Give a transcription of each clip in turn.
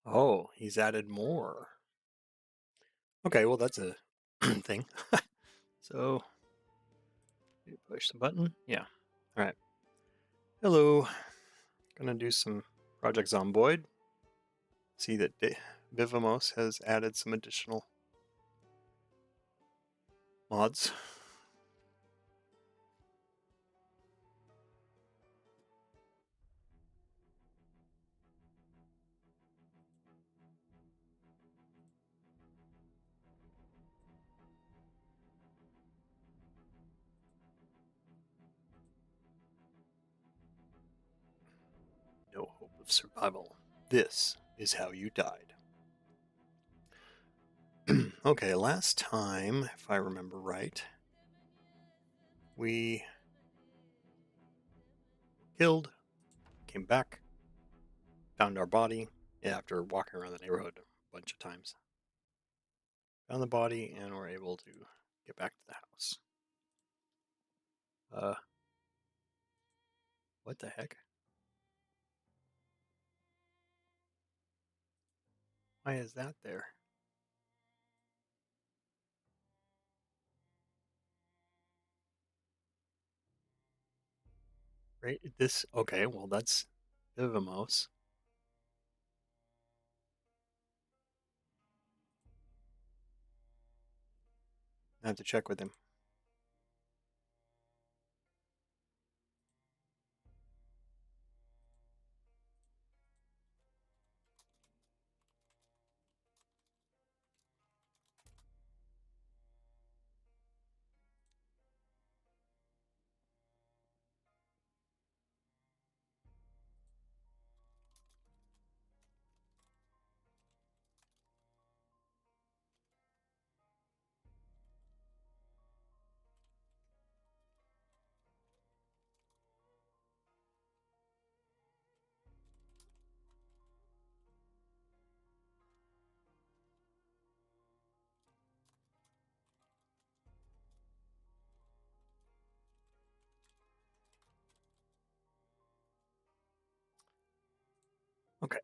Oh, he's added more. Okay, well that's a thing. So you push the button. Yeah. All right. Hello. Gonna do some Project Zomboid. See that Vivamos has added some additional mods. No hope of survival. This is how you died. Okay, last time, if I remember right, we killed, came back, found our body after walking around the neighborhood a bunch of times. Found the body and were able to get back to the house. Uh, what the heck? Why is that there? Right? This, okay, well, that's Vivamos. I have to check with him. Okay.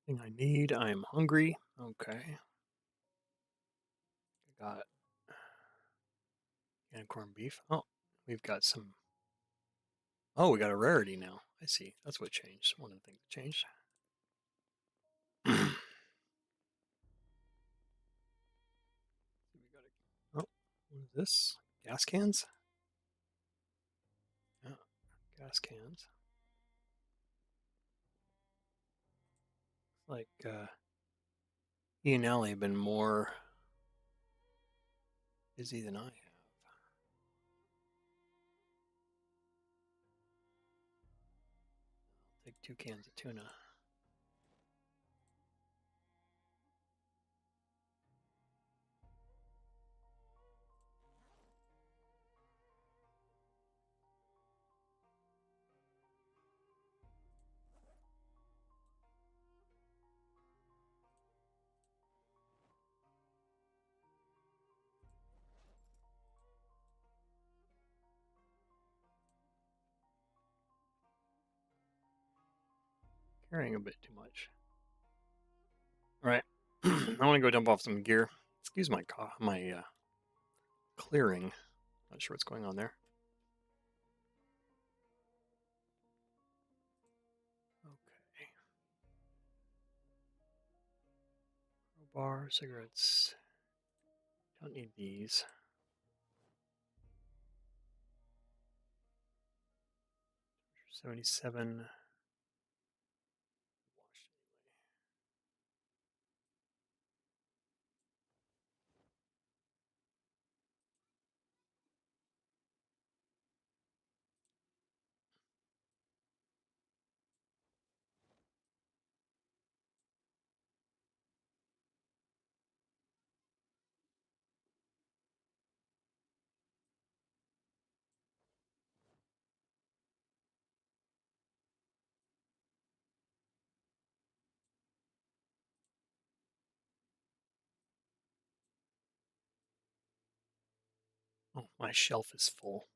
Thing I need, I am hungry. Okay. I got and corned beef. Oh, we've got some. Oh, we got a rarity now. I see. That's what changed. One of the things that changed. We got a. Oh, what is this? Gas cans? Yeah, gas cans. Like he and Allie have been more busy than I have. Take 2 cans of tuna. Carrying a bit too much. All right. I want to go dump off some gear. Excuse my clearing. Not sure what's going on there. Okay. Bar, cigarettes. Don't need these. 77. Oh, my shelf is full.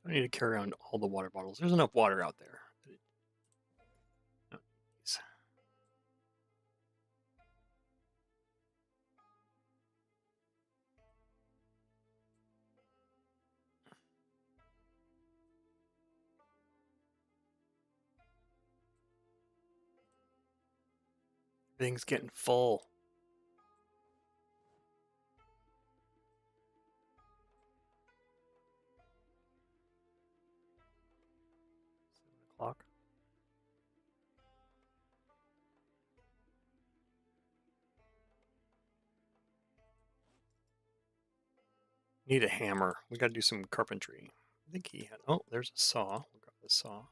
I need to carry around all the water bottles. There's enough water out there. No, geez. Everything's getting full. 7 o'clock. Need a hammer. We got to do some carpentry. I think he had. Oh, there's a saw. We got the saw. I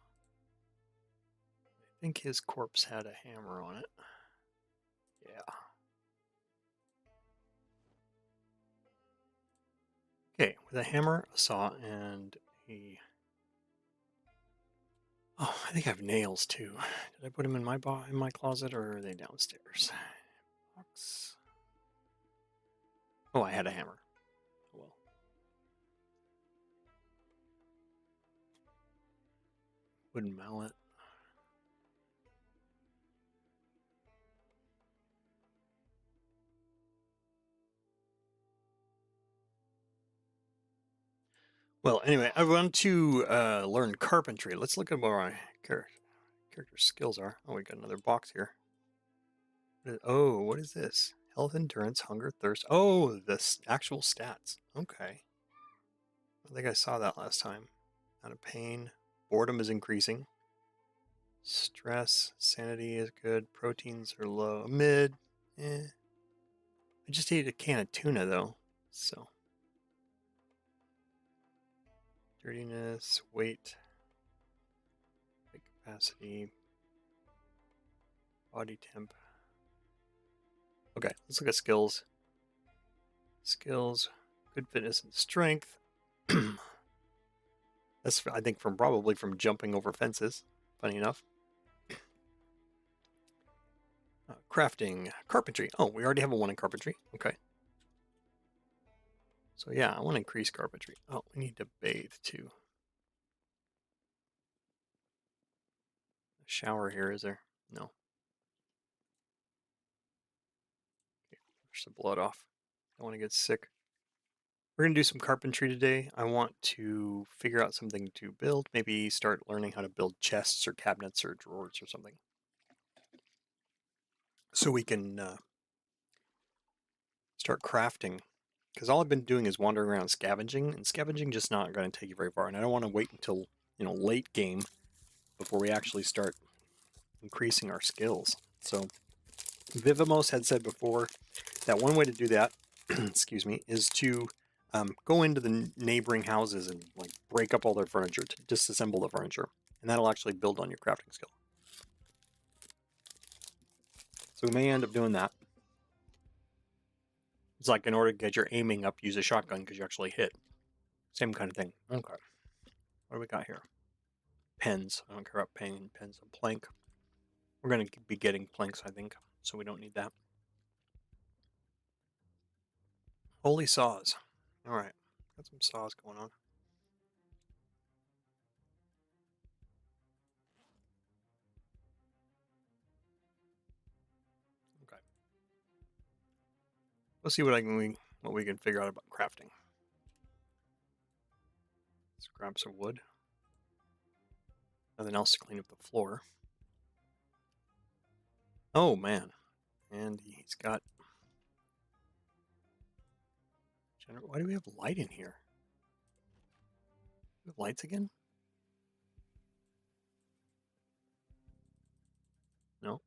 think his corpse had a hammer on it. Yeah. Okay, with a hammer, a saw, and a. Oh, I think I have nails too. Did I put them in my closet or are they downstairs? Box. Oh, I had a hammer. Oh, well. Wooden mallet. Well, anyway, I want to learn carpentry. Let's look at what my character skills are. Oh, we got another box here. Oh, what is this? Health, endurance, hunger, thirst. Oh, the actual stats. Okay. I think I saw that last time. Not a pain. Boredom is increasing. Stress, sanity is good. Proteins are low. Mid. I just ate a can of tuna though. So. Dirtiness, weight capacity, body temp. Okay, let's look at skills. Skills, good fitness and strength. That's, I think, probably from jumping over fences. Funny enough. Crafting, carpentry. Oh, we already have a 1 in carpentry. Okay. So yeah, I want to increase carpentry. Oh, we need to bathe too. A shower here, is there? No. Okay, push the blood off. I want to get sick. We're going to do some carpentry today. I want to figure out something to build. Maybe start learning how to build chests or cabinets or drawers or something. So we can start crafting. Because all I've been doing is wandering around scavenging, and scavenging just not going to take you very far. And I don't want to wait until, late game before we actually start increasing our skills. So Vivimos had said before that one way to do that, excuse me, is to go into the neighboring houses and like break up all their furniture, to disassemble the furniture, and that'll actually build on your crafting skill. So we may end up doing that. It's like in order to get your aiming up, use a shotgun because you actually hit. Same kind of thing. Okay. What do we got here? Pens. I don't care about pens. A plank. We're going to be getting planks, I think, so we don't need that. Holy saws. All right. Got some saws going on. Okay. Let's see what we can figure out about crafting. Let's grab some wood. Nothing else to clean up the floor. Oh man. And he's got. Why do we have light in here? We have lights again? No.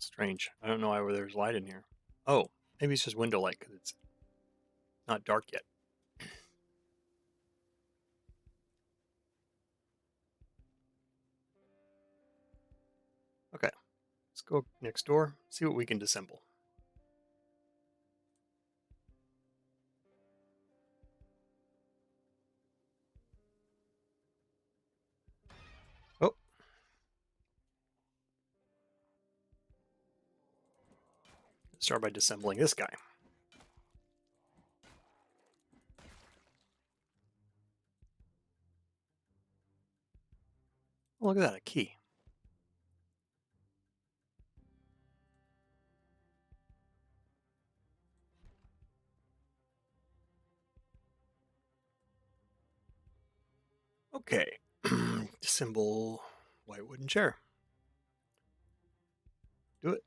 Strange. I don't know why there's light in here. Oh, maybe it's just window light because it's not dark yet. go next door, see what we can disassemble. Oh. Start by disassembling this guy. Oh, look at that, a key. Okay. Disassemble white wooden chair. Do it.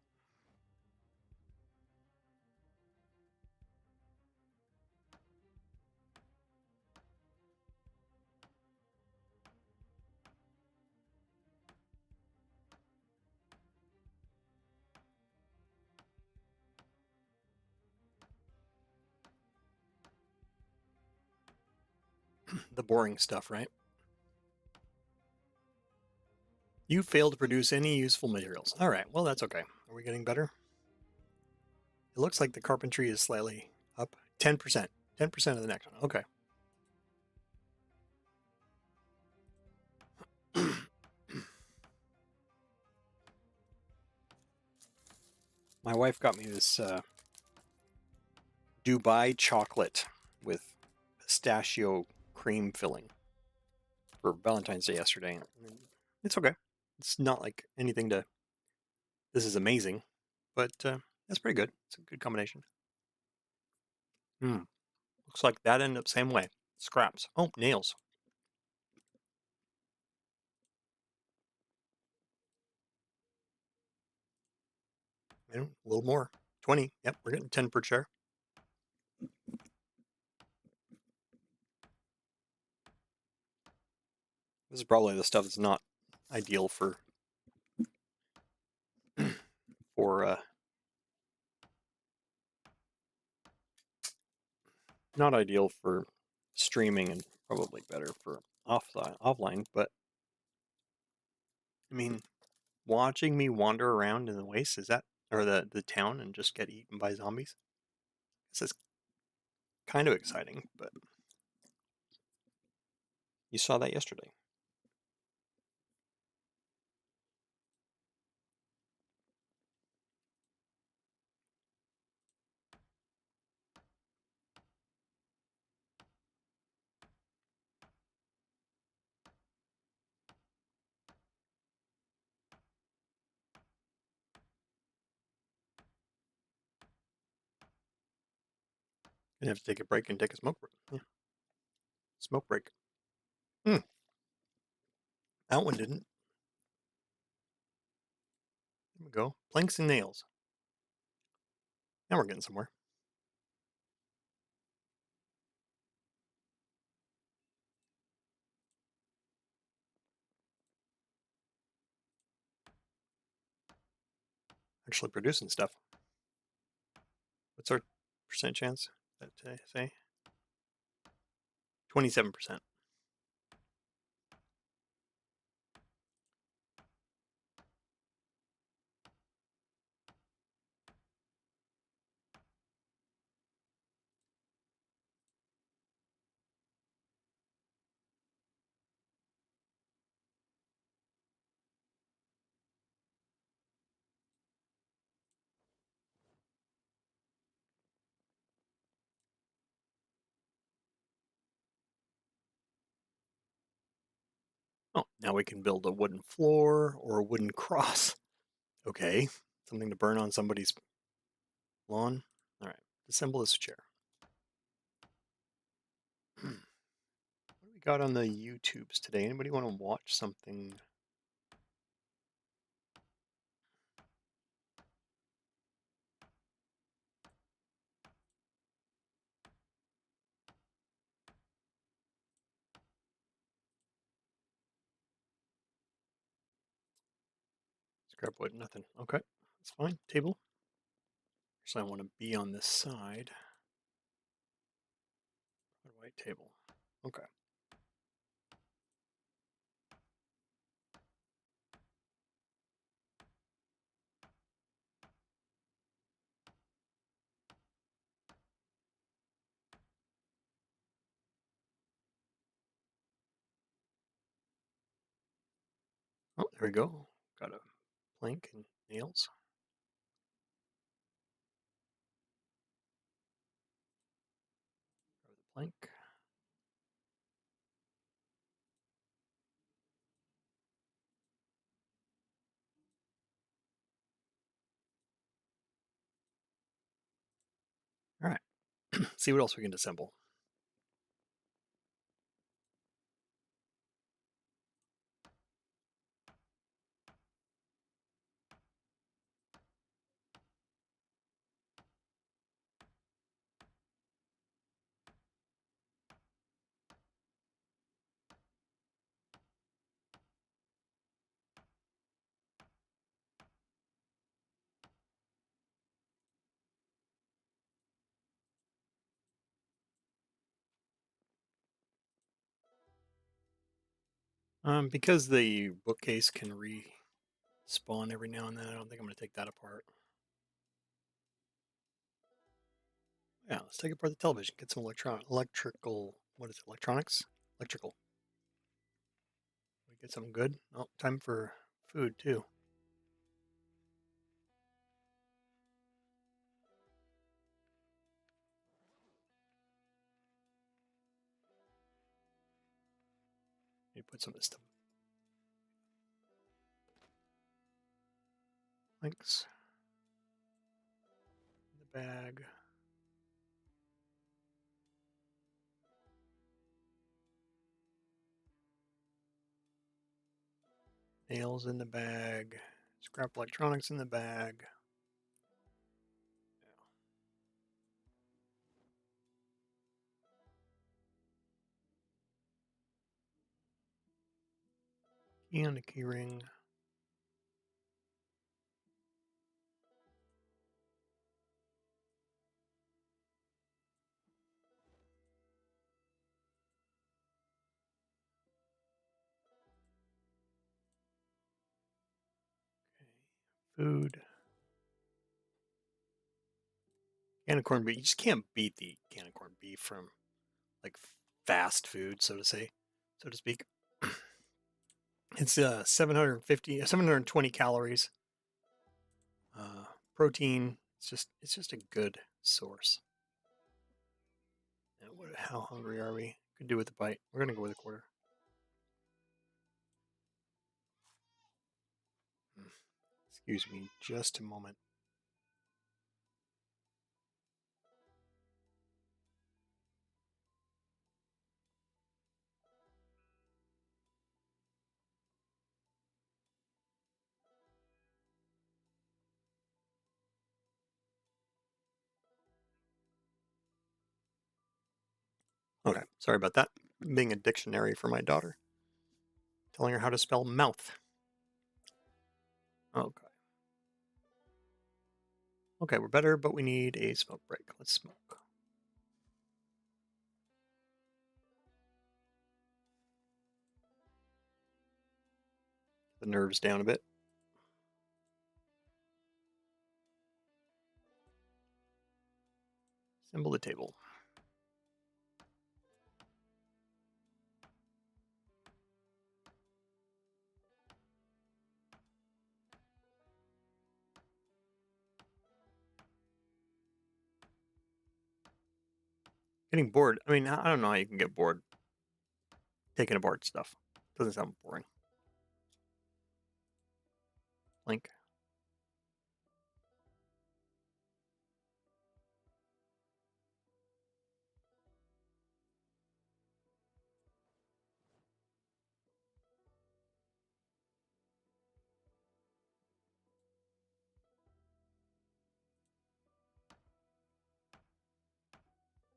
The boring stuff, right? You failed to produce any useful materials. All right, well, that's okay. Are we getting better? It looks like the carpentry is slightly up. 10%. 10% of the next one. Okay. My wife got me this Dubai chocolate with pistachio cream filling for Valentine's Day yesterday. It's okay. It's not like anything to, this is amazing, but that's pretty good. It's a good combination. Looks like that ended up same way. Scraps. Oh, nails. A little more. 20. Yep, we're getting 10 per chair. This is probably the stuff that's not ideal for for not ideal for streaming and probably better for offline, but I mean, watching me wander around in the waste, is that, or the town, and just get eaten by zombies? This is kind of exciting, but you saw that yesterday. Gonna have to take a break and take a smoke break. Yeah. Smoke break. That one didn't. There we go. Planks and nails. Now we're getting somewhere. Actually producing stuff. What's our percent chance? That say 27%. Oh, now we can build a wooden floor or a wooden cross. Okay, something to burn on somebody's lawn. All right, assemble this chair. What do we got on the YouTubes today? Anybody want to watch something? Scrap wood, nothing. Okay, that's fine. Table. So I want to be on this side. White table. Okay. Oh, there we go. Got a plank and nails. Grab the plank. All right. See what else we can disassemble. Because the bookcase can respawn every now and then, I don't think I'm going to take that apart. Yeah, let's take apart the television. Get some electrical. What is it? Electronics? Electrical. We get something good. Oh, time for food too. Need to put some of this stuff. Thanks. In the bag. Nails in the bag. Scrap electronics in the bag. Key on the key ring. Okay. Food. Can of corned beef. You just can't beat the can of corned beef from like fast food, so to say, so to speak. It's 720 calories. Protein. It's just a good source. And how hungry are we? Could do with a bite. We're gonna go with a quarter. Excuse me, just a moment. Okay, sorry about that. Being a dictionary for my daughter, telling her how to spell mouth. Okay. Okay, we're better, but we need a smoke break. Let's smoke. The nerves down a bit. Assemble the table. Getting bored. I mean, I don't know how you can get bored taking apart stuff. Doesn't sound boring. Link.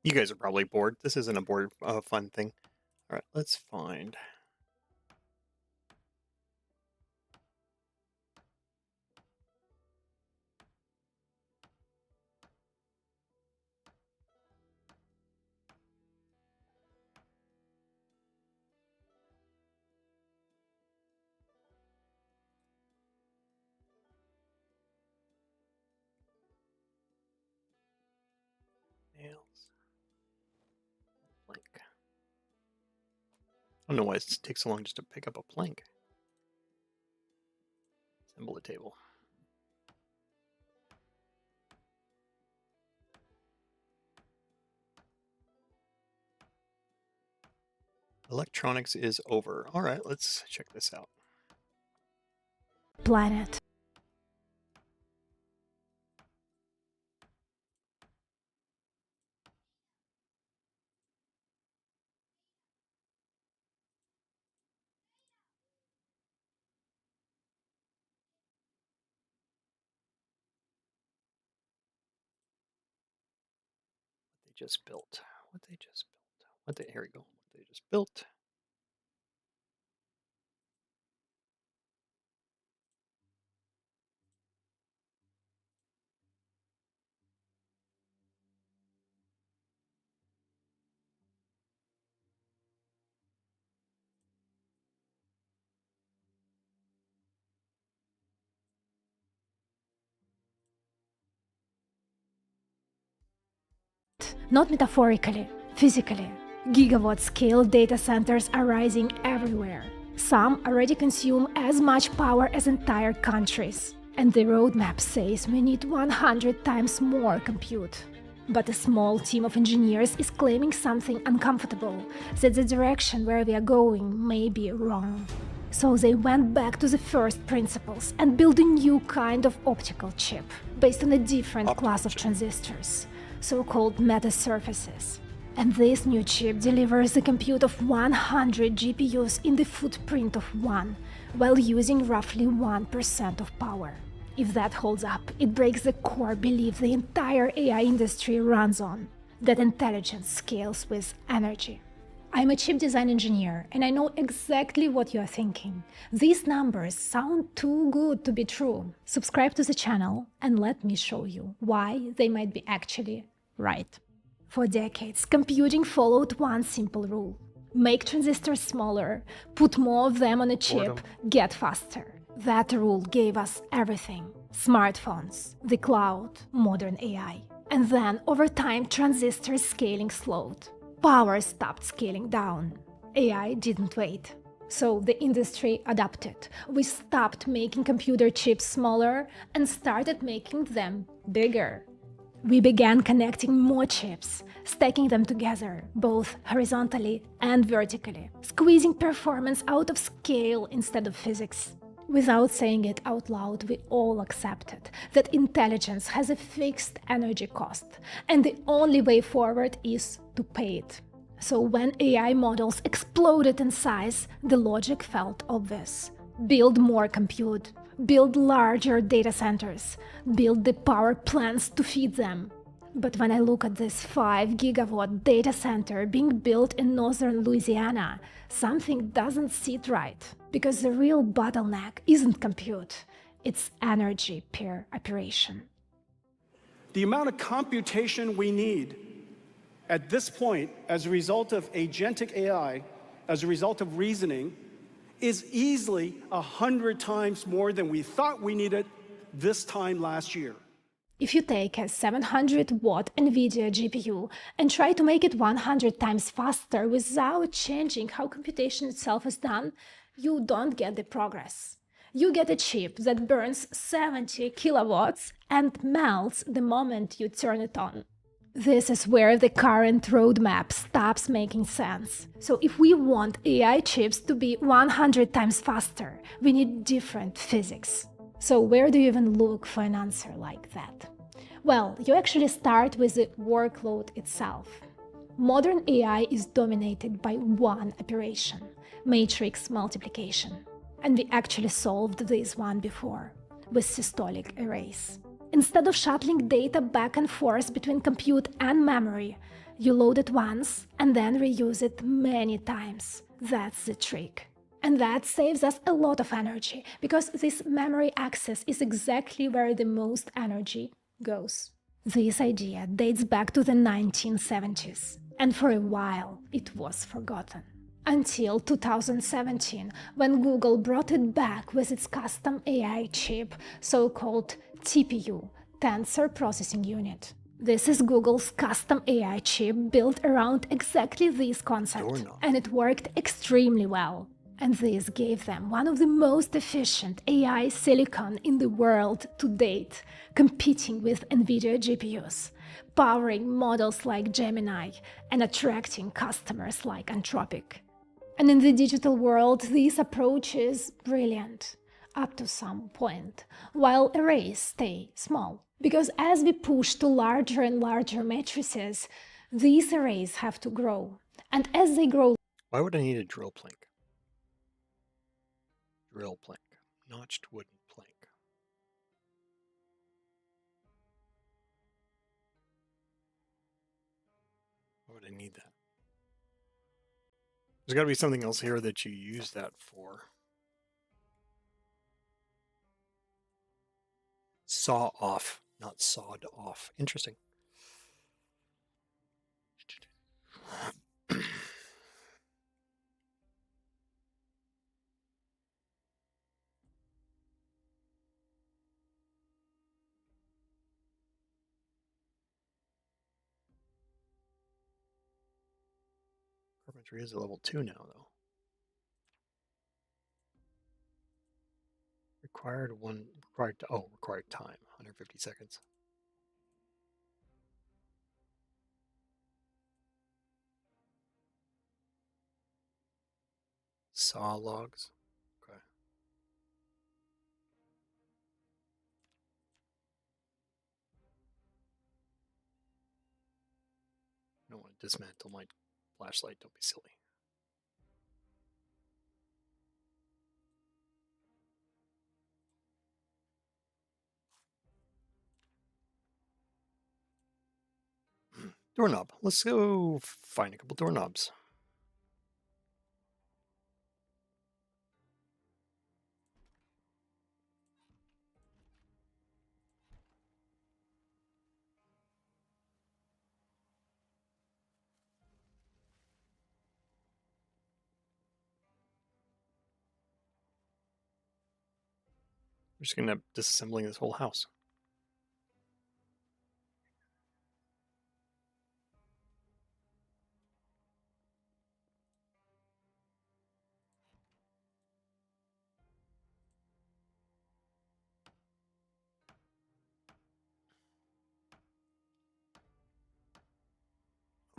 You guys are probably bored. This isn't a bored fun thing. All right, let's find. Nails. Plank. I don't know why it takes so long just to pick up a plank. Assemble a table. Electronics is over. All right, let's check this out. Planet. They just built. What they just built. Here we go. What they just built. Not metaphorically, physically. Gigawatt-scale data centers are rising everywhere. Some already consume as much power as entire countries. And the roadmap says we need 100 times more compute. But a small team of engineers is claiming something uncomfortable, that the direction where we are going may be wrong. So they went back to the first principles and built a new kind of optical chip, based on a different class of transistors, so-called metasurfaces. And this new chip delivers the compute of 100 GPUs in the footprint of one, while using roughly 1% of power. If that holds up, it breaks the core belief the entire AI industry runs on, that intelligence scales with energy. I'm a chip design engineer, and I know exactly what you're thinking. These numbers sound too good to be true. Subscribe to the channel and let me show you why they might be actually right. For decades, computing followed one simple rule. Make transistors smaller, put more of them on a chip, get faster. That rule gave us everything. Smartphones, the cloud, modern AI. And then, over time, transistor scaling slowed. Power stopped scaling down. AI didn't wait. So the industry adapted. We stopped making computer chips smaller and started making them bigger. We began connecting more chips, stacking them together, both horizontally and vertically, squeezing performance out of scale instead of physics. Without saying it out loud, we all accepted that intelligence has a fixed energy cost, and the only way forward is to pay it. So when AI models exploded in size, the logic felt obvious. Build more compute, build larger data centers, build the power plants to feed them. But when I look at this 5 gigawatt data center being built in northern Louisiana, something doesn't sit right. Because the real bottleneck isn't compute, it's energy per operation. The amount of computation we need at this point as a result of agentic AI, as a result of reasoning, is easily 100 times more than we thought we needed this time last year. If you take a 700-watt NVIDIA GPU and try to make it 100 times faster without changing how computation itself is done, you don't get the progress. You get a chip that burns 70 kilowatts and melts the moment you turn it on. This is where the current roadmap stops making sense. So if we want AI chips to be 100 times faster, we need different physics. So where do you even look for an answer like that? Well, you actually start with the workload itself. Modern AI is dominated by one operation, matrix multiplication. And we actually solved this one before, with systolic arrays. Instead of shuttling data back and forth between compute and memory, you load it once and then reuse it many times. That's the trick. And that saves us a lot of energy, because this memory access is exactly where the most energy goes. This idea dates back to the 1970s, and for a while it was forgotten. Until 2017, when Google brought it back with its custom AI chip, so-called TPU, Tensor Processing Unit. This is Google's custom AI chip built around exactly this concept, and it worked extremely well. And this gave them one of the most efficient AI silicon in the world to date, competing with NVIDIA GPUs, powering models like Gemini and attracting customers like Anthropic. And in the digital world, this approach is brilliant, up to some point, while arrays stay small. Because as we push to larger and larger matrices, these arrays have to grow. And as they grow... Why would I need a drill plank? Drill plank. Notched wooden plank. Why would I need that? There's got to be something else here that you use that for. Saw off, not sawed off. Interesting. Carpentry is at level 2 now, though. Required time, 150 seconds. Saw logs. Okay. I don't want to dismantle my flashlight. Don't be silly. Doorknob. Let's go find a couple doorknobs. We're just going to end up disassembling this whole house.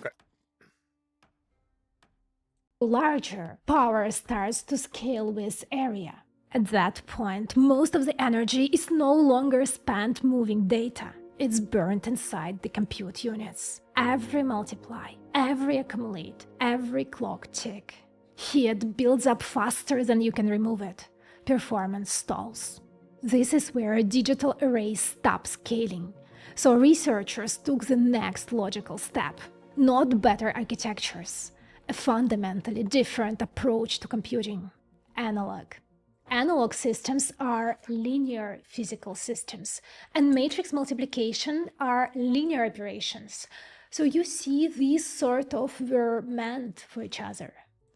Okay. Larger, power starts to scale with area. At that point, most of the energy is no longer spent moving data. It's burnt inside the compute units. Every multiply, every accumulate, every clock tick. Heat builds up faster than you can remove it. Performance stalls. This is where digital arrays stop scaling. So researchers took the next logical step. Not better architectures. A fundamentally different approach to computing. Analog. Analog systems are linear physical systems, and matrix multiplication are linear operations. So you see, these sort of were meant for each other.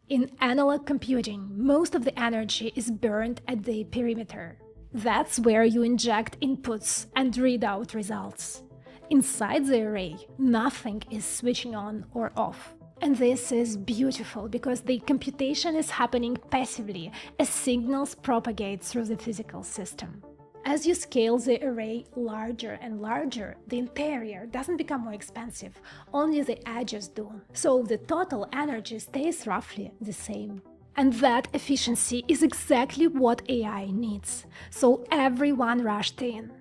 In analog computing, most of the energy is burned at the perimeter. That's where you inject inputs and read out results. Inside the array, nothing is switching on or off. And this is beautiful because the computation is happening passively as signals propagate through the physical system. As you scale the array larger and larger, the interior doesn't become more expensive, only the edges do. So the total energy stays roughly the same. And that efficiency is exactly what AI needs. So everyone rushed in.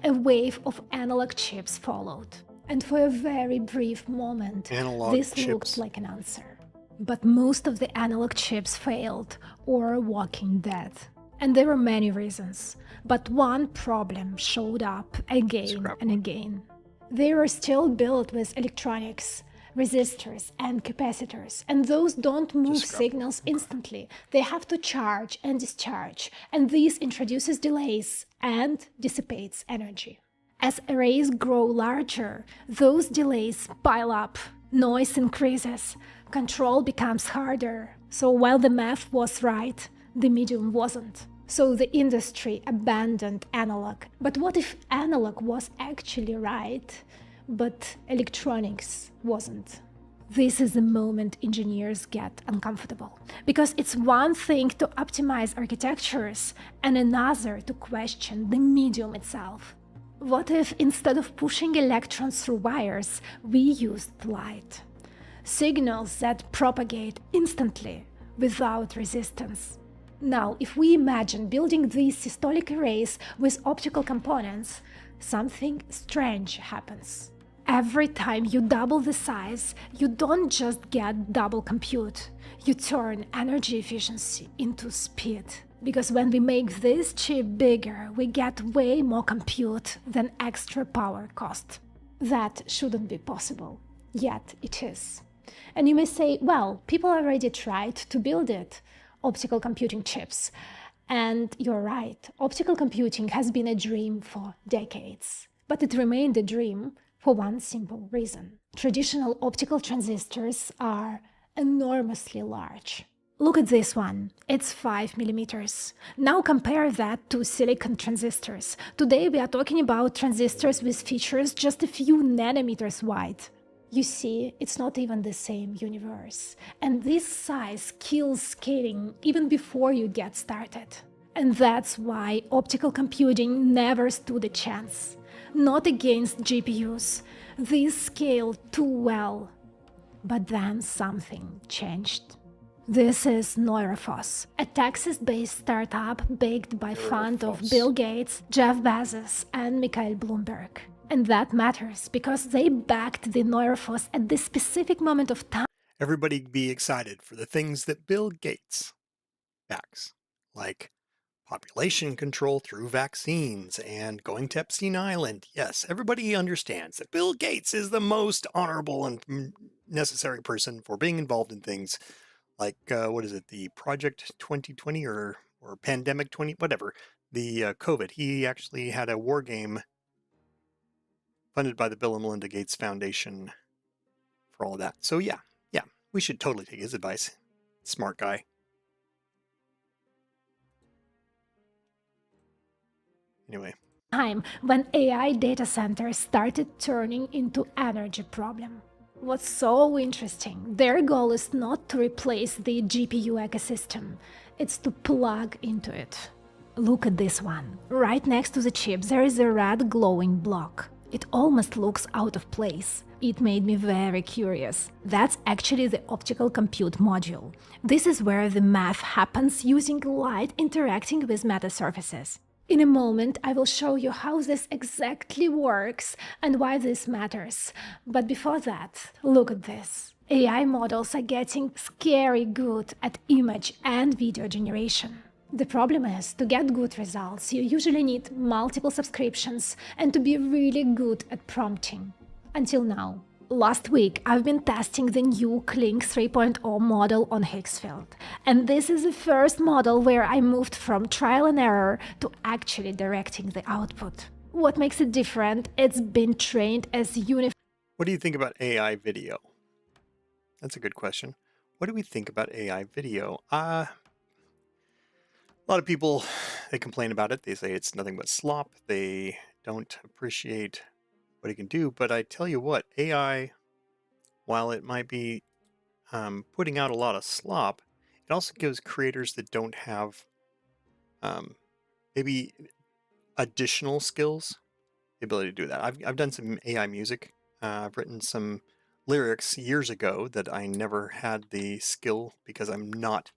A wave of analog chips followed. And for a very brief moment, this looked like an answer. But most of the analog chips failed or were walking dead. And there were many reasons. But one problem showed up again and again. They were still built with electronics, resistors and capacitors, and those don't move signals instantly. They have to charge and discharge, and this introduces delays and dissipates energy. As arrays grow larger, those delays pile up, noise increases, control becomes harder. So while the math was right, the medium wasn't. So the industry abandoned analog. But what if analog was actually right, but electronics wasn't? This is the moment engineers get uncomfortable. Because it's one thing to optimize architectures and another to question the medium itself. What if instead of pushing electrons through wires, we used light? Signals that propagate instantly without resistance. Now, if we imagine building these systolic arrays with optical components, something strange happens. Every time you double the size, you don't just get double compute, you turn energy efficiency into speed. Because when we make this chip bigger, we get way more compute than extra power cost. That shouldn't be possible, yet it is. And you may say, well, people already tried to build it, optical computing chips. And you're right, optical computing has been a dream for decades. But it remained a dream for one simple reason. Traditional optical transistors are enormously large. Look at this one, it's 5 millimeters. Now compare that to silicon transistors. Today we are talking about transistors with features just a few nanometers wide. You see, it's not even the same universe. And this size kills scaling even before you get started. And that's why optical computing never stood a chance. Not against GPUs. These scale too well. But then something changed. This is Neurophos, a Texas-based startup backed by fund of Bill Gates, Jeff Bezos, and Mikhail Bloomberg. And that matters because they backed the Neurophos at this specific moment of time. Everybody be excited for the things that Bill Gates backs, like population control through vaccines and going to Epstein Island. Yes, everybody understands that Bill Gates is the most honorable and necessary person for being involved in things like, what is it, the Project 2020 or Pandemic 20, whatever, the COVID. He actually had a war game funded by the Bill and Melinda Gates Foundation for all of that. So yeah, we should totally take his advice. Smart guy. Anyway. Time when AI data centers started turning into energy problem. What's so interesting, their goal is not to replace the GPU ecosystem, it's to plug into it. Look at this one. Right next to the chip there is a red glowing block. It almost looks out of place. It made me very curious. That's actually the optical compute module. This is where the math happens using light interacting with metal surfaces. In a moment, I will show you how this exactly works and why this matters. But before that, look at this. AI models are getting scary good at image and video generation. The problem is, to get good results, you usually need multiple subscriptions and to be really good at prompting. Until now. Last week, I've been testing the new Clink 3.0 model on Higgsfield. And this is the first model where I moved from trial and error to actually directing the output. What makes it different? It's been trained as unified. What do you think about AI video? That's a good question. What do we think about AI video? A lot of people, they complain about it. They say it's nothing but slop. They don't appreciate what it can do. But I tell you what, AI, while it might be putting out a lot of slop, it also gives creators that don't have maybe additional skills the ability to do that. I've done some AI music. I've written some lyrics years ago that I never had the skill because I'm not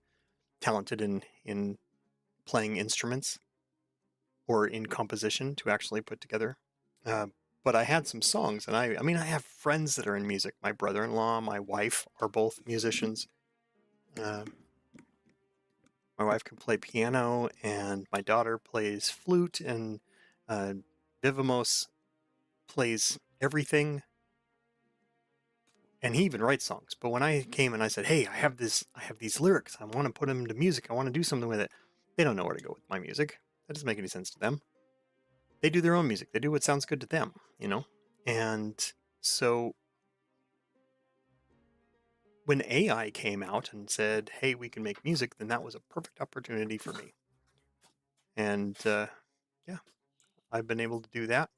talented in playing instruments or in composition to actually put together. But I had some songs, and I mean, I have friends that are in music. My brother-in-law, my wife are both musicians. My wife can play piano, and my daughter plays flute, and Vivamos plays everything. And he even writes songs. But when I came and I said, "Hey, I have these lyrics. I want to put them to music. I want to do something with it," they don't know where to go with my music. That doesn't make any sense to them. They do their own music. They do what sounds good to them, you know? And so when AI came out and said, "Hey, we can make music," then that was a perfect opportunity for me. And yeah, I've been able to do that.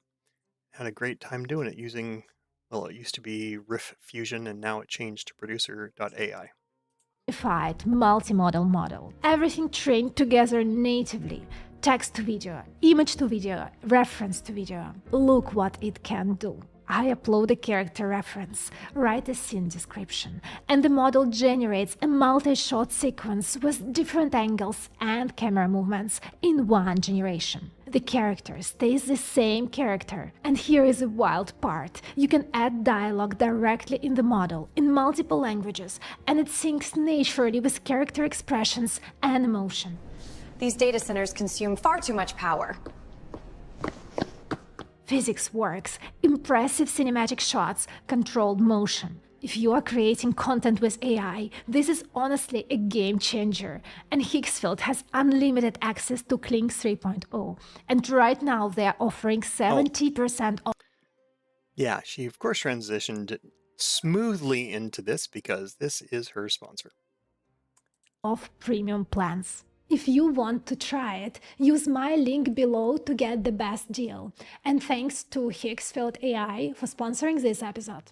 Had a great time doing it using Well, it used to be Riff Fusion, and now it changed to Producer.ai. Unified multimodal model. Everything trained together natively. Text to video, image to video, reference to video. Look what it can do. I upload a character reference, write a scene description, and the model generates a multi-shot sequence with different angles and camera movements in one generation. The character stays the same character, and here is a wild part. You can add dialogue directly in the model in multiple languages, and it syncs naturally with character expressions and emotion. These data centers consume far too much power. Physics works, impressive cinematic shots, controlled motion. If you are creating content with AI, this is honestly a game changer. And Higgsfield has unlimited access to Kling 3.0. And right now they are offering 70% off. Yeah, she of course transitioned smoothly into this because this is her sponsor. Of premium plans. If you want to try it, use my link below to get the best deal. And thanks to Higgsfield AI for sponsoring this episode.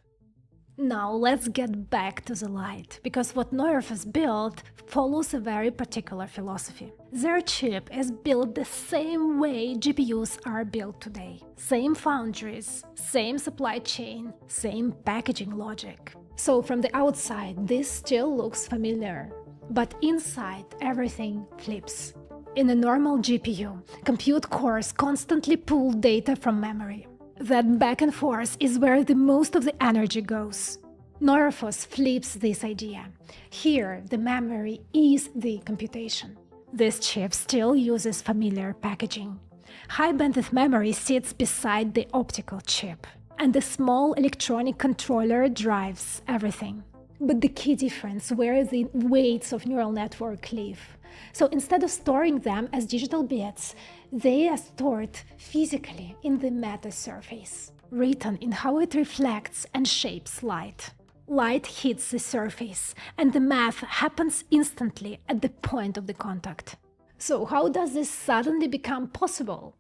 Now let's get back to the light, because what Neurofos built follows a very particular philosophy. Their chip is built the same way GPUs are built today. Same foundries, same supply chain, same packaging logic. So from the outside, this still looks familiar. But inside, everything flips. In a normal GPU, compute cores constantly pull data from memory. That back and forth is where the most of the energy goes. Neurofos flips this idea. Here, the memory is the computation. This chip still uses familiar packaging. High bandwidth memory sits beside the optical chip, and the small electronic controller drives everything. But the key difference where the weights of neural network live. So instead of storing them as digital bits, they are stored physically in the meta surface, written in how it reflects and shapes light. Light hits the surface, and the math happens instantly at the point of the contact. So how does this suddenly become possible?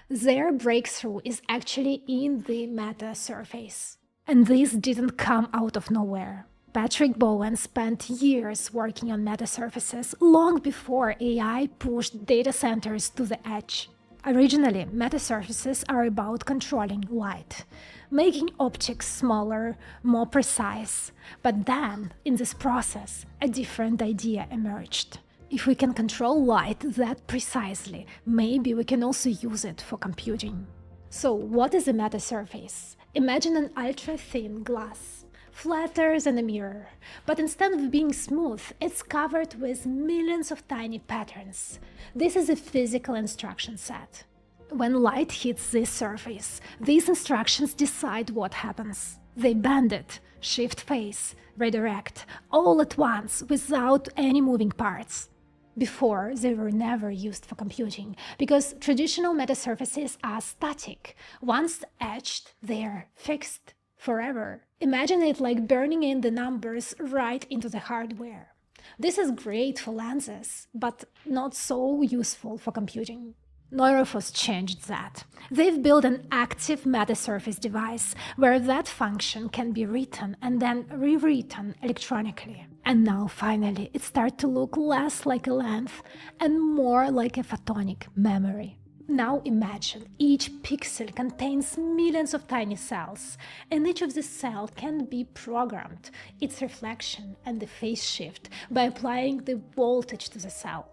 Their breakthrough is actually in the meta surface. And this didn't come out of nowhere. Patrick Bowen spent years working on metasurfaces long before AI pushed data centers to the edge. Originally, metasurfaces are about controlling light, making objects smaller, more precise. But then, in this process, a different idea emerged. If we can control light that precisely, maybe we can also use it for computing. So, what is a metasurface? Imagine an ultra-thin glass. Flatter than a mirror, but instead of being smooth, it's covered with millions of tiny patterns. This is a physical instruction set. When light hits this surface, these instructions decide what happens. They bend it, shift phase, redirect, all at once without any moving parts. Before, they were never used for computing, because traditional metasurfaces are static. Once etched, they're fixed. Forever. Imagine it like burning in the numbers right into the hardware. This is great for lenses, but not so useful for computing. Neurofos changed that. They've built an active metasurface device where that function can be written and then rewritten electronically. And now finally it starts to look less like a lens and more like a photonic memory. Now imagine each pixel contains millions of tiny cells, and each of the cells can be programmed, its reflection and the phase shift, by applying the voltage to the cell.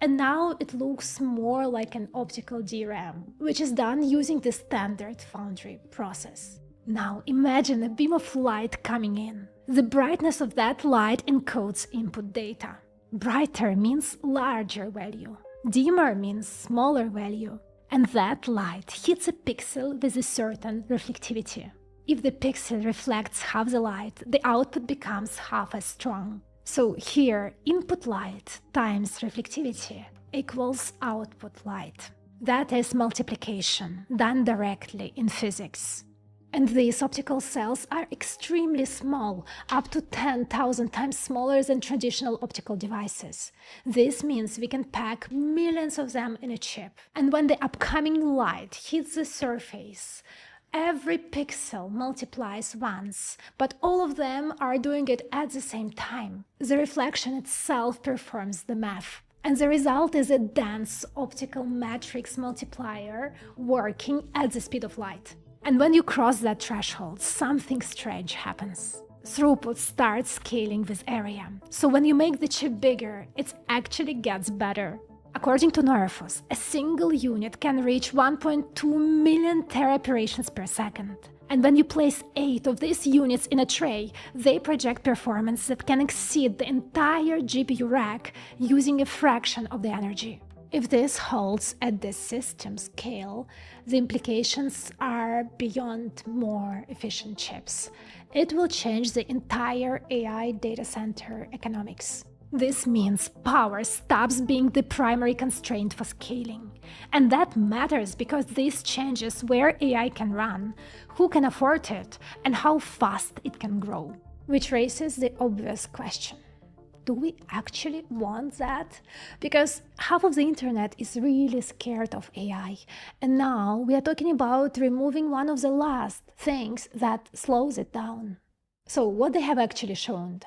And now it looks more like an optical DRAM, which is done using the standard foundry process. Now imagine a beam of light coming in. The brightness of that light encodes input data. Brighter means larger value. Dimmer means smaller value, and that light hits a pixel with a certain reflectivity. If the pixel reflects half the light, the output becomes half as strong. So here, input light times reflectivity equals output light. That is multiplication, done directly in physics. And these optical cells are extremely small, up to 10,000 times smaller than traditional optical devices. This means we can pack millions of them in a chip. And when the upcoming light hits the surface, Every pixel multiplies once, but all of them are doing it at the same time. The reflection itself performs the math. And the result is a dense optical matrix multiplier working at the speed of light. And when you cross that threshold, something strange happens. Throughput starts scaling with area. So when you make the chip bigger, it actually gets better. According to Norifos, a single unit can reach 1.2 million tera operations per second. And when you place 8 of these units in a tray, they project performance that can exceed the entire GPU rack using a fraction of the energy. If this holds at the system scale, the implications are beyond more efficient chips. It will change the entire AI data center economics. This means power stops being the primary constraint for scaling. And that matters because this changes where AI can run, who can afford it, and how fast it can grow. Which raises the obvious question. Do we actually want that? Because half of the internet is really scared of AI. And now we are talking about removing one of the last things that slows it down. So what they have actually shown?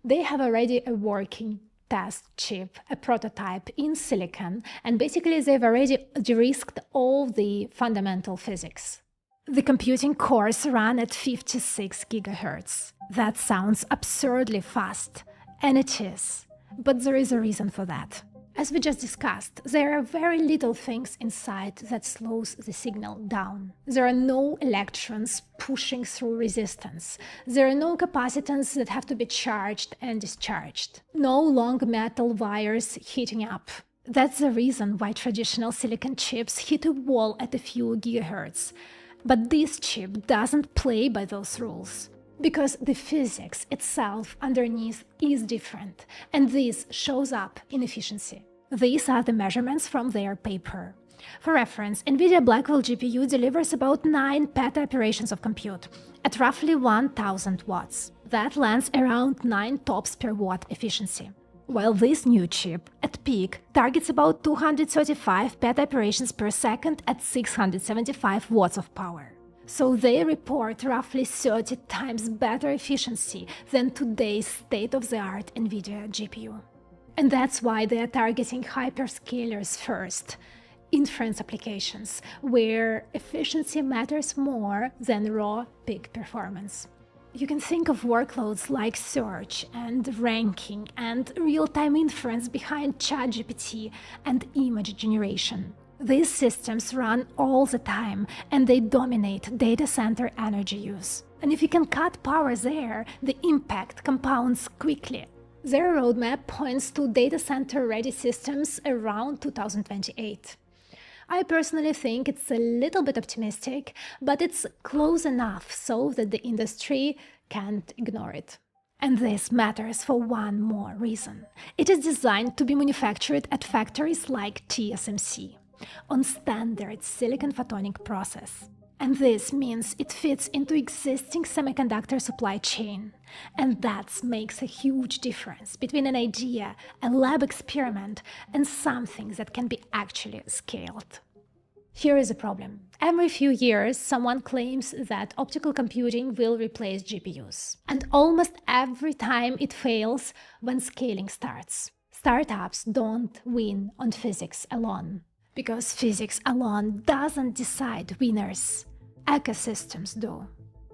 They have already a working test chip, a prototype in silicon, and basically they've already de-risked all the fundamental physics. The computing cores run at 56 gigahertz. That sounds absurdly fast, and it is, but there is a reason for that. As we just discussed, there are very little things inside that slows the signal down. There are no electrons pushing through resistance. There are no capacitance that have to be charged and discharged. No long metal wires heating up. That's the reason why traditional silicon chips hit a wall at a few gigahertz. But this chip doesn't play by those rules. Because the physics itself underneath is different, and this shows up in efficiency. These are the measurements from their paper. For reference, NVIDIA Blackwell GPU delivers about 9 peta operations of compute at roughly 1000 watts. That lands around 9 TOPS per watt efficiency. While this new chip, at peak, targets about 235 peta operations per second at 675 watts of power. So they report roughly 30 times better efficiency than today's state-of-the-art NVIDIA GPU. And that's why they are targeting hyperscalers first, inference applications, where efficiency matters more than raw peak performance. You can think of workloads like search and ranking and real-time inference behind ChatGPT and image generation. These systems run all the time, and they dominate data center energy use. And if you can cut power there, the impact compounds quickly. Their roadmap points to data center-ready systems around 2028. I personally think it's a little bit optimistic, but it's close enough so that the industry can't ignore it. And this matters for one more reason. It is designed to be manufactured at factories like TSMC, on standard silicon photonic process. And this means it fits into existing semiconductor supply chain. And that makes a huge difference between an idea, a lab experiment, and something that can be actually scaled. Here is a problem. Every few years, someone claims that optical computing will replace GPUs. And almost every time it fails when scaling starts. Startups don't win on physics alone. Because physics alone doesn't decide winners. Ecosystems do.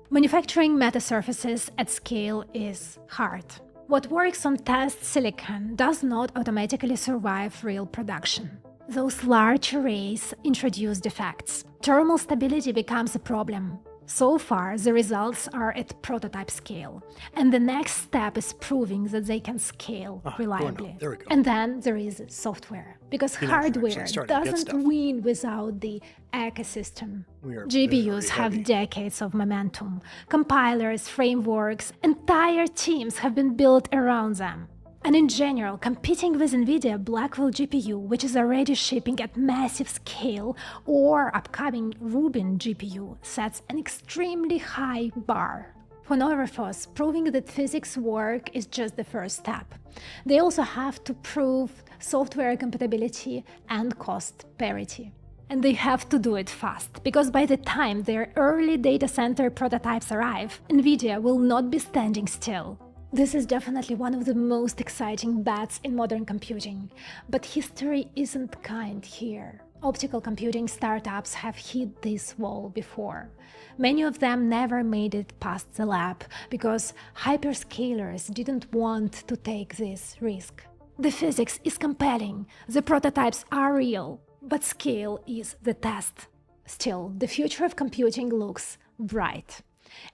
Manufacturing metasurfaces at scale is hard. What works on test silicon does not automatically survive real production. Those large arrays introduce defects. Thermal stability becomes a problem. So far, the results are at prototype scale, and the next step is proving that they can scale reliably. There we go. And then there is software, because hardware doesn't win without the ecosystem. GPUs have decades of momentum. Compilers, frameworks, entire teams have been built around them. And in general, competing with NVIDIA Blackwell GPU, which is already shipping at massive scale, or upcoming Rubin GPU, sets an extremely high bar. For Norifos, proving that physics work is just the first step. They also have to prove software compatibility and cost parity. And they have to do it fast, because by the time their early data center prototypes arrive, NVIDIA will not be standing still. This is definitely one of the most exciting bets in modern computing, but history isn't kind here. Optical computing startups have hit this wall before. Many of them never made it past the lab because hyperscalers didn't want to take this risk. The physics is compelling, the prototypes are real, but scale is the test. Still, the future of computing looks bright.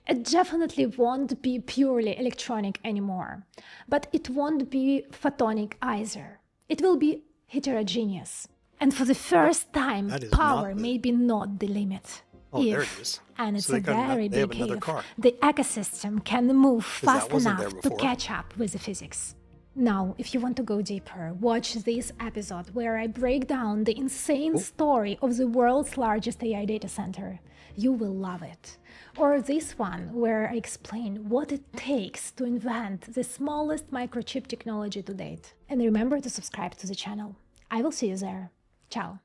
It definitely won't be purely electronic anymore, but it won't be photonic either. It will be heterogeneous. And for the first time, power may be not the limit. Oh, there it If, is. and it's So a very they have big another if, car. the ecosystem can move fast wasn't there enough to before. catch up with the physics. Now, if you want to go deeper, watch this episode where I break down the insane story of the world's largest AI data center. You will love it. Or this one where I explain what it takes to invent the smallest microchip technology to date. And remember to subscribe to the channel. I will see you there. Ciao.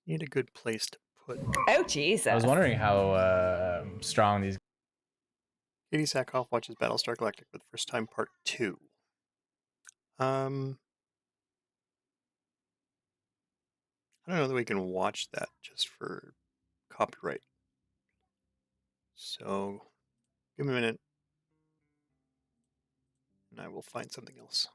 Need a good place to put. Oh, Jesus. I was wondering how strong these. Katie Sackhoff watches Battlestar Galactica for the first time, part 2. I don't know that we can watch that just for copyright. So, give me a minute, and I will find something else.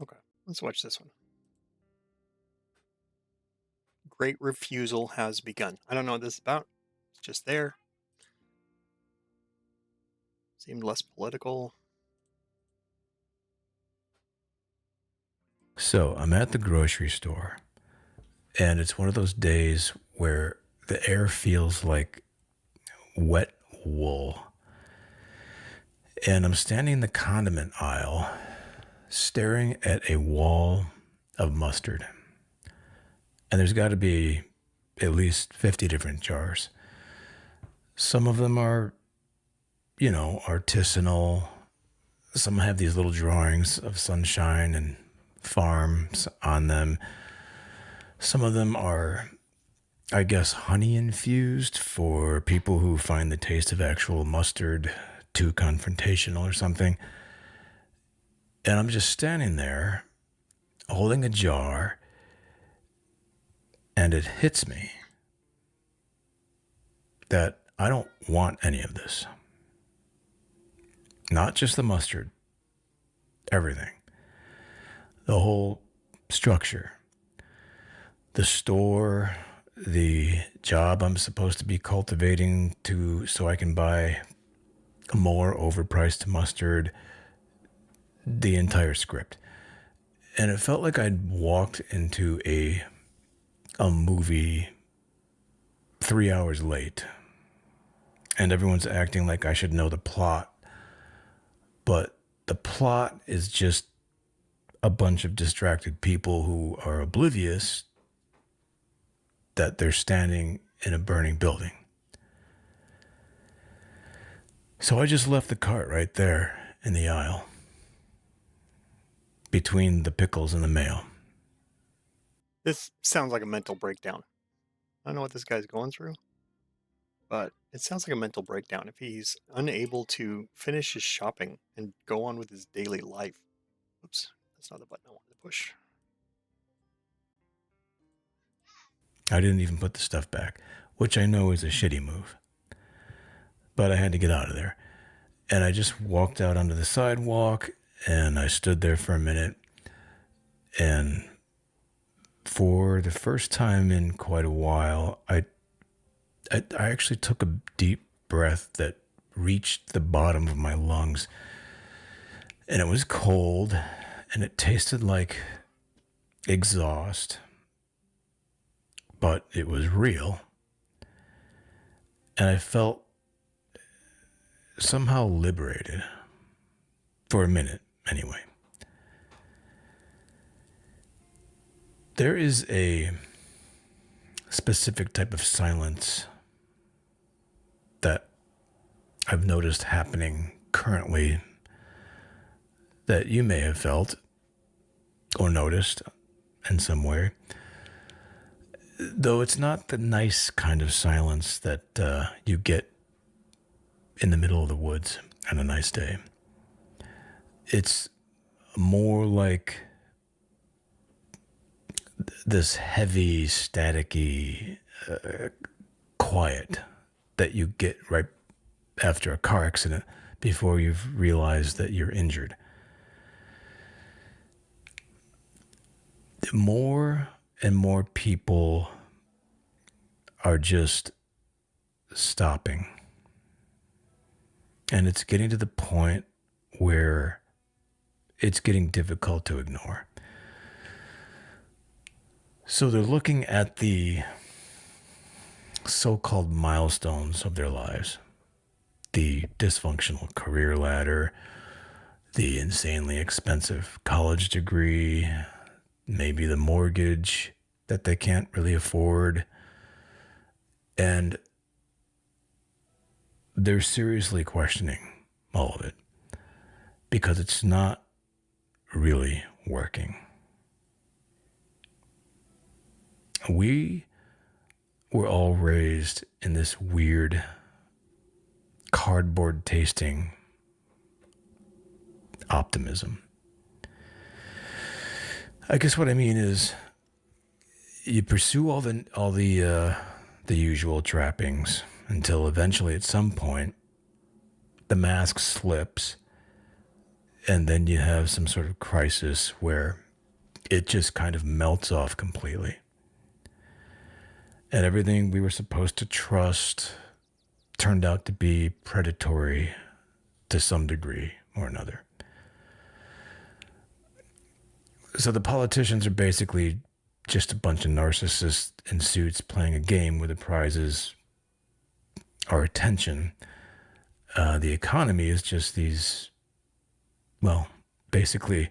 Okay, let's watch this one. Great refusal has begun. I don't know what this is about. It's just there. Seemed less political. So I'm at the grocery store, and it's one of those days where the air feels like wet wool. And I'm standing in the condiment aisle, staring at a wall of mustard. And there's got to be at least 50 different jars. Some of them are, artisanal. Some have these little drawings of sunshine and farms on them. Some of them are, I guess, honey infused for people who find the taste of actual mustard too confrontational or something. And I'm just standing there holding a jar, and it hits me that I don't want any of this. Not just the mustard, everything. The whole structure, the store, the job I'm supposed to be cultivating so I can buy more overpriced mustard, the entire script. And it felt like I'd walked into a movie 3 hours late, and everyone's acting like I should know the plot, but the plot is just a bunch of distracted people who are oblivious that they're standing in a burning building. So I just left the cart right there in the aisle between the pickles and the mayo. This sounds like a mental breakdown. I don't know what this guy's going through, but it sounds like a mental breakdown if he's unable to finish his shopping and go on with his daily life. Oops, that's not the button I wanted to push. I didn't even put the stuff back, which I know is a shitty move. But I had to get out of there. And I just walked out onto the sidewalk, and I stood there for a minute. And for the first time in quite a while, I actually took a deep breath that reached the bottom of my lungs. And it was cold, and it tasted like exhaust. But it was real. And I felt somehow liberated. For a minute, anyway. There is a specific type of silence that I've noticed happening currently that you may have felt or noticed in some way. Though it's not the nice kind of silence that you get in the middle of the woods on a nice day. It's more like this heavy, staticky quiet that you get right after a car accident before you've realized that you're injured. More and more people are just stopping. And it's getting to the point where it's getting difficult to ignore. So they're looking at the so-called milestones of their lives. The dysfunctional career ladder, the insanely expensive college degree, maybe the mortgage that they can't really afford. And they're seriously questioning all of it because it's not really working. We were all raised in this weird cardboard tasting optimism. I guess what I mean is you pursue all the usual trappings until eventually at some point the mask slips and then you have some sort of crisis where it just kind of melts off completely. And everything we were supposed to trust turned out to be predatory to some degree or another. So the politicians are basically just a bunch of narcissists in suits playing a game where the prizes are attention. The economy is just these, well, basically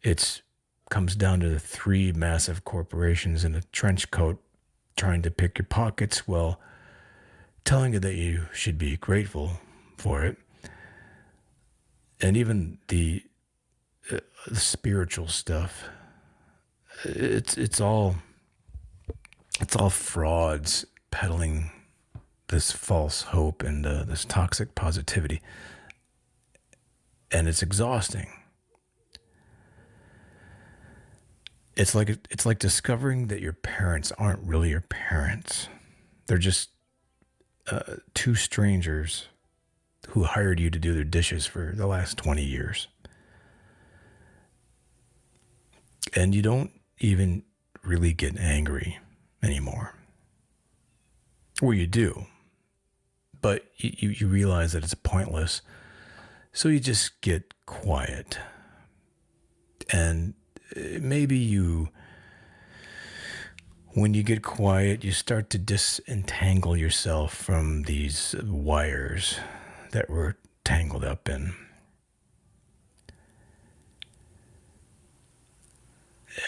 it comes down to the three massive corporations in a trench coat trying to pick your pockets while telling you that you should be grateful for it. And even the spiritual stuff, it's all frauds peddling this false hope and this toxic positivity, and it's exhausting. It's like discovering that your parents aren't really your parents. They're just two strangers who hired you to do their dishes for the last 20 years. And you don't even really get angry anymore. Or you do. But you realize that it's pointless. So you just get quiet. And maybe when you get quiet, you start to disentangle yourself from these wires that we're tangled up in.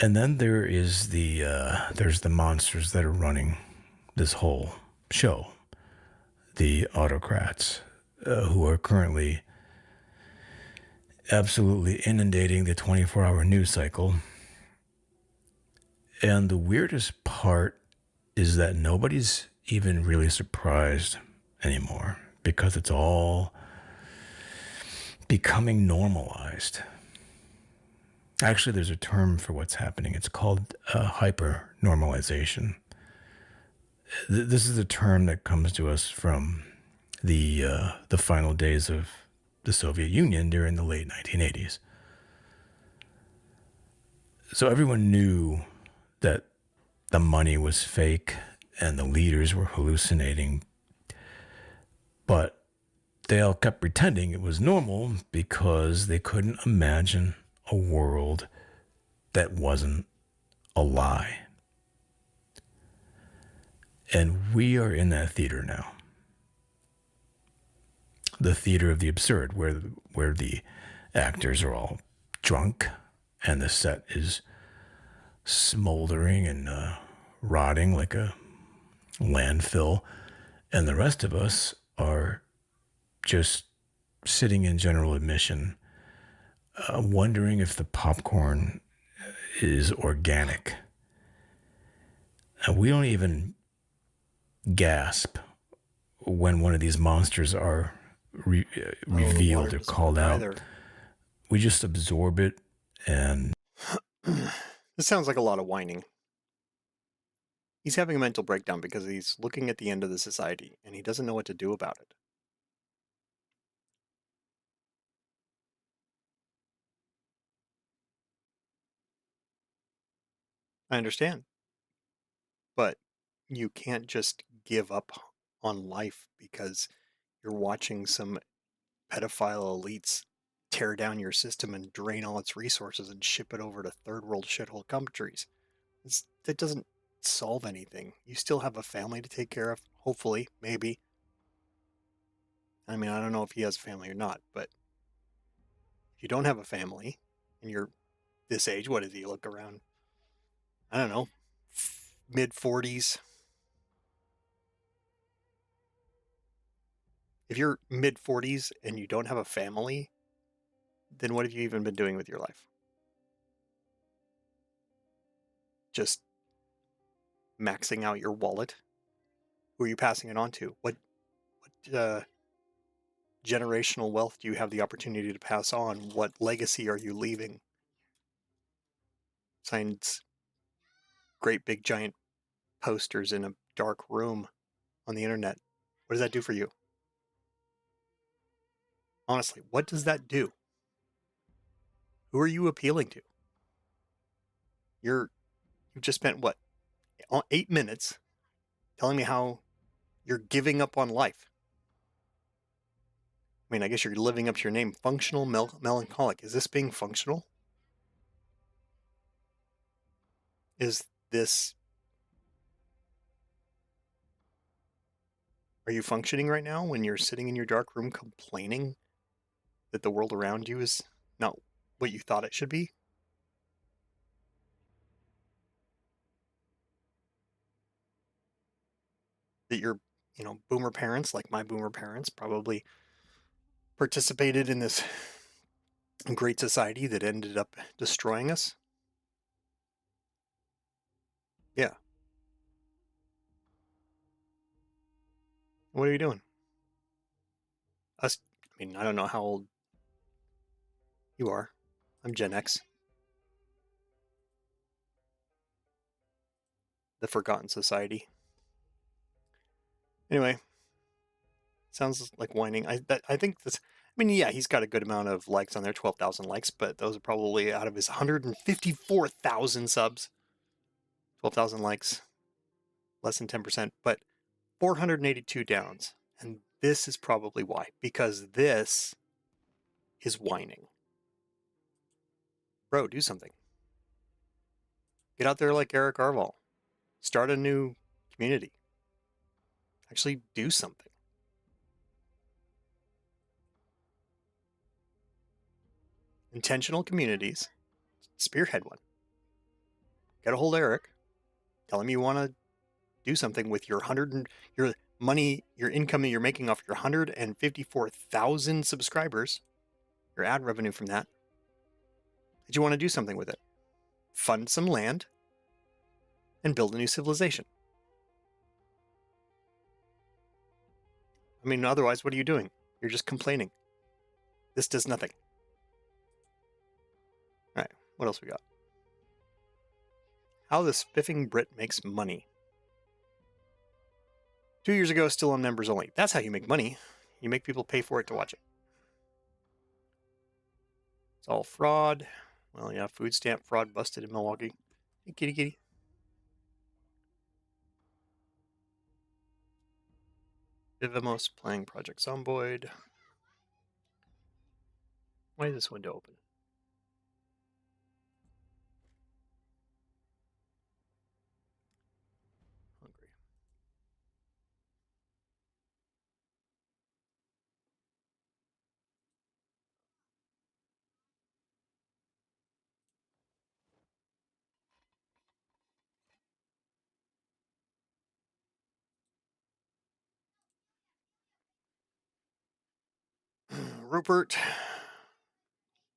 And then there's the monsters that are running this whole show, the autocrats, who are currently absolutely inundating the 24-hour news cycle. And the weirdest part is that nobody's even really surprised anymore because it's all becoming normalized. Actually, there's a term for what's happening. It's called hyper normalization. This is a term that comes to us from the final days of the Soviet Union during the late 1980s. So everyone knew that the money was fake and the leaders were hallucinating, but they all kept pretending it was normal because they couldn't imagine a world that wasn't a lie. And we are in that theater now. The theater of the absurd, where the actors are all drunk and the set is smoldering and rotting like a landfill, and the rest of us are just sitting in general admission, wondering if the popcorn is organic. And we don't even gasp when one of these monsters are revealed or called out. Either. We just absorb it, and This sounds like a lot of whining. He's having a mental breakdown because he's looking at the end of the society and he doesn't know what to do about it. I understand. But you can't just give up on life because you're watching some pedophile elites tear down your system and drain all its resources and ship it over to third world shithole countries. That doesn't solve anything. You still have a family to take care of, hopefully, maybe. I mean, I don't know if he has a family or not, but if you don't have a family and you're this age, what does he look around? I don't know, mid 40s. If you're mid 40s and you don't have a family, then what have you even been doing with your life? Just maxing out your wallet? Who are you passing it on to? What generational wealth do you have the opportunity to pass on? What legacy are you leaving? Signs great big giant posters in a dark room on the internet. What does that do for you? Honestly, what does that do? Who are you appealing to? You've just spent what, 8 minutes telling me how you're giving up on life. I mean, I guess you're living up to your name, functional melancholic. Is this being functional? Is this... Are you functioning right now when you're sitting in your dark room complaining that the world around you is not what you thought it should be? That your, boomer parents, like my boomer parents, probably participated in this great society that ended up destroying us? Yeah. What are you doing? I mean, I don't know how old you are. I'm Gen X. The Forgotten Society. Anyway, sounds like whining. I think this... I mean, yeah, he's got a good amount of likes on there, 12,000 likes, but those are probably out of his 154,000 subs. 12,000 likes, less than 10%, but 482 downs. And this is probably why, because this is whining. Bro, do something. Get out there like Eric Arval. Start a new community. Actually do something. Intentional communities. Spearhead one. get a hold of Eric, tell him you want to do something with your your money, your income that you're making off your 154,000 subscribers, your ad revenue from that you want to do something with it. Fund some land and build a new civilization. I mean, otherwise, what are you doing? You're just complaining. This does nothing. All right, what else we got? How the spiffing Brit makes money. 2 years ago, still on members only. That's how you make money. You make people pay for it to watch it. It's all fraud. Well, yeah, food stamp fraud busted in Milwaukee. Hey, kitty, kitty. Vivamos playing Project Zomboid. Why is this window open? Hungry.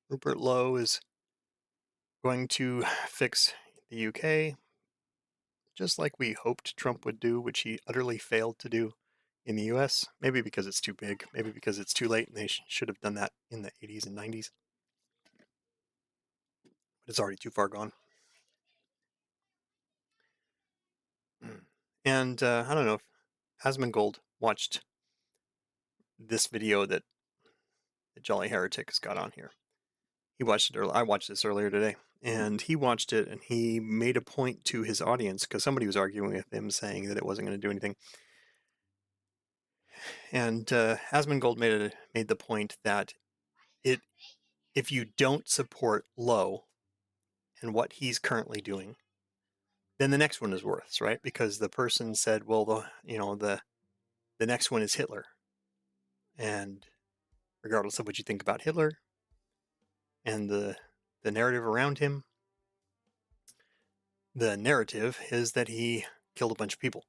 Rupert Lowe is going to fix the UK, just like we hoped Trump would do, which he utterly failed to do in the US. Maybe because it's too big, maybe because it's too late, and they should have done that in the 80s and 90s. But it's already too far gone. And I don't know if Asmongold watched this video that the Jolly Heretic has got on here. He watched it earlier. I watched this earlier today, and he watched it, and he made a point to his audience because somebody was arguing with him, saying that it wasn't going to do anything. And Asmongold made the point that if you don't support Lowe and what he's currently doing, then the next one is worse, right? Because the person said, well, the next one is Hitler, and regardless of what you think about Hitler and the narrative around him, the narrative is that he killed a bunch of people.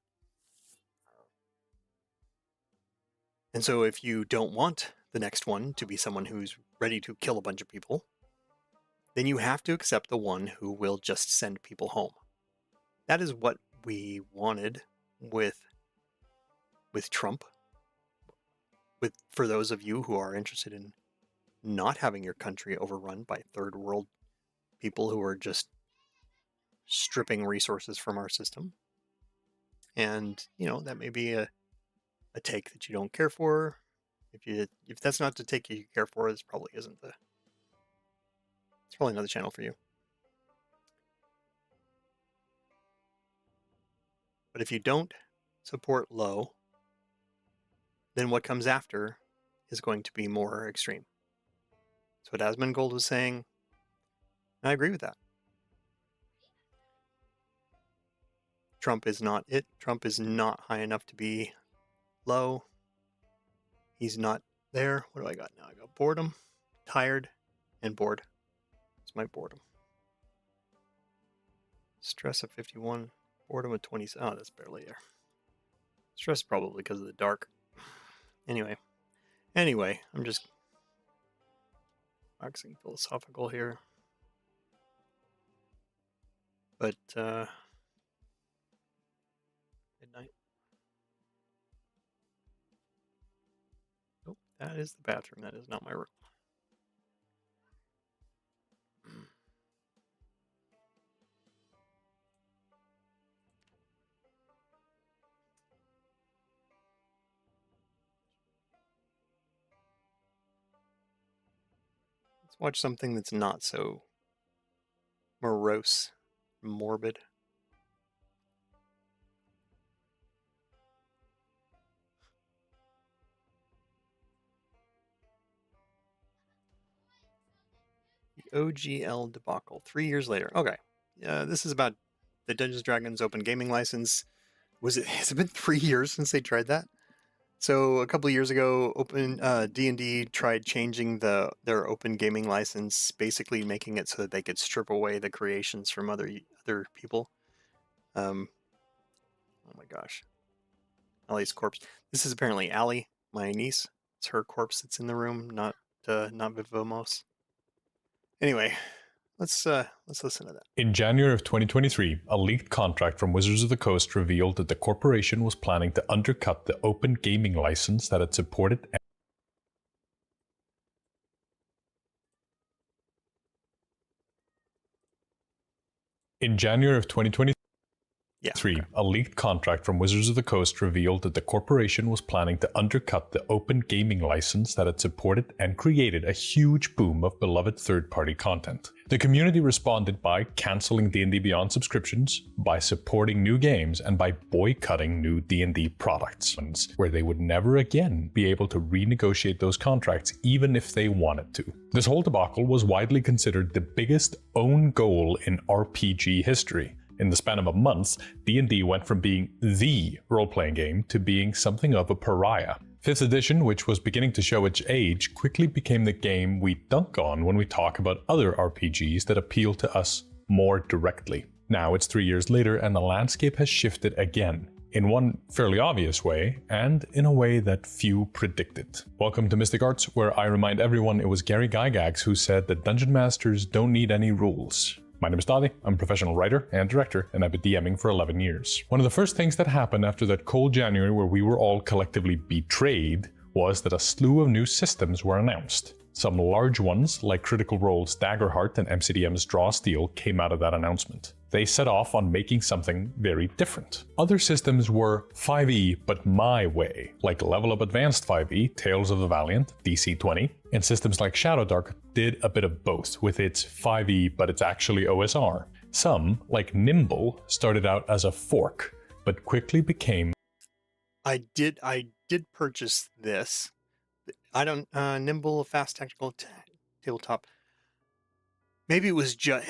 And so if you don't want the next one to be someone who's ready to kill a bunch of people, then you have to accept the one who will just send people home. That is what we wanted with Trump. For those of you who are interested in not having your country overrun by third world people who are just stripping resources from our system. And, that may be a take that you don't care for. If that's not the take you care for, this probably isn't it's probably another channel for you. But if you don't support Lowe, then what comes after is going to be more extreme. That's what Asmongold was saying. And I agree with that. Trump is not it. Trump is not high enough to be Lowe. He's not there. What do I got now? I got boredom, tired, and bored. It's my boredom. Stress of 51. Boredom of 20. Oh, that's barely there. Stress probably because of the dark. Anyway, I'm just waxing philosophical here. But midnight. Nope, that is the bathroom. That is not my room. Let's watch something that's not so morose, morbid. The OGL debacle, 3 years later. Okay. This is about the Dungeons & Dragons open gaming license. Has it been 3 years since they tried that? So a couple of years ago, Open D&D tried changing their open gaming license, basically making it so that they could strip away the creations from other people. Oh my gosh, Allie's corpse. This is apparently Allie, my niece. It's her corpse that's in the room, not Vivomos. Anyway, let's listen to that. In January of 2023, a leaked contract from Wizards of the Coast revealed that the corporation was planning to undercut the open gaming license that it supported. In January of 2023, a leaked contract from Wizards of the Coast revealed that the corporation was planning to undercut the open gaming license that it supported and created a huge boom of beloved third-party content. The community responded by cancelling D&D Beyond subscriptions, by supporting new games, and by boycotting new D&D products, where they would never again be able to renegotiate those contracts even if they wanted to. This whole debacle was widely considered the biggest own goal in RPG history. In the span of a month, D&D went from being the role-playing game to being something of a pariah. 5th edition, which was beginning to show its age, quickly became the game we dunk on when we talk about other RPGs that appeal to us more directly. Now it's 3 years later and the landscape has shifted again, in one fairly obvious way, and in a way that few predicted. Welcome to Mystic Arts, where I remind everyone it was Gary Gygax who said that Dungeon Masters don't need any rules. My name is Dadi, I'm a professional writer and director, and I've been DMing for 11 years. One of the first things that happened after that cold January where we were all collectively betrayed was that a slew of new systems were announced. Some large ones, like Critical Role's Daggerheart and MCDM's Draw Steel, came out of that announcement. They set off on making something very different. Other systems were 5e but my way, like Level Up Advanced 5e, Tales of the Valiant, DC 20, and systems like Shadowdark did a bit of both, with its 5e but it's actually OSR. Some, like Nimble, started out as a fork, but quickly became... I did purchase this. I don't, Nimble, Fast Tactical Tabletop. Maybe it was just,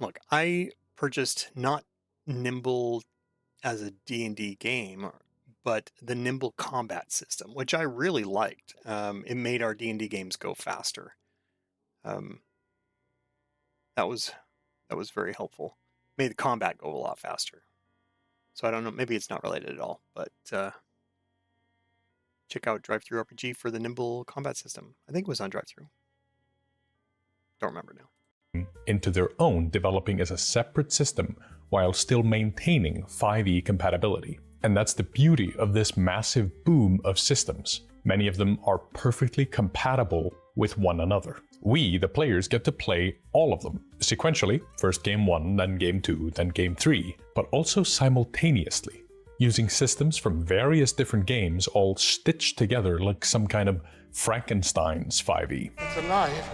look, I purchased not Nimble as a D&D game, but the Nimble combat system, which I really liked. It made our D&D games go faster. That was very helpful. Made the combat go a lot faster. So I don't know, maybe it's not related at all, but check out Drive-Thru RPG for the Nimble combat system. I think it was on Drive-Thru. Don't remember now. Into their own, developing as a separate system while still maintaining 5e compatibility. And that's the beauty of this massive boom of systems. Many of them are perfectly compatible with one another. We, the players, get to play all of them, sequentially, first game 1, then game 2, then game 3, but also simultaneously, using systems from various different games all stitched together like some kind of Frankenstein's 5e. It's alive!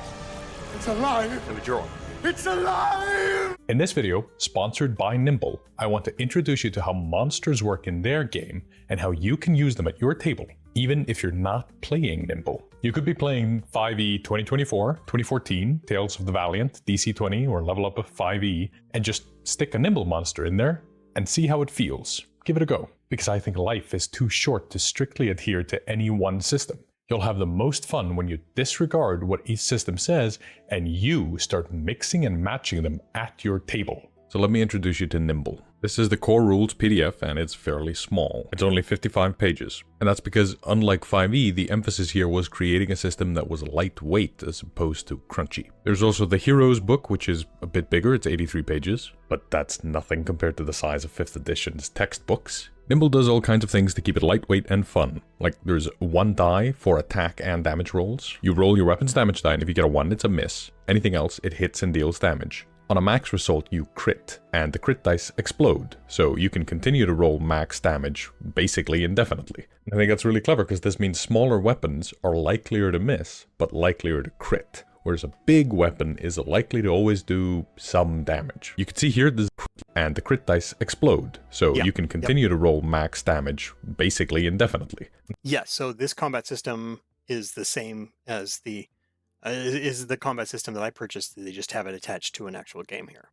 It's alive! The Majora. It's alive! In this video, sponsored by Nimble, I want to introduce you to how monsters work in their game and how you can use them at your table, even if you're not playing Nimble. You could be playing 5e 2024, 2014, Tales of the Valiant, DC 20, or Level Up of 5e, and just stick a Nimble monster in there and see how it feels. Give it a go, because I think life is too short to strictly adhere to any one system. You'll have the most fun when you disregard what each system says and you start mixing and matching them at your table. So let me introduce you to Nimble. This is the core rules PDF and it's fairly small. It's only 55 pages. And that's because, unlike 5e, the emphasis here was creating a system that was lightweight as opposed to crunchy. There's also the Heroes book, which is a bit bigger, it's 83 pages, but that's nothing compared to the size of 5th edition's textbooks. Nimble does all kinds of things to keep it lightweight and fun. Like, there's 1 die for attack and damage rolls. You roll your weapon's damage die, and if you get a 1, it's a miss. Anything else, it hits and deals damage. On a max result, you crit, and the crit dice explode, so you can continue to roll max damage basically indefinitely. I think that's really clever, because this means smaller weapons are likelier to miss, but likelier to crit, whereas a big weapon is likely to always do some damage. You can see here, and the crit dice explode, so you can continue to roll max damage basically indefinitely. Yes, so this combat system is the same as the combat system that I purchased. They just have it attached to an actual game here.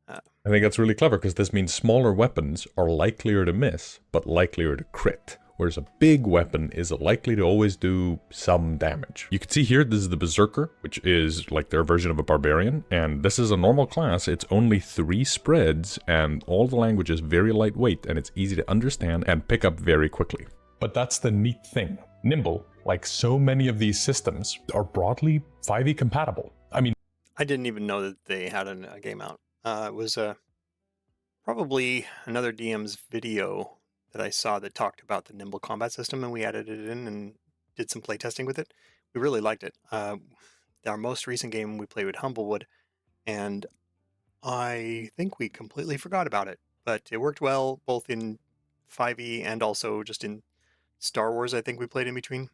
I think that's really clever, because this means smaller weapons are likelier to miss, but likelier to crit, whereas a big weapon is likely to always do some damage. You can see here, this is the Berserker, which is like their version of a barbarian, and this is a normal class. It's only 3 spreads, and all the language is very lightweight, and it's easy to understand and pick up very quickly. But that's the neat thing. Nimble, like so many of these systems, are broadly 5e compatible. I mean, I didn't even know that they had a game out. It was probably another DM's video that I saw that talked about the Nimble combat system, and we added it in and did some playtesting with it. We really liked it. Our most recent game we played with Humblewood, and I think we completely forgot about it, but it worked well both in 5e and also just in Star Wars. I think we played in between.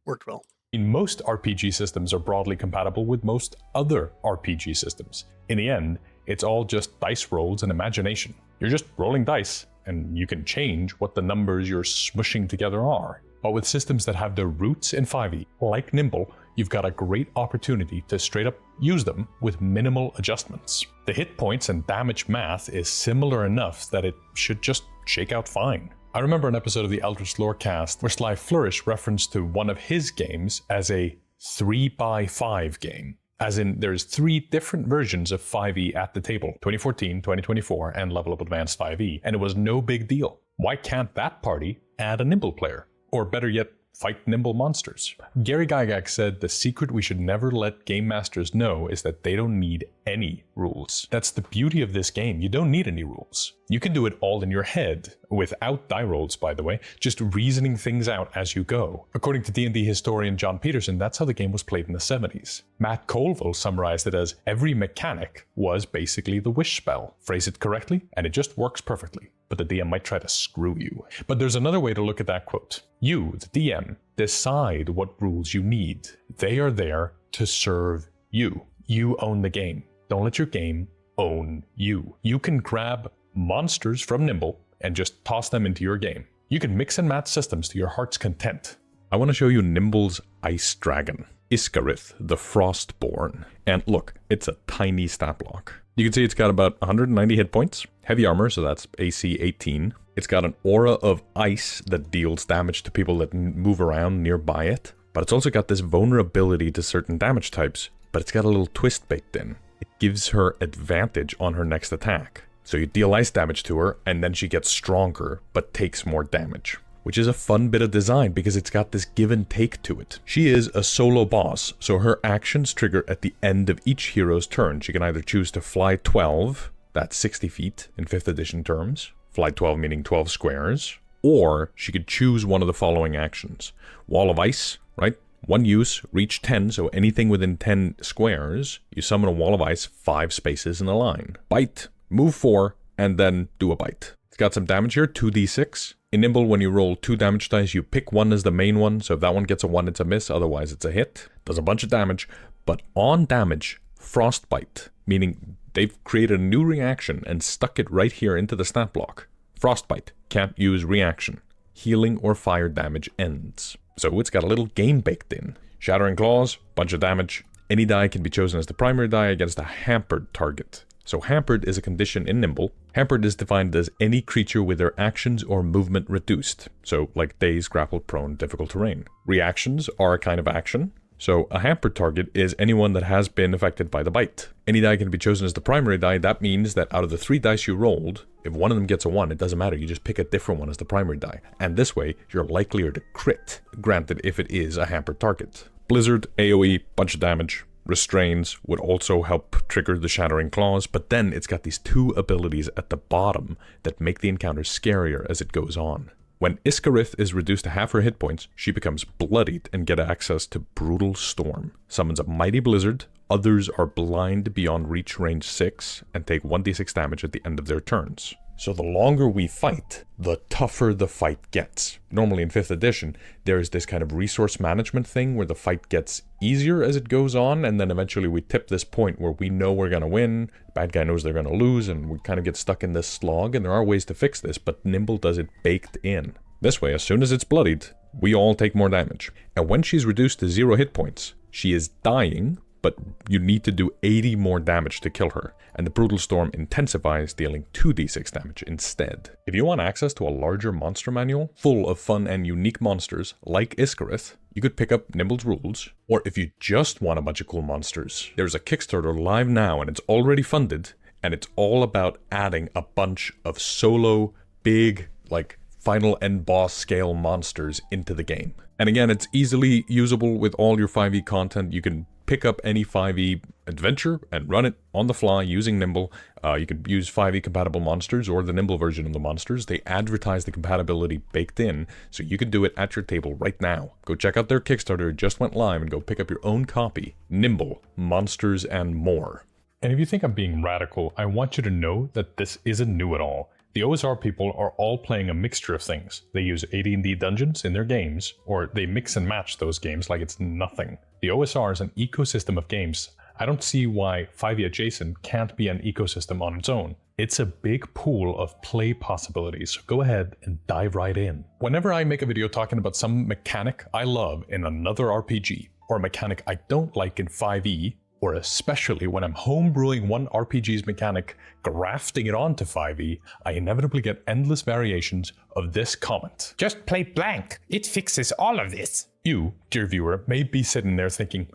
Worked well. Most RPG systems are broadly compatible with most other RPG systems. In the end, it's all just dice rolls and imagination. You're just rolling dice, and you can change what the numbers you're smushing together are. But with systems that have their roots in 5e, like Nimble, you've got a great opportunity to straight up use them with minimal adjustments. The hit points and damage math is similar enough that it should just shake out fine. I remember an episode of the Eldritch Lorecast where Sly Flourish referenced to one of his games as a 3x5 game. As in, there's 3 different versions of 5e at the table, 2014, 2024, and Level Up Advanced 5e, and it was no big deal. Why can't that party add a Nimble player? Or better yet, fight Nimble monsters? Gary Gygax said the secret we should never let game masters know is that they don't need any rules. That's the beauty of this game. You don't need any rules. You can do it all in your head, without die rolls, by the way, just reasoning things out as you go. According to D&D historian John Peterson, that's how the game was played in the 70s. Matt Colville summarized it as, every mechanic was basically the wish spell. Phrase it correctly, and it just works perfectly. But the DM might try to screw you. But there's another way to look at that quote. You, the DM, decide what rules you need. They are there to serve you. You own the game. Don't let your game own you. You can grab monsters from Nimble and just toss them into your game. You can mix and match systems to your heart's content. I want to show you Nimble's Ice Dragon, Iskarith, the Frostborn. And look, it's a tiny stat block. You can see it's got about 190 hit points, heavy armor, so that's AC 18. It's got an aura of ice that deals damage to people that move around nearby it. But it's also got this vulnerability to certain damage types, but it's got a little twist baked in. It gives her advantage on her next attack. So you deal ice damage to her, and then she gets stronger, but takes more damage. Which is a fun bit of design because it's got this give and take to it. She is a solo boss, so her actions trigger at the end of each hero's turn. She can either choose to fly 12, that's 60 feet in 5th edition terms, fly 12 meaning 12 squares, or she could choose one of the following actions. Wall of Ice, right? One use, reach 10, so anything within 10 squares, you summon a wall of ice 5 spaces in a line. Bite, move 4, and then do a bite. It's got some damage here, 2d6. In Nimble, when you roll 2 damage dice, you pick one as the main one, so if that one gets a 1, it's a miss, otherwise it's a hit. Does a bunch of damage, but on damage, Frostbite, meaning they've created a new reaction and stuck it right here into the stat block. Frostbite, can't use reaction. Healing or fire damage ends. So it's got a little game baked in. Shattering Claws, bunch of damage. Any die can be chosen as the primary die against a hampered target. So hampered is a condition in Nimble. Hampered is defined as any creature with their actions or movement reduced. So like dazed, grappled, prone, difficult terrain. Reactions are a kind of action. So a hampered target is anyone that has been affected by the bite. Any die can be chosen as the primary die. That means that out of the 3 dice you rolled, if one of them gets a 1, it doesn't matter. You just pick a different one as the primary die. And this way, you're likelier to crit, granted if it is a hampered target. Blizzard, AoE, bunch of damage. Restrains would also help trigger the Shattering Claws, but then it's got these 2 abilities at the bottom that make the encounter scarier as it goes on. When Iskarith is reduced to half her hit points, she becomes bloodied and gets access to Brutal Storm. Summons a Mighty Blizzard, others are blind beyond reach range 6, and take 1d6 damage at the end of their turns. So the longer we fight, the tougher the fight gets. Normally in 5th edition, there's this kind of resource management thing where the fight gets easier as it goes on, and then eventually we tip this point where we know we're going to win, the bad guy knows they're going to lose, and we kind of get stuck in this slog, and there are ways to fix this, but Nimble does it baked in. This way, as soon as it's bloodied, we all take more damage. And when she's reduced to 0 hit points, she is dying, but you need to do 80 more damage to kill her, and the Brutal Storm intensifies, dealing 2d6 damage instead. If you want access to a larger monster manual, full of fun and unique monsters like Iskarith, you could pick up Nimble's rules, or if you just want a bunch of cool monsters, there's a Kickstarter live now and it's already funded, and it's all about adding a bunch of solo, big, like final end boss scale monsters into the game. And again, it's easily usable with all your 5e content. You can pick up any 5e adventure and run it on the fly using Nimble. You can use 5e compatible monsters or the Nimble version of the monsters. They advertise the compatibility baked in, so you can do it at your table right now. Go check out their Kickstarter, it just went live, and go pick up your own copy. Nimble, Monsters and More. And if you think I'm being radical, I want you to know that this isn't new at all. The OSR people are all playing a mixture of things. They use AD&D dungeons in their games, or they mix and match those games like it's nothing. The OSR is an ecosystem of games. I don't see why 5e Adjacent can't be an ecosystem on its own. It's a big pool of play possibilities, so go ahead and dive right in. Whenever I make a video talking about some mechanic I love in another RPG, or a mechanic I don't like in 5e, or especially when I'm homebrewing one RPG's mechanic, grafting it onto 5e, I inevitably get endless variations of this comment. Just play blank. It fixes all of this. You, dear viewer, may be sitting there thinking,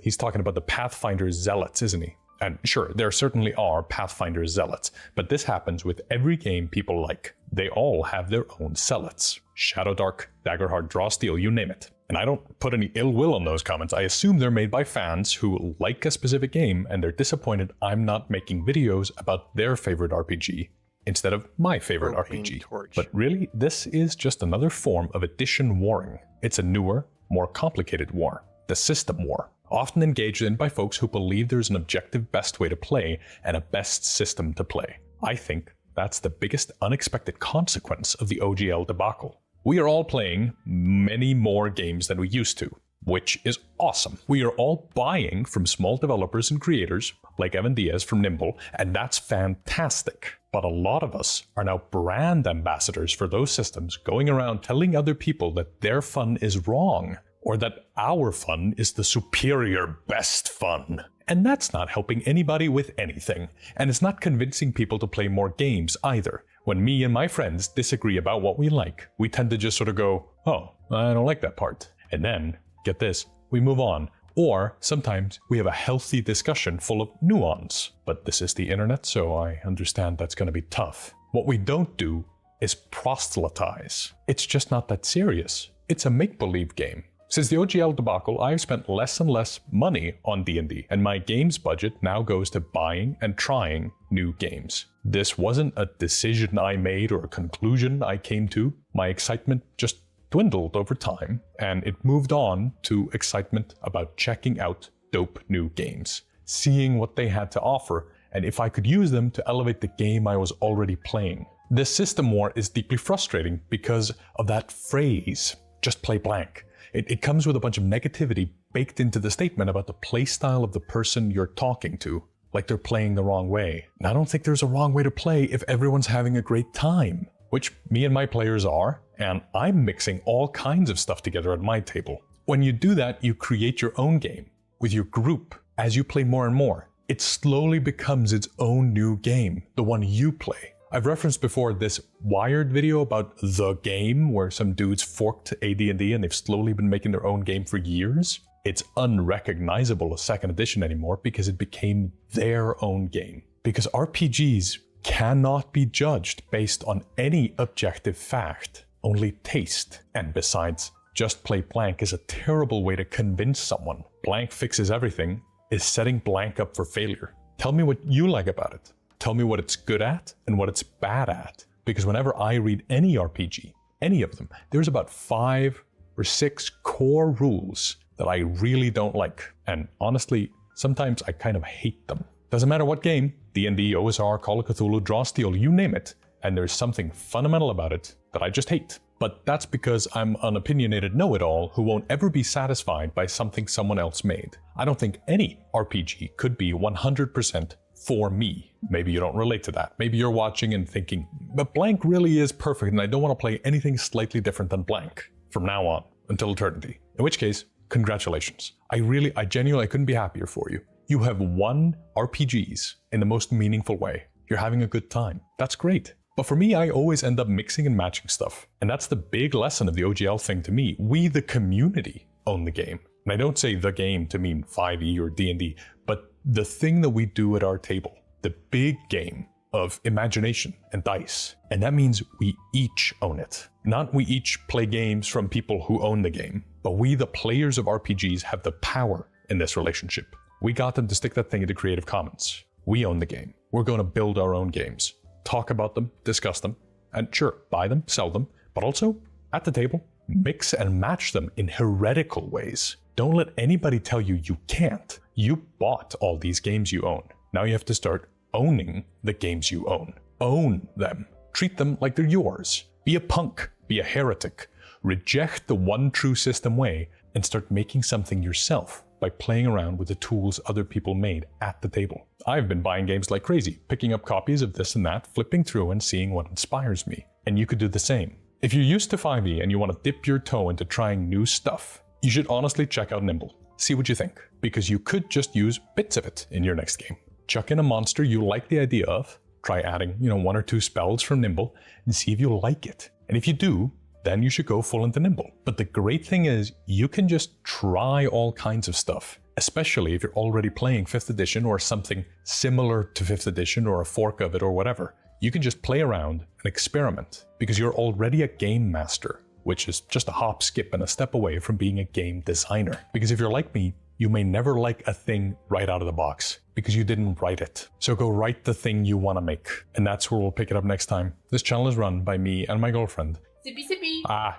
he's talking about the Pathfinder Zealots, isn't he? And sure, there certainly are Pathfinder Zealots, but this happens with every game people like. They all have their own zealots. Shadowdark, Daggerheart, Drawsteel, you name it. And I don't put any ill will on those comments. I assume they're made by fans who like a specific game and they're disappointed I'm not making videos about their favorite RPG instead of my favorite RPG. But really, this is just another form of edition warring. It's a newer, more complicated war. The system war. Often engaged in by folks who believe there's an objective best way to play and a best system to play. I think that's the biggest unexpected consequence of the OGL debacle. We are all playing many more games than we used to, which is awesome. We are all buying from small developers and creators, like Evan Diaz from Nimble, and that's fantastic. But a lot of us are now brand ambassadors for those systems, going around telling other people that their fun is wrong, or that our fun is the superior best fun. And that's not helping anybody with anything, and it's not convincing people to play more games either. When me and my friends disagree about what we like, we tend to just sort of go, oh, I don't like that part. And then, get this, we move on. Or sometimes we have a healthy discussion full of nuance. But this is the internet, so I understand that's going to be tough. What we don't do is proselytize. It's just not that serious. It's a make-believe game. Since the OGL debacle, I've spent less and less money on D&D, and my games budget now goes to buying and trying new games. This wasn't a decision I made or a conclusion I came to. My excitement just dwindled over time, and it moved on to excitement about checking out dope new games, seeing what they had to offer, and if I could use them to elevate the game I was already playing. This system war is deeply frustrating because of that phrase, just play blank. It comes with a bunch of negativity baked into the statement about the playstyle of the person you're talking to, like they're playing the wrong way. And I don't think there's a wrong way to play if everyone's having a great time, which me and my players are, and I'm mixing all kinds of stuff together at my table. When you do that, you create your own game with your group. As you play more and more, it slowly becomes its own new game, the one you play. I've referenced before this Wired video about The Game, where some dudes forked AD&D and they've slowly been making their own game for years. It's unrecognizable as second edition anymore because it became their own game. Because RPGs cannot be judged based on any objective fact, only taste. And besides, just play blank is a terrible way to convince someone. Blank fixes everything is setting blank up for failure. Tell me what you like about it. Tell me what it's good at and what it's bad at. Because whenever I read any RPG, any of them, there's about 5 or 6 core rules that I really don't like. And honestly, sometimes I kind of hate them. Doesn't matter what game, D&D, OSR, Call of Cthulhu, Drawsteel, you name it, and there's something fundamental about it that I just hate. But that's because I'm an opinionated know-it-all who won't ever be satisfied by something someone else made. I don't think any RPG could be 100% for me. Maybe you don't relate to that. Maybe you're watching and thinking, but blank really is perfect and I don't want to play anything slightly different than blank from now on until eternity. In which case, Congratulations. I genuinely couldn't be happier for you. You have won RPGs in the most meaningful way. You're having a good time. That's great. But for me, I always end up mixing and matching stuff. And that's the big lesson of the OGL thing to me. We, the community, own the game. And I don't say the game to mean 5e or D&D, but the thing that we do at our table, the big game of imagination and dice. And that means we each own it. Not we each play games from people who own the game, but we, the players of RPGs, have the power in this relationship. We got them to stick that thing into Creative Commons. We own the game. We're going to build our own games. Talk about them, discuss them, and sure, buy them, sell them, but also, at the table, mix and match them in heretical ways. Don't let anybody tell you you can't. You bought all these games you own. Now you have to start owning the games you own. Own them. Treat them like they're yours. Be a punk. Be a heretic. Reject the one true system way and start making something yourself by playing around with the tools other people made at the table. I've been buying games like crazy, picking up copies of this and that, flipping through and seeing what inspires me. And you could do the same. If you're used to 5e and you want to dip your toe into trying new stuff, you should honestly check out Nimble. See what you think, because you could just use bits of it in your next game. Chuck in a monster you like the idea of, try adding, 1 or 2 spells from Nimble, and see if you like it. And if you do, then you should go full into Nimble. But the great thing is, you can just try all kinds of stuff, especially if you're already playing 5th edition or something similar to 5th edition or a fork of it or whatever. You can just play around and experiment, because you're already a game master, which is just a hop, skip, and a step away from being a game designer. Because if you're like me, you may never like a thing right out of the box, because you didn't write it. So go write the thing you want to make. And that's where we'll pick it up next time. This channel is run by me and my girlfriend. Sippy sippy.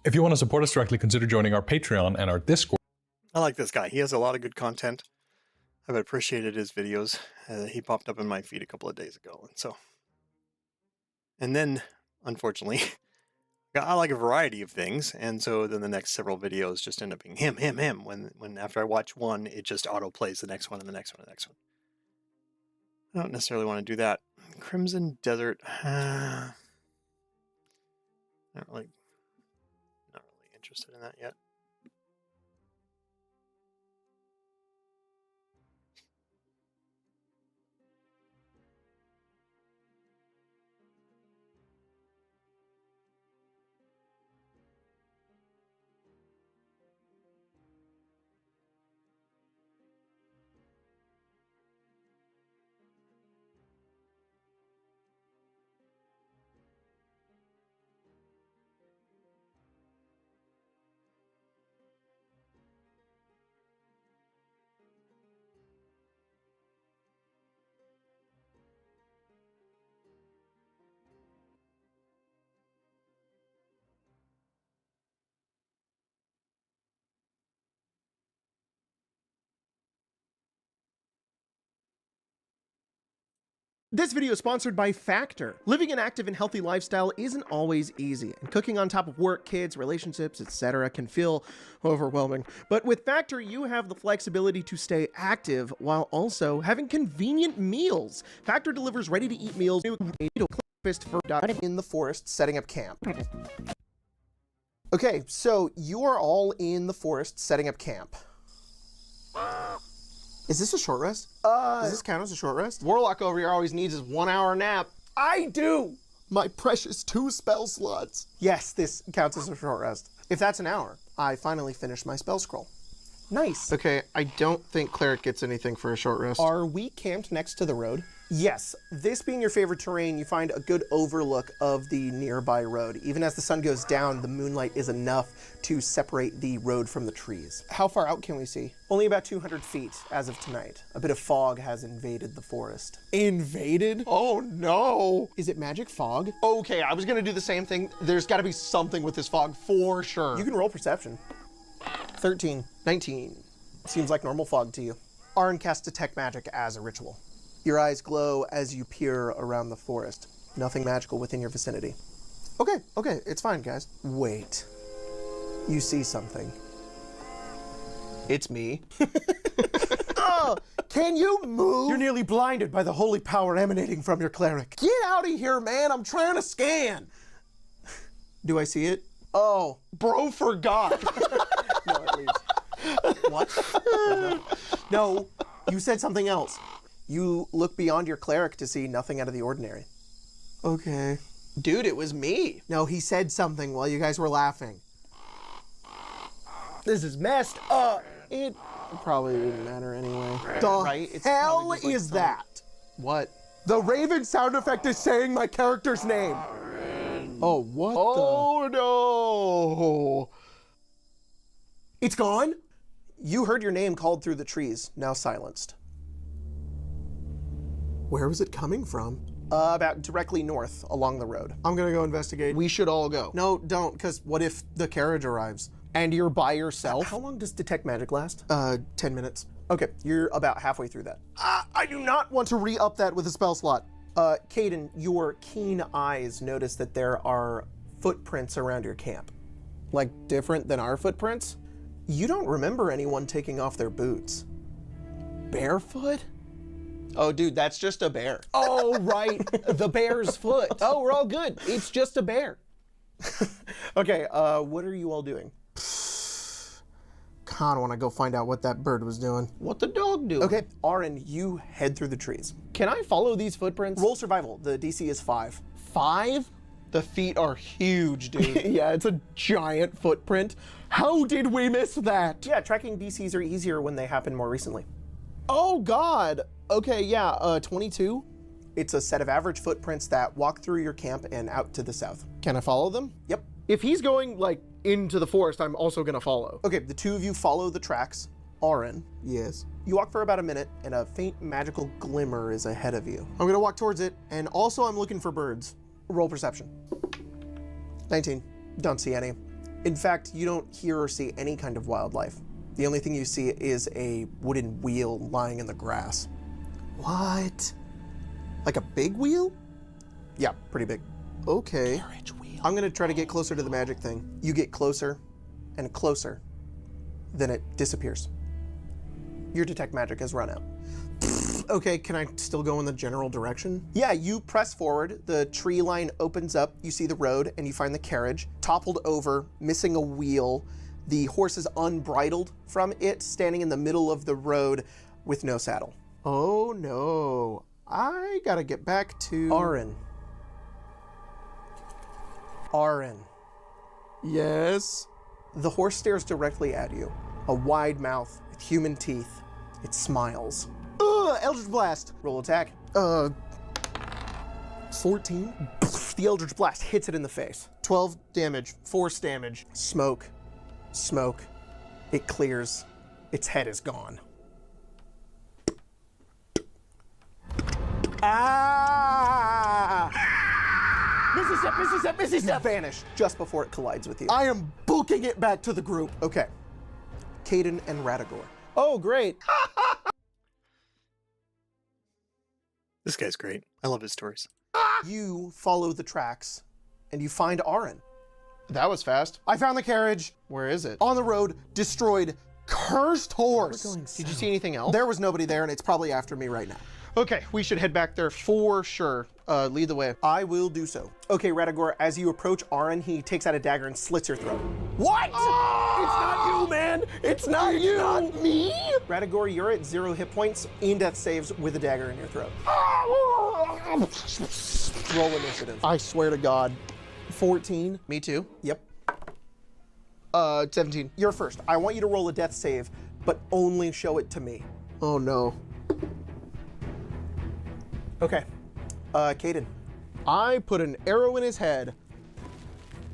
If you want to support us directly, consider joining our Patreon and our Discord. I like this guy. He has a lot of good content. I've appreciated his videos. He popped up in my feed a couple of days ago. And then, unfortunately, I like a variety of things. And so then the next several videos just end up being him. When after I watch one, it just auto plays the next one and the next one and the next one. I don't necessarily want to do that. Crimson Desert. Not really interested in that yet. This video is sponsored by Factor. Living an active and healthy lifestyle isn't always easy, and cooking on top of work, kids, relationships, etc. can feel overwhelming. But with Factor, you have the flexibility to stay active while also having convenient meals. Factor delivers ready-to-eat meals in the forest setting up camp. Okay, so you are all in the forest setting up camp. Is this a short rest? Does this count as a short rest? Warlock over here always needs his 1 hour nap. I do! My precious 2 spell slots. Yes, this counts as a short rest. If that's an hour, I finally finished my spell scroll. Nice. Okay, I don't think Cleric gets anything for a short rest. Are we camped next to the road? Yes. This being your favorite terrain, you find a good overlook of the nearby road. Even as the sun goes down, the moonlight is enough to separate the road from the trees. How far out can we see? Only about 200 feet as of tonight. A bit of fog has invaded the forest. Invaded? Oh no! Is it magic fog? Okay, I was gonna do the same thing. There's gotta be something with this fog for sure. You can roll perception. 13, 19. Seems like normal fog to you. Arn casts Detect Magic as a ritual. Your eyes glow as you peer around the forest. Nothing magical within your vicinity. Okay, it's fine, guys. Wait. You see something. It's me. Oh, can you move? You're nearly blinded by the holy power emanating from your cleric. Get out of here, man. I'm trying to scan. Do I see it? Oh, bro forgot. No, it leaves. What? No, you said something else. You look beyond your cleric to see nothing out of the ordinary. Okay. Dude, it was me. No, he said something while you guys were laughing. This is messed up. It probably wouldn't matter anyway. The hell is that? What? The Raven sound effect is saying my character's name. Oh, what Oh, no. It's gone? You heard your name called through the trees, now silenced. Where was it coming from? About directly north along the road. I'm gonna go investigate. We should all go. No, don't, because what if the carriage arrives? And you're by yourself? How long does detect magic last? 10 minutes. Okay, you're about halfway through that. I do not want to re-up that with a spell slot. Caden, your keen eyes notice that there are footprints around your camp. Like, different than our footprints? You don't remember anyone taking off their boots. Barefoot? Oh, dude, that's just a bear. Oh, right. The bear's foot. Oh, we're all good. It's just a bear. Okay, what are you all doing? Kinda wanna go find out what that bird was doing. What the dog do? Okay, Aaron, you head through the trees. Can I follow these footprints? Roll survival. The DC is 5. 5? The feet are huge, dude. Yeah, it's a giant footprint. How did we miss that? Yeah, tracking DCs are easier when they happen more recently. Oh, God. Okay, yeah, 22. It's a set of average footprints that walk through your camp and out to the south. Can I follow them? Yep. If he's going, like, into the forest, I'm also gonna follow. Okay, the two of you follow the tracks. Aaron. Yes. You walk for about a minute, and a faint magical glimmer is ahead of you. I'm gonna walk towards it, and also I'm looking for birds. Roll perception. 19. Don't see any. In fact, you don't hear or see any kind of wildlife. The only thing you see is a wooden wheel lying in the grass. What? Like a big wheel? Yeah, pretty big. Okay. Carriage wheel. I'm gonna try to get closer to the magic thing. You get closer and closer, then it disappears. Your detect magic has run out. Okay, can I still go in the general direction? Yeah, you press forward, the tree line opens up, you see the road, and you find the carriage, toppled over, missing a wheel. The horse is unbridled from it, standing in the middle of the road with no saddle. Oh no, I gotta get back to Aaron. Aaron. Yes? The horse stares directly at you. A wide mouth with human teeth. It smiles. Eldritch Blast. Roll attack. 14? The Eldritch Blast hits it in the face. 12 damage, force damage. Smoke. Smoke. It clears. Its head is gone. Ah! Missy step. Vanish just before it collides with you. I am booking it back to the group. Okay. Caden and Radagor. Oh, great. This guy's great. I love his stories. You follow the tracks and you find Aaron. That was fast. I found the carriage. Where is it? On the road, destroyed, cursed horse. Did you see anything else? There was nobody there and it's probably after me right now. Okay, we should head back there for sure. Lead the way. I will do so. Okay, Radagor, as you approach Aaron, he takes out a dagger and slits your throat. What? Oh! It's not you, man! It's not you! Not me? Radagor, you're at 0 hit points in death saves with a dagger in your throat. Roll initiative. I swear to God. 14. Me too. Yep. 17. You're first. I want you to roll a death save, but only show it to me. Oh no. Okay. Caden. I put an arrow in his head.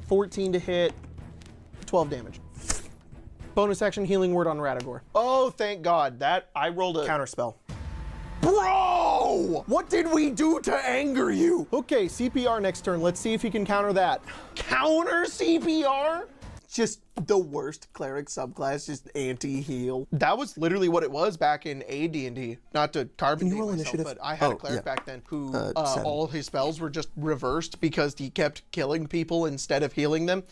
14 to hit. 12 damage. Bonus action healing word on Radagor. Oh, thank God. That I rolled a counterspell. Bro! What did we do to anger you? Okay, CPR next turn. Let's see if he can counter that. Counter CPR? Just the worst cleric subclass, just anti-heal. That was literally what it was back in AD&D. Not to carbon date myself, initiative? But I had a cleric back then who all his spells were just reversed because he kept killing people instead of healing them.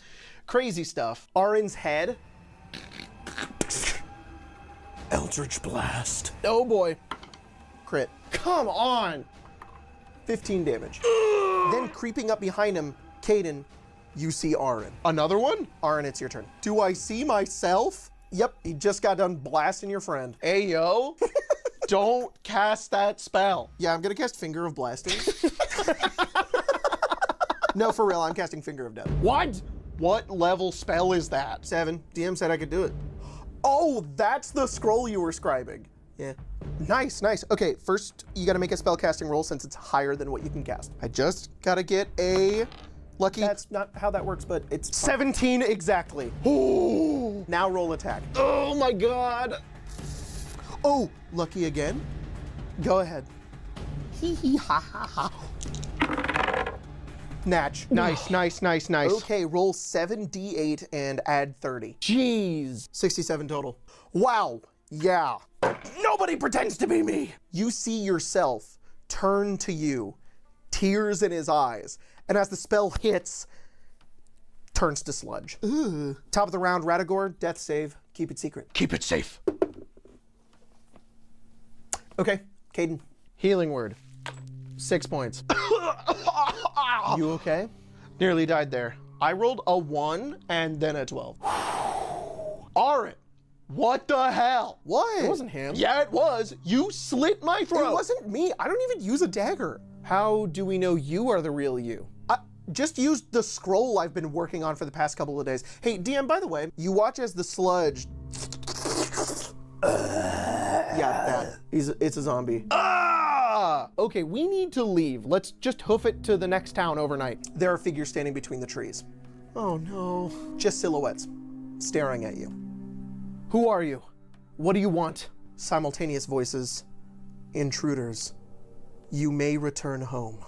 Crazy stuff. Aaron's head. Eldritch Blast. Oh boy. Crit. Come on. 15 damage. Then creeping up behind him, Caden, You see Aaron. Another one? Aaron, it's your turn. Do I see myself? Yep, you just got done blasting your friend. Hey, yo. Don't cast that spell. Yeah, I'm gonna cast Finger of Blasting. No, for real, I'm casting Finger of Death. What? What level spell is that? 7. DM said I could do it. Oh, that's the scroll you were scribing. Yeah. Nice, nice. Okay, first you gotta make a spell casting roll since it's higher than what you can cast. I just gotta get a lucky. That's not how that works, but it's 17 exactly. Ooh. Now roll attack. Oh my God. Oh, lucky again. Go ahead. Hee hee ha ha ha. Natch. Nice, nice, nice, nice. Okay, roll 7d8 and add 30. Jeez. 67 total. Wow. Yeah. Nobody pretends to be me. You see yourself turn to you, tears in his eyes, and as the spell hits, turns to sludge. Ooh. Top of the round, Radagor, death save. Keep it secret. Keep it safe. Okay, Caden. Healing word. 6 points. You okay? Nearly died there. I rolled a 1 and then a 12. Arin, what the hell? What? It wasn't him. Yeah, it was. You slit my throat. It wasn't me. I don't even use a dagger. How do we know you are the real you? I just used the scroll I've been working on for the past couple of days. Hey, DM, by the way, you watch as the sludge... Yeah, that. It's a zombie. Okay, we need to leave. Let's just hoof it to the next town overnight. There are figures standing between the trees. Oh no. Just silhouettes, staring at you. Who are you? What do you want? Simultaneous voices. Intruders. You may return home,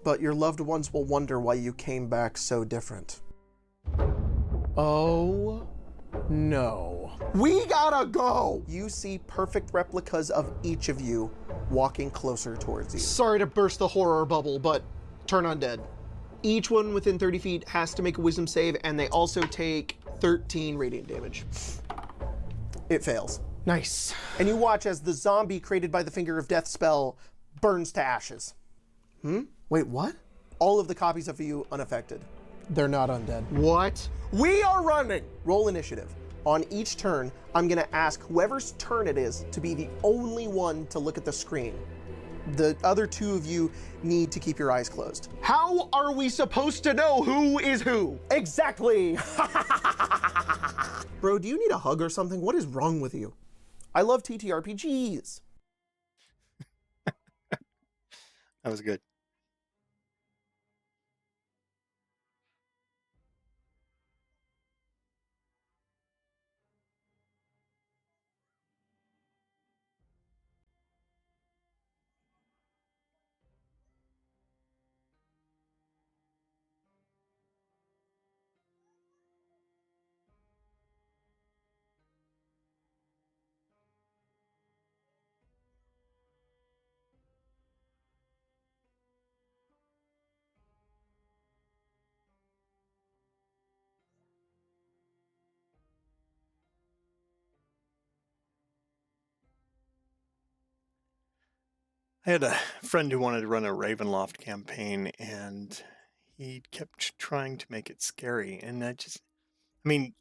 but your loved ones will wonder why you came back so different. Oh no. We gotta go! You see perfect replicas of each of you walking closer towards you. Sorry to burst the horror bubble, but turn undead. Each one within 30 feet has to make a wisdom save, and they also take 13 radiant damage. It fails. Nice. And you watch as the zombie created by the Finger of Death spell burns to ashes. Wait, what? All of the copies of you unaffected. They're not undead. What? We are running! Roll initiative. On each turn, I'm gonna ask whoever's turn it is to be the only one to look at the screen. The other two of you need to keep your eyes closed. How are we supposed to know who is who? Exactly! Bro, do you need a hug or something? What is wrong with you? I love TTRPGs. That was good. I had a friend who wanted to run a Ravenloft campaign, and he kept trying to make it scary. And I mean,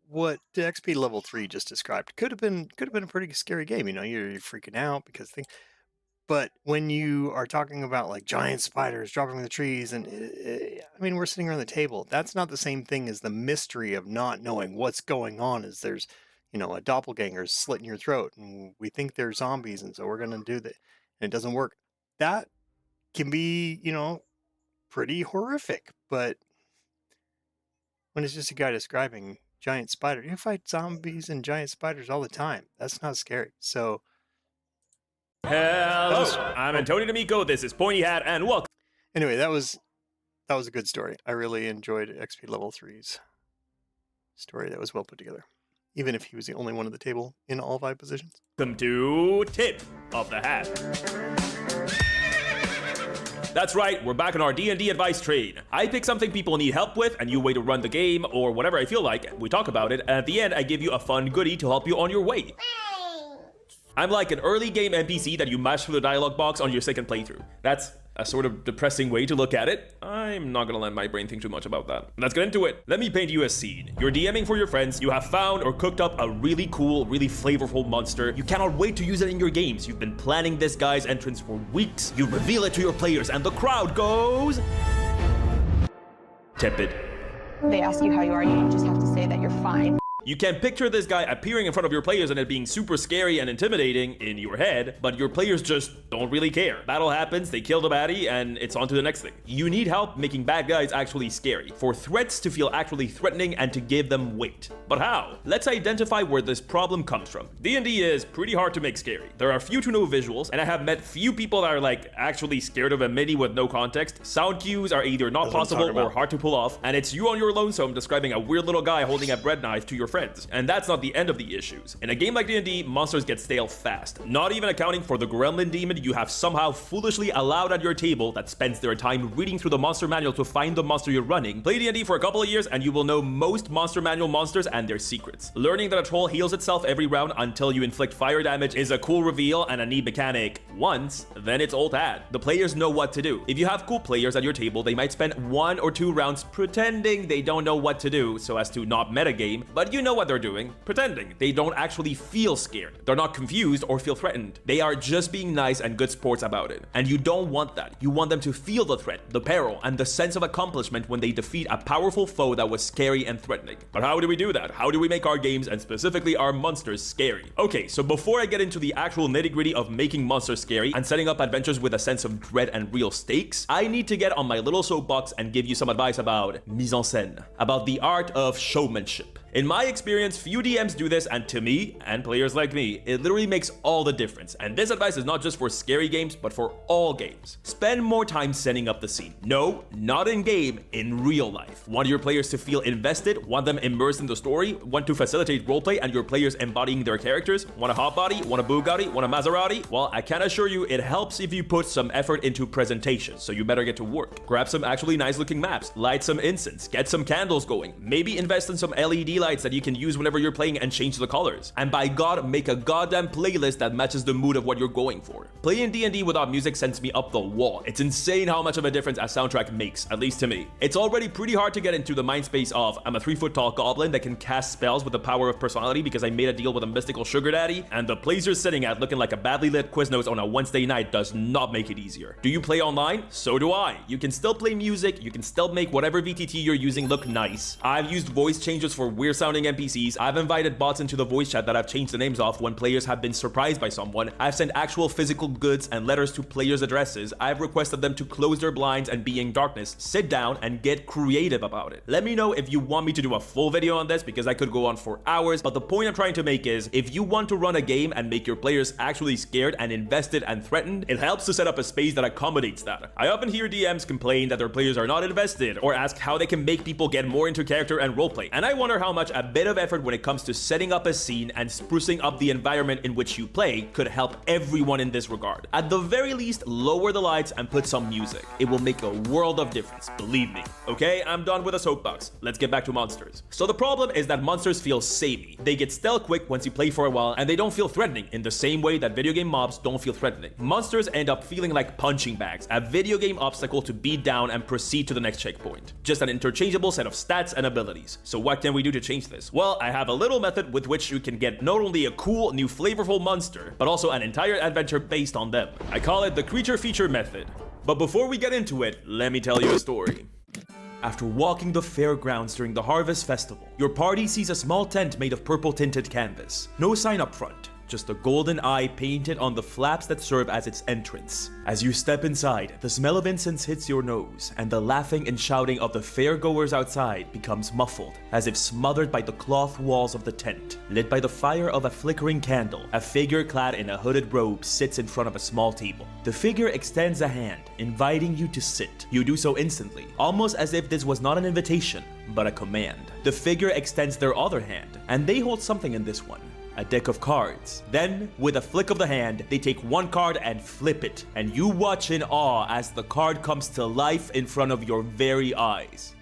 what the XP level 3 just described could have been a pretty scary game. You know, you're freaking out because things. But when you are talking about like giant spiders dropping from the trees, and I mean, we're sitting around the table. That's not the same thing as the mystery of not knowing what's going on. Is there's a doppelganger slitting your throat, and we think they're zombies, and so we're going to do that, and it doesn't work. That can be, pretty horrific, but when it's just a guy describing giant spiders, you fight zombies and giant spiders all the time. That's not scary. So, hello, I'm Antonio D'Amico, this is Pointy Hat, and welcome. Anyway, that was a good story. I really enjoyed XP level 3's story. That was well put together, even if he was the only one at the table in all 5 positions. Welcome to Tip of the Hat. That's right, we're back on our D&D advice train. I pick something people need help with, a new way to run the game, or whatever I feel like. We talk about it, and at the end, I give you a fun goodie to help you on your way. I'm like an early game NPC that you mash through the dialogue box on your second playthrough. That's a sort of depressing way to look at it. I'm not gonna let my brain think too much about that. Let's get into it. Let me paint you a scene. You're DMing for your friends, you have found or cooked up a really cool, really flavorful monster. You cannot wait to use it in your games. You've been planning this guy's entrance for weeks. You reveal it to your players and the crowd goes... tepid. They ask you how you are, you just have to say that you're fine. You can picture this guy appearing in front of your players and it being super scary and intimidating in your head, but your players just don't really care. Battle happens, they kill the baddie, and it's on to the next thing. You need help making bad guys actually scary, for threats to feel actually threatening and to give them weight. But how? Let's identify where this problem comes from. D&D is pretty hard to make scary. There are few to no visuals, and I have met few people that are like actually scared of a mini with no context. Sound cues are either not possible or hard to pull off, and it's you on your lonesome describing a weird little guy holding a bread knife to your friends. And that's not the end of the issues. In a game like D&D, monsters get stale fast. Not even accounting for the gremlin demon you have somehow foolishly allowed at your table that spends their time reading through the monster manual to find the monster you're running. Play D&D for a couple of years and you will know most monster manual monsters and their secrets. Learning that a troll heals itself every round until you inflict fire damage is a cool reveal and a neat mechanic once, then it's old hat. The players know what to do. If you have cool players at your table, they might spend 1 or 2 rounds pretending they don't know what to do so as to not metagame, but you know what they're doing, pretending. They don't actually feel scared. They're not confused or feel threatened. They are just being nice and good sports about it. And you don't want that. You want them to feel the threat, the peril, and the sense of accomplishment when they defeat a powerful foe that was scary and threatening. But how do we do that? How do we make our games, and specifically our monsters, scary? Okay, so before I get into the actual nitty-gritty of making monsters scary and setting up adventures with a sense of dread and real stakes, I need to get on my little soapbox and give you some advice about mise en scène, about the art of showmanship. In my experience, few DMs do this, and to me, and players like me, it literally makes all the difference. And this advice is not just for scary games, but for all games. Spend more time setting up the scene. No, not in game, in real life. Want your players to feel invested, want them immersed in the story, want to facilitate roleplay and your players embodying their characters, want a hot body, want a Bugatti, want a Maserati? Well, I can assure you it helps if you put some effort into presentation, so you better get to work. Grab some actually nice looking maps, light some incense, get some candles going, maybe invest in some LED lights that you can use whenever you're playing and change the colors. And by God, make a goddamn playlist that matches the mood of what you're going for. Playing D&D without music sends me up the wall. It's insane how much of a difference a soundtrack makes, at least to me. It's already pretty hard to get into the mind space of I'm a 3-foot-tall goblin that can cast spells with the power of personality because I made a deal with a mystical sugar daddy, and the place you're sitting at looking like a badly lit Quiznos on a Wednesday night does not make it easier. Do you play online? So do I. You can still play music, you can still make whatever VTT you're using look nice. I've used voice changes for weird sounding NPCs. I've invited bots into the voice chat that I've changed the names of when players have been surprised by someone. I've sent actual physical goods and letters to players' addresses. I've requested them to close their blinds and be in darkness, sit down, and get creative about it. Let me know if you want me to do a full video on this because I could go on for hours, but the point I'm trying to make is if you want to run a game and make your players actually scared and invested and threatened, it helps to set up a space that accommodates that. I often hear DMs complain that their players are not invested or ask how they can make people get more into character and roleplay, and I wonder how much a bit of effort when it comes to setting up a scene and sprucing up the environment in which you play could help everyone in this regard. At the very least, lower the lights and put some music. It will make a world of difference, believe me. Okay, I'm done with a soapbox. Let's get back to monsters. So the problem is that monsters feel samey. They get stale quick once you play for a while, and they don't feel threatening in the same way that video game mobs don't feel threatening. Monsters end up feeling like punching bags, a video game obstacle to beat down and proceed to the next checkpoint. Just an interchangeable set of stats and abilities. So what can we do to change this? Well, I have a little method with which you can get not only a cool, new flavorful monster, but also an entire adventure based on them. I call it the creature feature method. But before we get into it, let me tell you a story. After walking the fairgrounds during the Harvest Festival, your party sees a small tent made of purple-tinted canvas. No sign up front, just a golden eye painted on the flaps that serve as its entrance. As you step inside, the smell of incense hits your nose, and the laughing and shouting of the fairgoers outside becomes muffled, as if smothered by the cloth walls of the tent. Lit by the fire of a flickering candle, a figure clad in a hooded robe sits in front of a small table. The figure extends a hand, inviting you to sit. You do so instantly, almost as if this was not an invitation, but a command. The figure extends their other hand, and they hold something in this one. A deck of cards. Then, with a flick of the hand, they take one card and flip it, and you watch in awe as the card comes to life in front of your very eyes.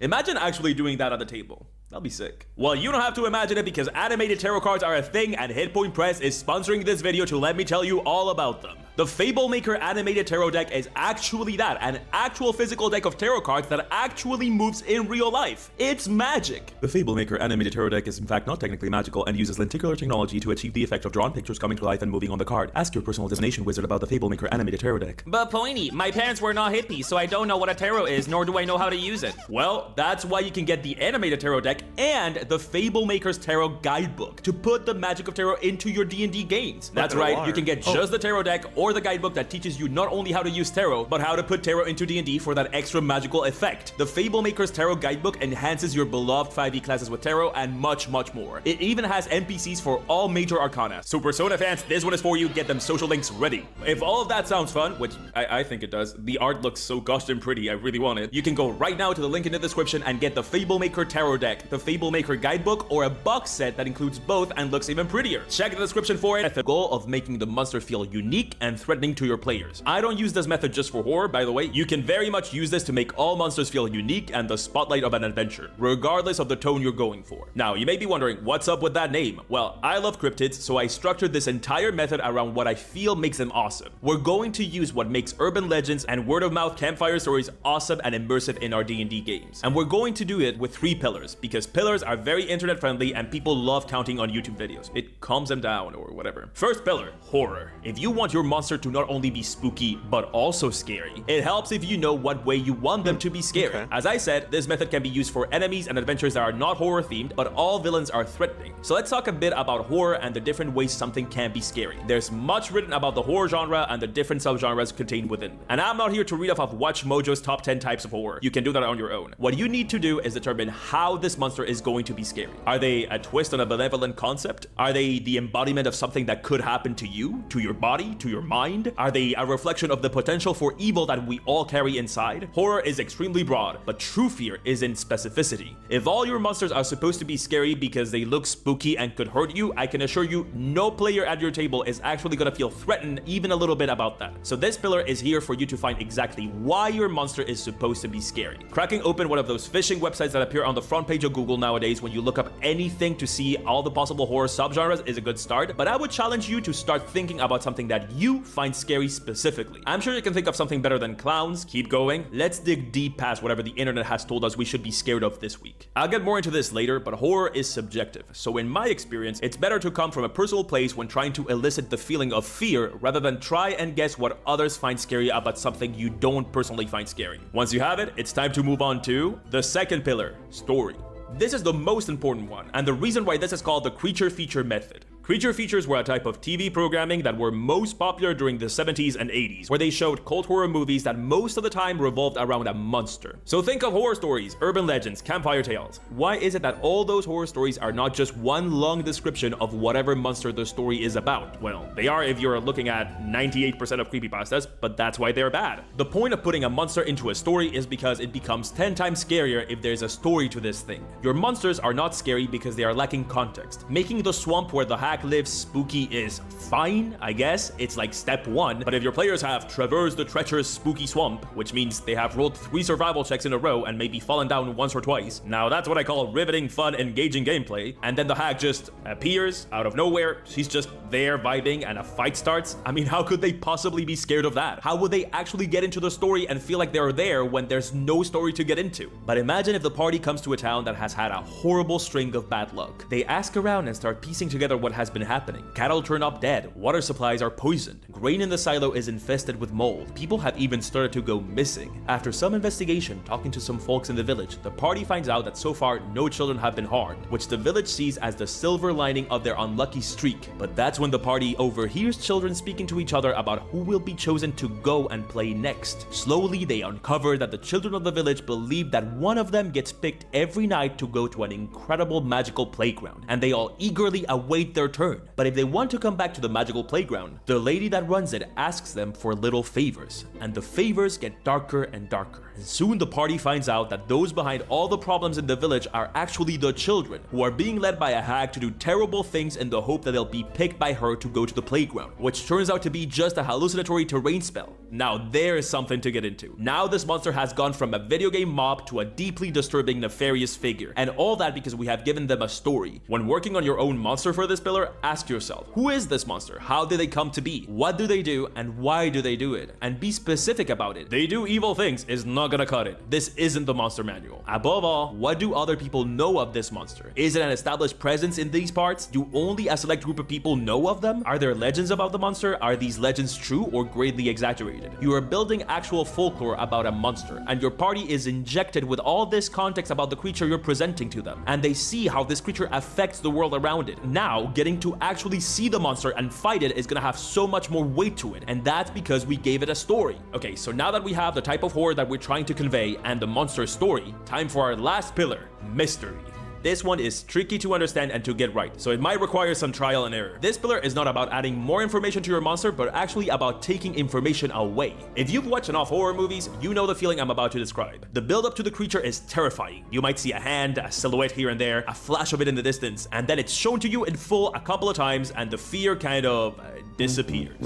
Imagine actually doing that at the table. That'll be sick. Well, you don't have to imagine it because animated tarot cards are a thing, and Hit Point Press is sponsoring this video to let me tell you all about them. The Fable Maker animated tarot deck is actually that, an actual physical deck of tarot cards that actually moves in real life. It's magic. The Fable Maker animated tarot deck is in fact not technically magical and uses lenticular technology to achieve the effect of drawn pictures coming to life and moving on the card. Ask your personal divination wizard about the Fable Maker animated tarot deck. But Pointy, my parents were not hippies, so I don't know what a tarot is, nor do I know how to use it. Well, that's why you can get the animated tarot deck and the Fable Maker's tarot guidebook to put the magic of tarot into your D&D games. That's right, you can get just the tarot deck or the guidebook that teaches you not only how to use tarot, but how to put tarot into D&D for that extra magical effect. The Fable Maker's tarot guidebook enhances your beloved 5e classes with tarot and much, much more. It even has NPCs for all major arcana. So Persona fans, this one is for you. Get them social links ready. If all of that sounds fun, which I think it does, the art looks so gosh darn pretty, I really want it, you can go right now to the link in the description and get the Fable Maker tarot deck, the Fable Maker guidebook, or a box set that includes both and looks even prettier. Check the description for it, with the goal of making the monster feel unique and threatening to your players. I don't use this method just for horror, by the way. You can very much use this to make all monsters feel unique and the spotlight of an adventure, regardless of the tone you're going for. Now, you may be wondering, what's up with that name? Well, I love cryptids, so I structured this entire method around what I feel makes them awesome. We're going to use what makes urban legends and word-of-mouth campfire stories awesome and immersive in our D&D games. And we're going to do it with 3 pillars, because pillars are very internet-friendly and people love counting on YouTube videos. It calms them down or whatever. First pillar, horror. If you want your monster to not only be spooky, but also scary, it helps if you know what way you want them to be scary. Okay. As I said, this method can be used for enemies and adventures that are not horror-themed, but all villains are threatening. So let's talk a bit about horror and the different ways something can be scary. There's much written about the horror genre and the different subgenres contained within. And I'm not here to read off of WatchMojo's top 10 types of horror. You can do that on your own. What you need to do is determine how this monster is going to be scary. Are they a twist on a benevolent concept? Are they the embodiment of something that could happen to you, to your body, to your mind? Are they a reflection of the potential for evil that we all carry inside? Horror is extremely broad, but true fear is in specificity. If all your monsters are supposed to be scary because they look spooky and could hurt you, I can assure you no player at your table is actually gonna feel threatened even a little bit about that. So this pillar is here for you to find exactly why your monster is supposed to be scary. Cracking open one of those phishing websites that appear on the front page of Google nowadays when you look up anything to see all the possible horror subgenres is a good start, but I would challenge you to start thinking about something that you find scary specifically. I'm sure you can think of something better than clowns. Keep going. Let's dig deep past whatever the internet has told us we should be scared of this week. I'll get more into this later, but horror is subjective. So in my experience, it's better to come from a personal place when trying to elicit the feeling of fear rather than try and guess what others find scary about something you don't personally find scary. Once you have it, it's time to move on to the second pillar, story. This is the most important one, and the reason why this is called the creature feature method. Creature features were a type of TV programming that were most popular during the 70s and 80s, where they showed cult horror movies that most of the time revolved around a monster. So think of horror stories, urban legends, campfire tales. Why is it that all those horror stories are not just one long description of whatever monster the story is about? Well, they are if you're looking at 98% of creepypastas, but that's why they're bad. The point of putting a monster into a story is because it becomes 10 times scarier if there's a story to this thing. Your monsters are not scary because they are lacking context. Making the swamp where the hack lives spooky is fine, I guess. It's like step 1, but if your players have traversed the treacherous spooky swamp, which means they have rolled 3 survival checks in a row and maybe fallen down once or twice, now that's what I call riveting, fun, engaging gameplay, and then the hack just appears out of nowhere, she's just there vibing and a fight starts. I mean, how could they possibly be scared of that? How would they actually get into the story and feel like they're there when there's no story to get into? But imagine if the party comes to a town that has had a horrible string of bad luck. They ask around and start piecing together what has been happening. Cattle turn up dead, water supplies are poisoned, grain in the silo is infested with mold, people have even started to go missing. After some investigation, talking to some folks in the village, the party finds out that so far no children have been harmed, which the village sees as the silver lining of their unlucky streak. But that's when the party overhears children speaking to each other about who will be chosen to go and play next. Slowly they uncover that the children of the village believe that one of them gets picked every night to go to an incredible magical playground, and they all eagerly await their turn. But if they want to come back to the magical playground, the lady that runs it asks them for little favors, and the favors get darker and darker. And soon the party finds out that those behind all the problems in the village are actually the children, who are being led by a hag to do terrible things in the hope that they'll be picked by her to go to the playground, which turns out to be just a hallucinatory terrain spell. Now there's something to get into. Now this monster has gone from a video game mob to a deeply disturbing, nefarious figure, and all that because we have given them a story. When working on your own monster for this pillar, pillar, ask yourself, who is this monster? How did they come to be? What do they do and why do they do it? And be specific about it. They do evil things is not gonna cut it. This isn't the monster manual. Above all, what do other people know of this monster? Is it an established presence in these parts? Do only a select group of people know of them? Are there legends about the monster? Are these legends true or greatly exaggerated? You are building actual folklore about a monster, and your party is injected with all this context about the creature you're presenting to them, and they see how this creature affects the world around it. Now, getting to actually see the monster and fight it is gonna have so much more weight to it, and that's because we gave it a story. Okay, so now that we have the type of horror that we're trying to convey and the monster story, time for our last pillar, mystery. This one is tricky to understand and to get right, so it might require some trial and error. This pillar is not about adding more information to your monster, but actually about taking information away. If you've watched enough horror movies, you know the feeling I'm about to describe. The build-up to the creature is terrifying. You might see a hand, a silhouette here and there, a flash of it in the distance, and then it's shown to you in full a couple of times, and the fear kind of disappears.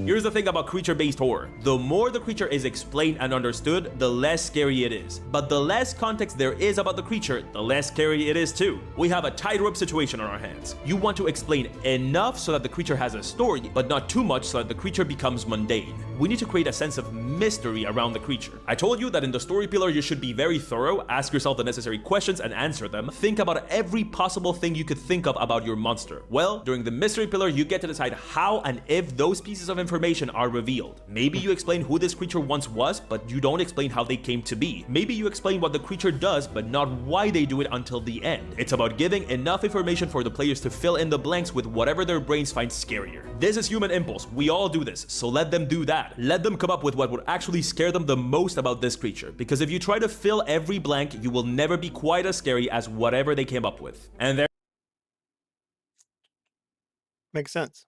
Here's the thing about creature-based horror. The more the creature is explained and understood, the less scary it is. But the less context there is about the creature, the less scary it is too. We have a tightrope situation on our hands. You want to explain enough so that the creature has a story, but not too much so that the creature becomes mundane. We need to create a sense of mystery around the creature. I told you that in the story pillar you should be very thorough, ask yourself the necessary questions and answer them. Think about every possible thing you could think of about your monster. Well, during the mystery pillar you get to decide how and if those pieces of information are revealed. Maybe you explain who this creature once was, but you don't explain how they came to be. Maybe you explain what the creature does, but not why they do it until the end. It's about giving enough information for the players to fill in the blanks with whatever their brains find scarier. This is human impulse. We all do this, so let them do that. Let them come up with what would actually scare them the most about this creature, because if you try to fill every blank, you will never be quite as scary as whatever they came up with. And there makes sense.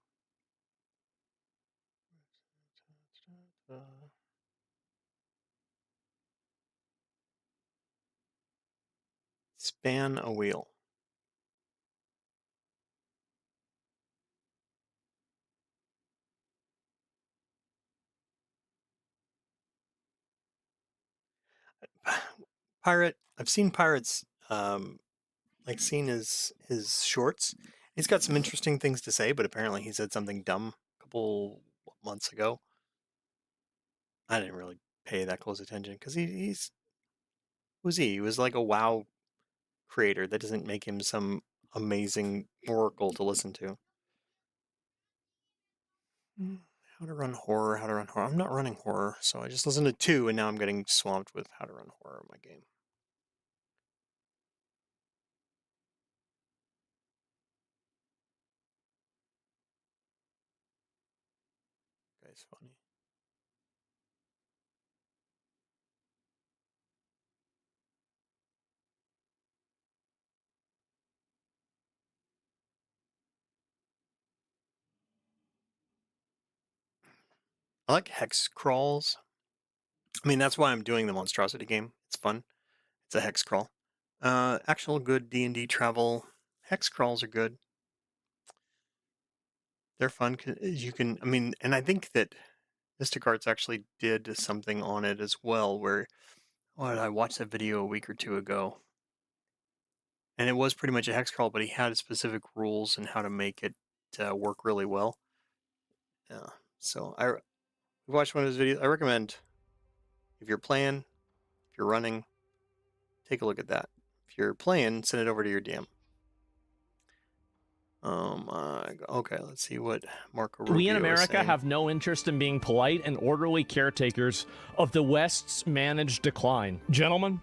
Span a wheel. Pirate. I've seen Pirates, like seen his shorts. He's got some interesting things to say, but apparently he said something dumb a couple months ago. I didn't really pay that close attention because who's he? He was like a WoW creator. That doesn't make him some amazing oracle to listen to. How to run horror, how to run horror. I'm not running horror, so I just listened to 2, and now I'm getting swamped with how to run horror in my game. Guy's funny. I like hex crawls. I mean, that's why I'm doing the monstrosity game. It's fun. It's a hex crawl. Actual good D&D travel. Hex crawls are good. They're fun. You can, I mean, and I think that Mystic Arts actually did something on it as well, where I watched that video a week or 2 ago. And it was pretty much a hex crawl, but he had specific rules and how to make it work really well. Yeah. So I watched one of his videos. I recommend, if you're playing, if you're running, take a look at that. If you're playing, send it over to your DM. Okay, let's see what Marco Rubio We in is America saying. have no interest in being polite and orderly caretakers of the West's managed decline. Gentlemen,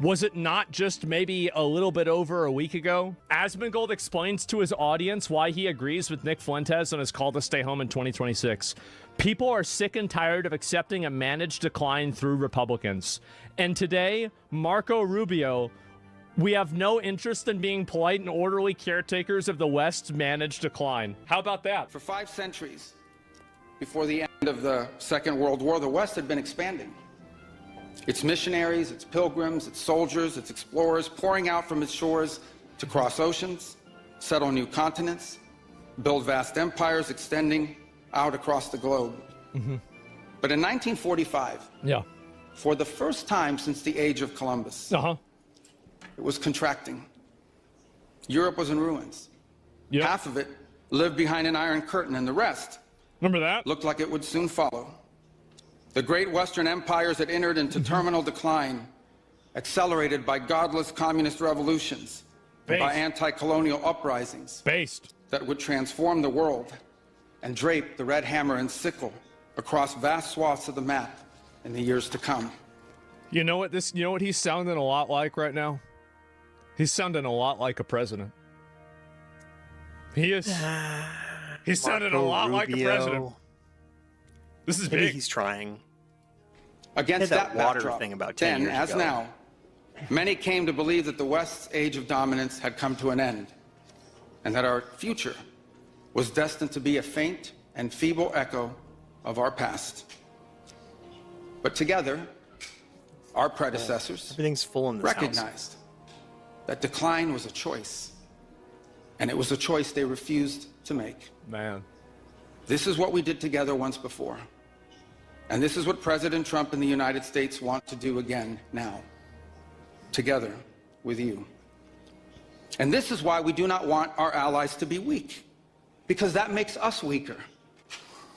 was it not just maybe a little bit over a week ago? Asmongold explains to his audience why he agrees with Nick Fuentes on his call to stay home in 2026. People are sick and tired of accepting a managed decline through Republicans. And today, Marco Rubio, we have no interest in being polite and orderly caretakers of the West's managed decline. How about that? For 5 centuries, before the end of the Second World War, the West had been expanding. Its missionaries, its pilgrims, its soldiers, its explorers pouring out from its shores to cross oceans, settle new continents, build vast empires extending out across the globe. But in 1945, for the first time since the age of Columbus, it was contracting. Europe was in ruins. Yep. Half of it lived behind an iron curtain, and the rest, remember that, looked like it would soon follow. The great Western empires that entered into terminal decline, accelerated by godless communist revolutions, and by anti-colonial uprisings that would transform the world and drape the red hammer and sickle across vast swaths of the map in the years to come. You know what he's sounding a lot like right now? He's sounding a lot like a president. He is. He's sounding a lot like a president. This is Maybe big. he's trying. Against that that water backdrop, thing about 10 then, years as ago. now, many came to believe that the West's age of dominance had come to an end, and that our future was destined to be a faint and feeble echo of our past. But together, our predecessors Everything's full in this house. recognized that decline was a choice, and it was a choice they refused to make. Man. This is what we did together once before. And this is what President Trump and the United States want to do again now, together with you. And this is why we do not want our allies to be weak, because that makes us weaker.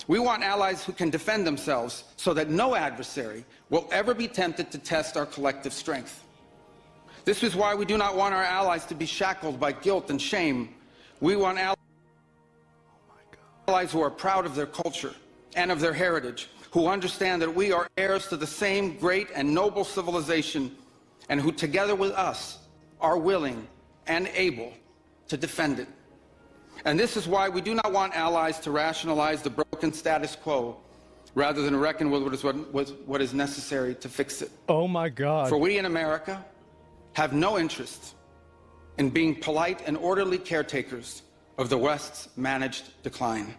We want allies who can defend themselves so that no adversary will ever be tempted to test our collective strength. This is why we do not want our allies to be shackled by guilt and shame. We want allies who are proud of their culture and of their heritage, who understand that we are heirs to the same great and noble civilization, and who together with us are willing and able to defend it. And this is why we do not want allies to rationalize the broken status quo rather than reckon with what is necessary to fix it. Oh my God. For we in America have no interest in being polite and orderly caretakers of the West's managed decline.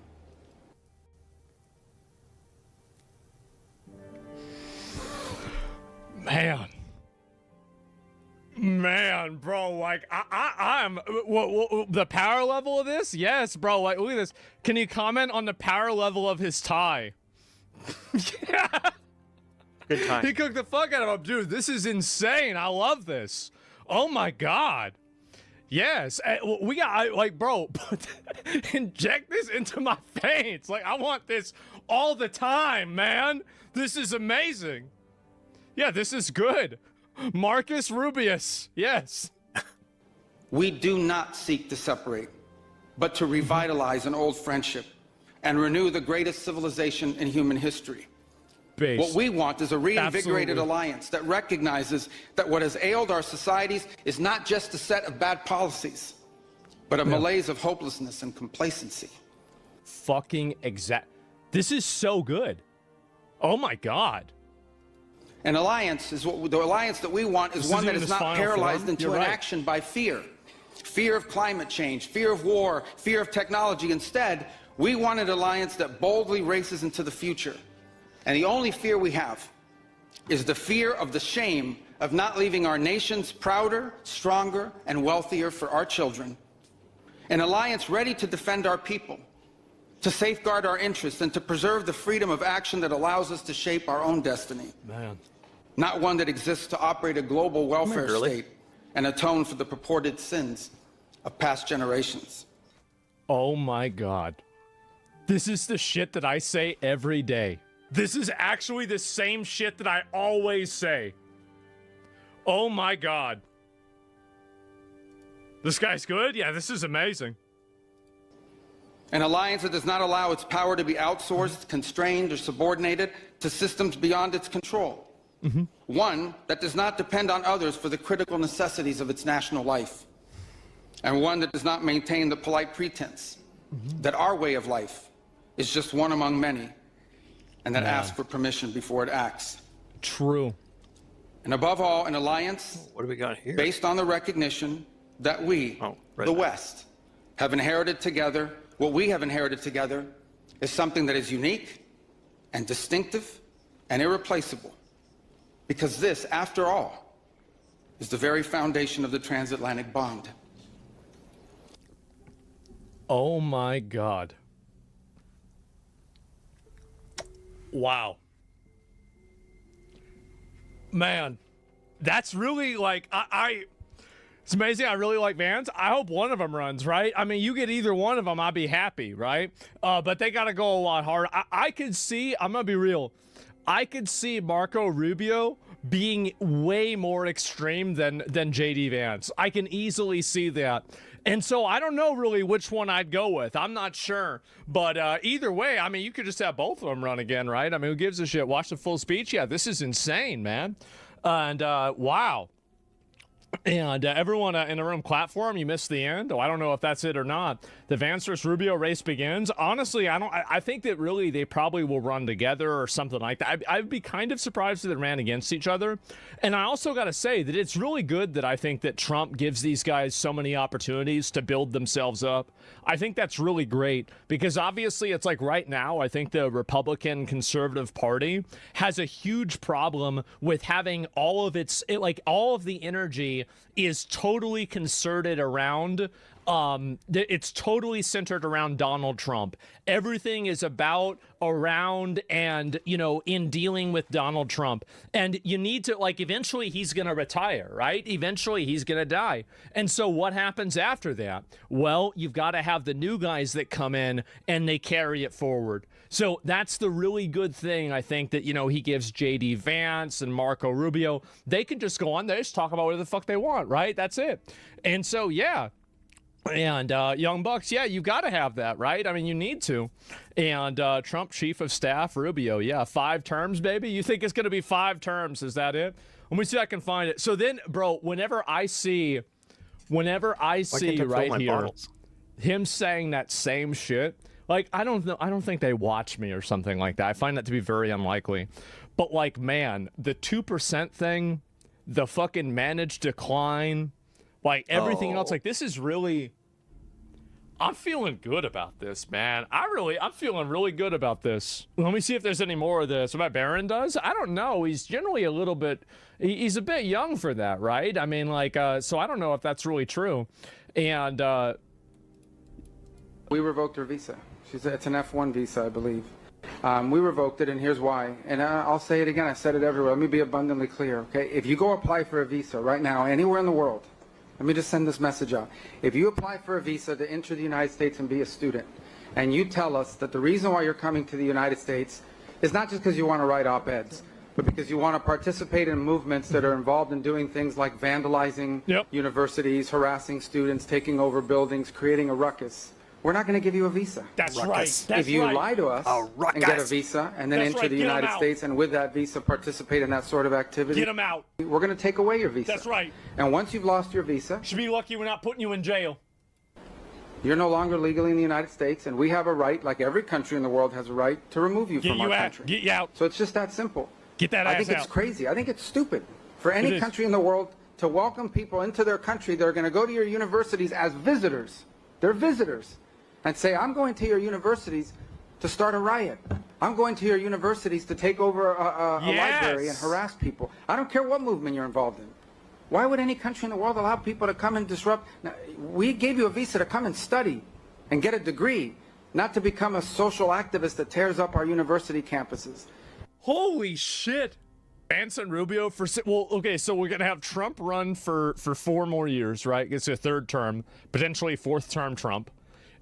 Man, bro, like I'm the power level of this. Yes, bro. Like, look at this. Can you comment on the power level of his tie? Yeah. Good time. He cooked the fuck out of him, dude. This is insane. I love this. Oh my God. Yes, we got like, bro. Inject this into my veins. Like, I want this all the time, man. This is amazing. Yeah, this is good. Marcus Rubius, yes. We do not seek to separate, but to revitalize an old friendship and renew the greatest civilization in human history. What we want is a reinvigorated alliance that recognizes that what has ailed our societies is not just a set of bad policies, but a malaise of hopelessness and complacency. Fucking exact. This is so good. Oh my God. An alliance is what the alliance that we want is one that is not paralyzed into inaction by fear. Fear of climate change, fear of war, fear of technology. Instead, we want an alliance that boldly races into the future. And the only fear we have is the fear of the shame of not leaving our nations prouder, stronger, and wealthier for our children. An alliance ready to defend our people, to safeguard our interests, and to preserve the freedom of action that allows us to shape our own destiny. Man. Not one that exists to operate a global welfare state and atone for the purported sins of past generations. Oh my God. This is the shit that I say every day. This is actually the same shit that I always say. Oh my God. This guy's good? Yeah, this is amazing. An alliance that does not allow its power to be outsourced, constrained, or subordinated to systems beyond its control. One that does not depend on others for the critical necessities of its national life. And one that does not maintain the polite pretense that our way of life is just one among many, and that asks for permission before it acts. True. And above all, an alliance What do we got here? based on the recognition that we, the West, have inherited together. What we have inherited together is something that is unique and distinctive and irreplaceable. Because this, after all, is the very foundation of the transatlantic bond. Oh my God. Wow. Man, that's really like, It's amazing. I really like Vans. I hope one of them runs, right? I mean, you get either one of them, I'd be happy, right? But they got to go a lot harder. I could see, I'm going to be real, I could see Marco Rubio being way more extreme than JD Vance. I can easily see that. And so I don't know really which one I'd go with. I'm not sure. But either way, I mean, you could just have both of them run again, right? I mean, who gives a shit? Watch the full speech? Yeah, this is insane, man. And wow. And everyone in the room clap for him. You missed the end. Oh, I don't know if that's it or not. The Vance versus Rubio race begins. Honestly, I think that really they probably will run together or something like that. I'd be kind of surprised if they ran against each other. And I also got to say that it's really good that I think that Trump gives these guys so many opportunities to build themselves up. I think that's really great because obviously it's like right now, I think the Republican Conservative Party has a huge problem with having all of all of the energy is totally concerted around it's totally centered around Donald Trump. Everything is around and, you know, in dealing with Donald Trump. And you need to, like, eventually he's going to retire, right? Eventually he's going to die. And so what happens after that? Well, you've got to have the new guys that come in and they carry it forward. So that's the really good thing, I think, that, you know, he gives JD Vance and Marco Rubio. They can just go on there, just talk about whatever the fuck they want, right? That's it. And so, yeah. And Young Bucks, yeah, you got to have that, right? I mean, you need to. And Trump Chief of Staff Rubio, yeah, 5 terms, baby. You think it's going to be 5 terms? Is that it? Let me see if I can find it. So then, bro, whenever I see right here him saying that same shit, like, I don't know, I don't think they watch me or something like that. I find that to be very unlikely. But like, man, the 2% thing, the fucking managed decline, like everything else, like this is really, I'm feeling good about this, man. I'm feeling really good about this. Let me see if there's any more of this. What Barron does? I don't know. He's generally a little bit, he's a bit young for that, right? I mean, like, so I don't know if that's really true. And we revoked her visa. It's an F1 visa, I believe. We revoked it, and here's why. And I'll say it again. I said it everywhere. Let me be abundantly clear, okay? If you go apply for a visa right now, anywhere in the world, let me just send this message out. If you apply for a visa to enter the United States and be a student, and you tell us that the reason why you're coming to the United States is not just because you want to write op-eds, but because you want to participate in movements that are involved in doing things like vandalizing universities, harassing students, taking over buildings, creating a ruckus, we're not going to give you a visa. That's right. If you lie to us and get a visa and then enter the United States and with that visa participate in that sort of activity, get them out. We're going to take away your visa. That's right. And once you've lost your visa, should be lucky we're not putting you in jail. You're no longer legally in the United States, and we have a right, like every country in the world has a right, to remove you from our country. Get you out. So it's just that simple. Get that ass out. I think it's crazy. I think it's stupid for any country in the world to welcome people into their country that are going to go to your universities as visitors. They're visitors. And say, I'm going to your universities to start a riot. I'm going to your universities to take over a library and harass people. I don't care what movement you're involved in. Why would any country in the world allow people to come and disrupt? Now, we gave you a visa to come and study and get a degree, not to become a social activist that tears up our university campuses. Holy shit. Vance and Rubio well, okay, so we're going to have Trump run for 4 more years, right? It's a 3rd term, potentially 4th term Trump.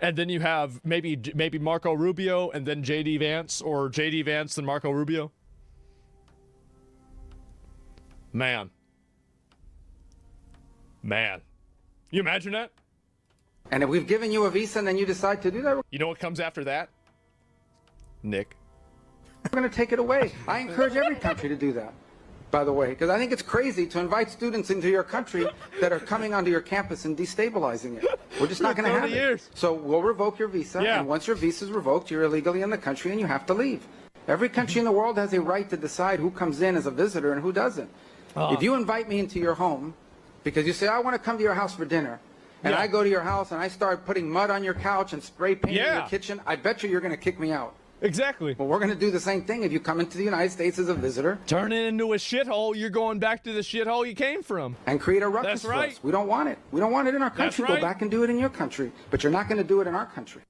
And then you have maybe Marco Rubio and then JD Vance, or JD Vance and Marco Rubio. Man. You imagine that? And if we've given you a visa and then you decide to do that, you know what comes after that? Nick. We're going to take it away. I encourage every country to do that, by the way, because I think it's crazy to invite students into your country that are coming onto your campus and destabilizing it. We're just not going to have it. So we'll revoke your visa, and once your visa is revoked, you're illegally in the country and you have to leave. Every country in the world has a right to decide who comes in as a visitor and who doesn't. If you invite me into your home because you say, I want to come to your house for dinner, and I go to your house and I start putting mud on your couch and spray paint in your kitchen, I bet you're going to kick me out. Exactly. Well, we're going to do the same thing if you come into the United States as a visitor. Turn it into a shithole. You're going back to the shithole you came from. And create a ruckus for us. We don't want it. We don't want it in our country. Go back and do it in your country. But you're not going to do it in our country.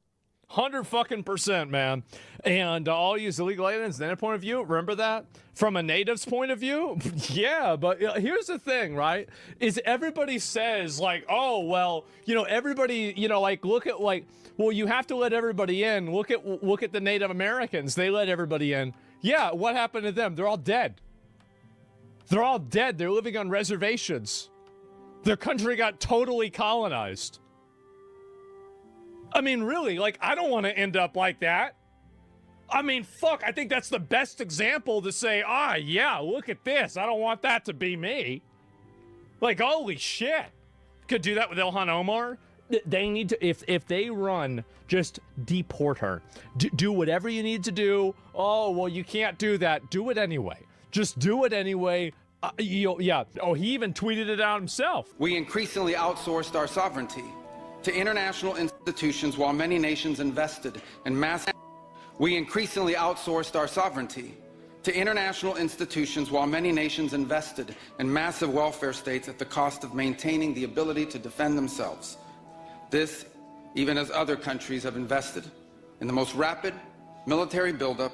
100% man. And all use illegal aliens, their point of view, remember that? From a native's point of view? Yeah, but here's the thing, right? Is everybody says, like, oh, well, you know, everybody, you know, like, look at, like, well, you have to let everybody in. Look at the Native Americans. They let everybody in. Yeah, what happened to them? They're all dead. They're all dead. They're living on reservations. Their country got totally colonized. I mean, really, like, I don't want to end up like that. I mean, fuck, I think that's the best example to say, yeah, look at this. I don't want that to be me. Like, holy shit. Could do that with Ilhan Omar. They need to, if they run, just deport her. Do whatever you need to do. Oh, well, you can't do that. Do it anyway. Just do it anyway. Yeah. Oh, he even tweeted it out himself. We increasingly outsourced our sovereignty to international institutions while many nations invested in massive. We increasingly outsourced our sovereignty to international institutions while many nations invested in massive welfare states at the cost of maintaining the ability to defend themselves. This, even as other countries have invested in the most rapid military buildup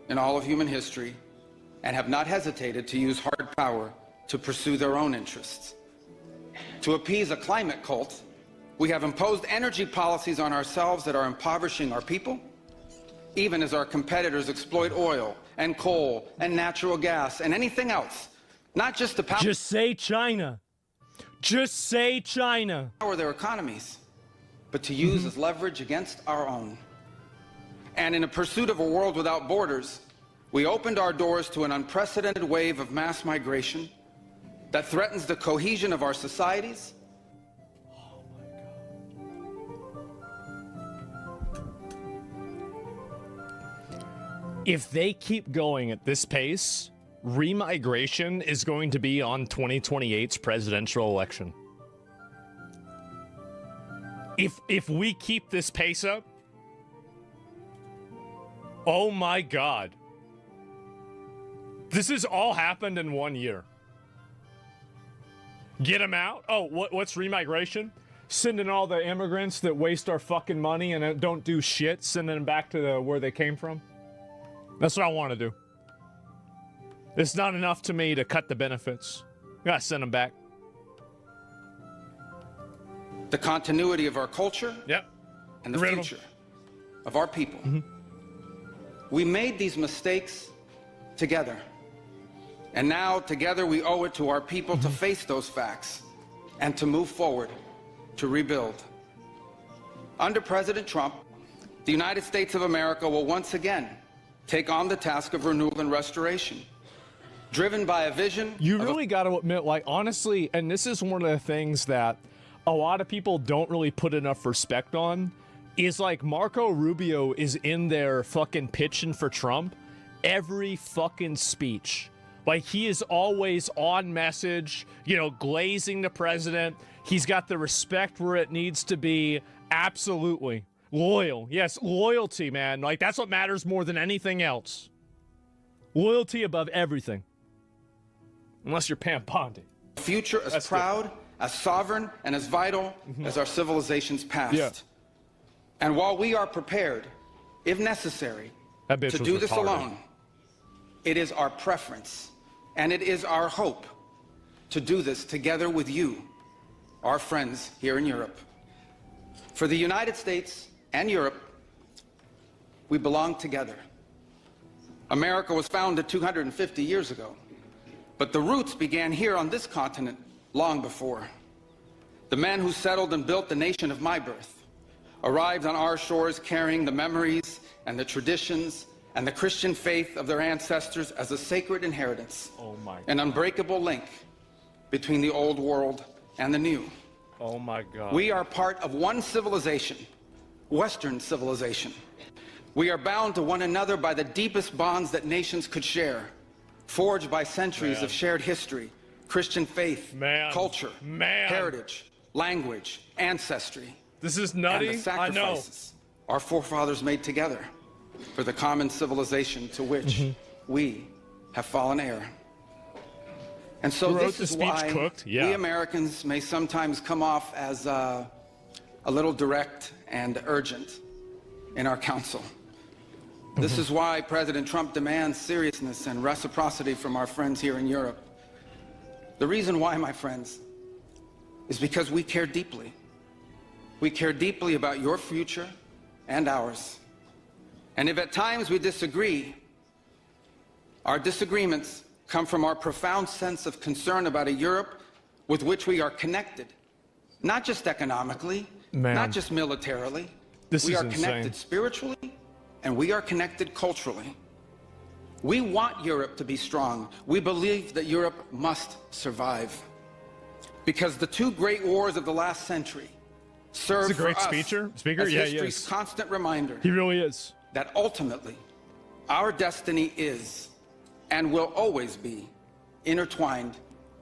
in all of human history and have not hesitated to use hard power to pursue their own interests. To appease a climate cult, we have imposed energy policies on ourselves that are impoverishing our people, even as our competitors exploit oil and coal and natural gas and anything else, not just to power. Just say China. Just say China. Power their economies, but to use as leverage against our own. And in a pursuit of a world without borders, we opened our doors to an unprecedented wave of mass migration that threatens the cohesion of our societies. If they keep going at this pace, remigration is going to be on 2028's presidential election. If we keep this pace up, oh my God. This has all happened in 1 year. Get them out? Oh, what's remigration? Sending all the immigrants that waste our fucking money and don't do shit, sending them back to where they came from? That's what I want to do. It's not enough to me to cut the benefits. Gotta send them back. The continuity of our culture, yep, and the future of our people. We made these mistakes together. And now, together, we owe it to our people to face those facts and to move forward, to rebuild. Under President Trump, the United States of America will once again take on the task of renewal and restoration, driven by a vision. You really got to admit, like, honestly, and this is one of the things that a lot of people don't really put enough respect on, is like Marco Rubio is in there fucking pitching for Trump every fucking speech. Like, he is always on message, you know, glazing the president. He's got the respect where it needs to be. Absolutely. Loyal. Yes, loyalty, man. Like, that's what matters more than anything else. Loyalty above everything. Unless you're Pam Bondi. Future as proud, as sovereign, and as vital as our civilization's past. Yeah. And while we are prepared, if necessary, to do this alone, it is our preference, and it is our hope to do this together with you, our friends here in Europe. For the United States and Europe, we belong together. America was founded 250 years ago, but the roots began here on this continent long before. The men who settled and built the nation of my birth arrived on our shores carrying the memories and the traditions and the Christian faith of their ancestors as a sacred inheritance, an unbreakable link between the old world and the new. Oh my God. We are part of one civilization, Western civilization. We are bound to one another by the deepest bonds that nations could share, forged by centuries of shared history, Christian faith, culture, heritage, language, ancestry. This is nutty. And the sacrifices our forefathers made together for the common civilization to which we have fallen heir. And so this is why we Americans may sometimes come off as a little direct and urgent. in our council. This is why President Trump demands seriousness and reciprocity from our friends here in Europe. The reason why, my friends, is because we care deeply. We care deeply about your future and ours. And if at times we disagree, our disagreements come from our profound sense of concern about a Europe with which we are connected, not just economically, not just militarily. We are connected spiritually, and we are connected culturally. We want Europe to be strong. We believe that Europe must survive. Because the two great wars of the last century serve for us speaker? as Yeah, history's constant reminder. He really is. That ultimately, our destiny is and will always be intertwined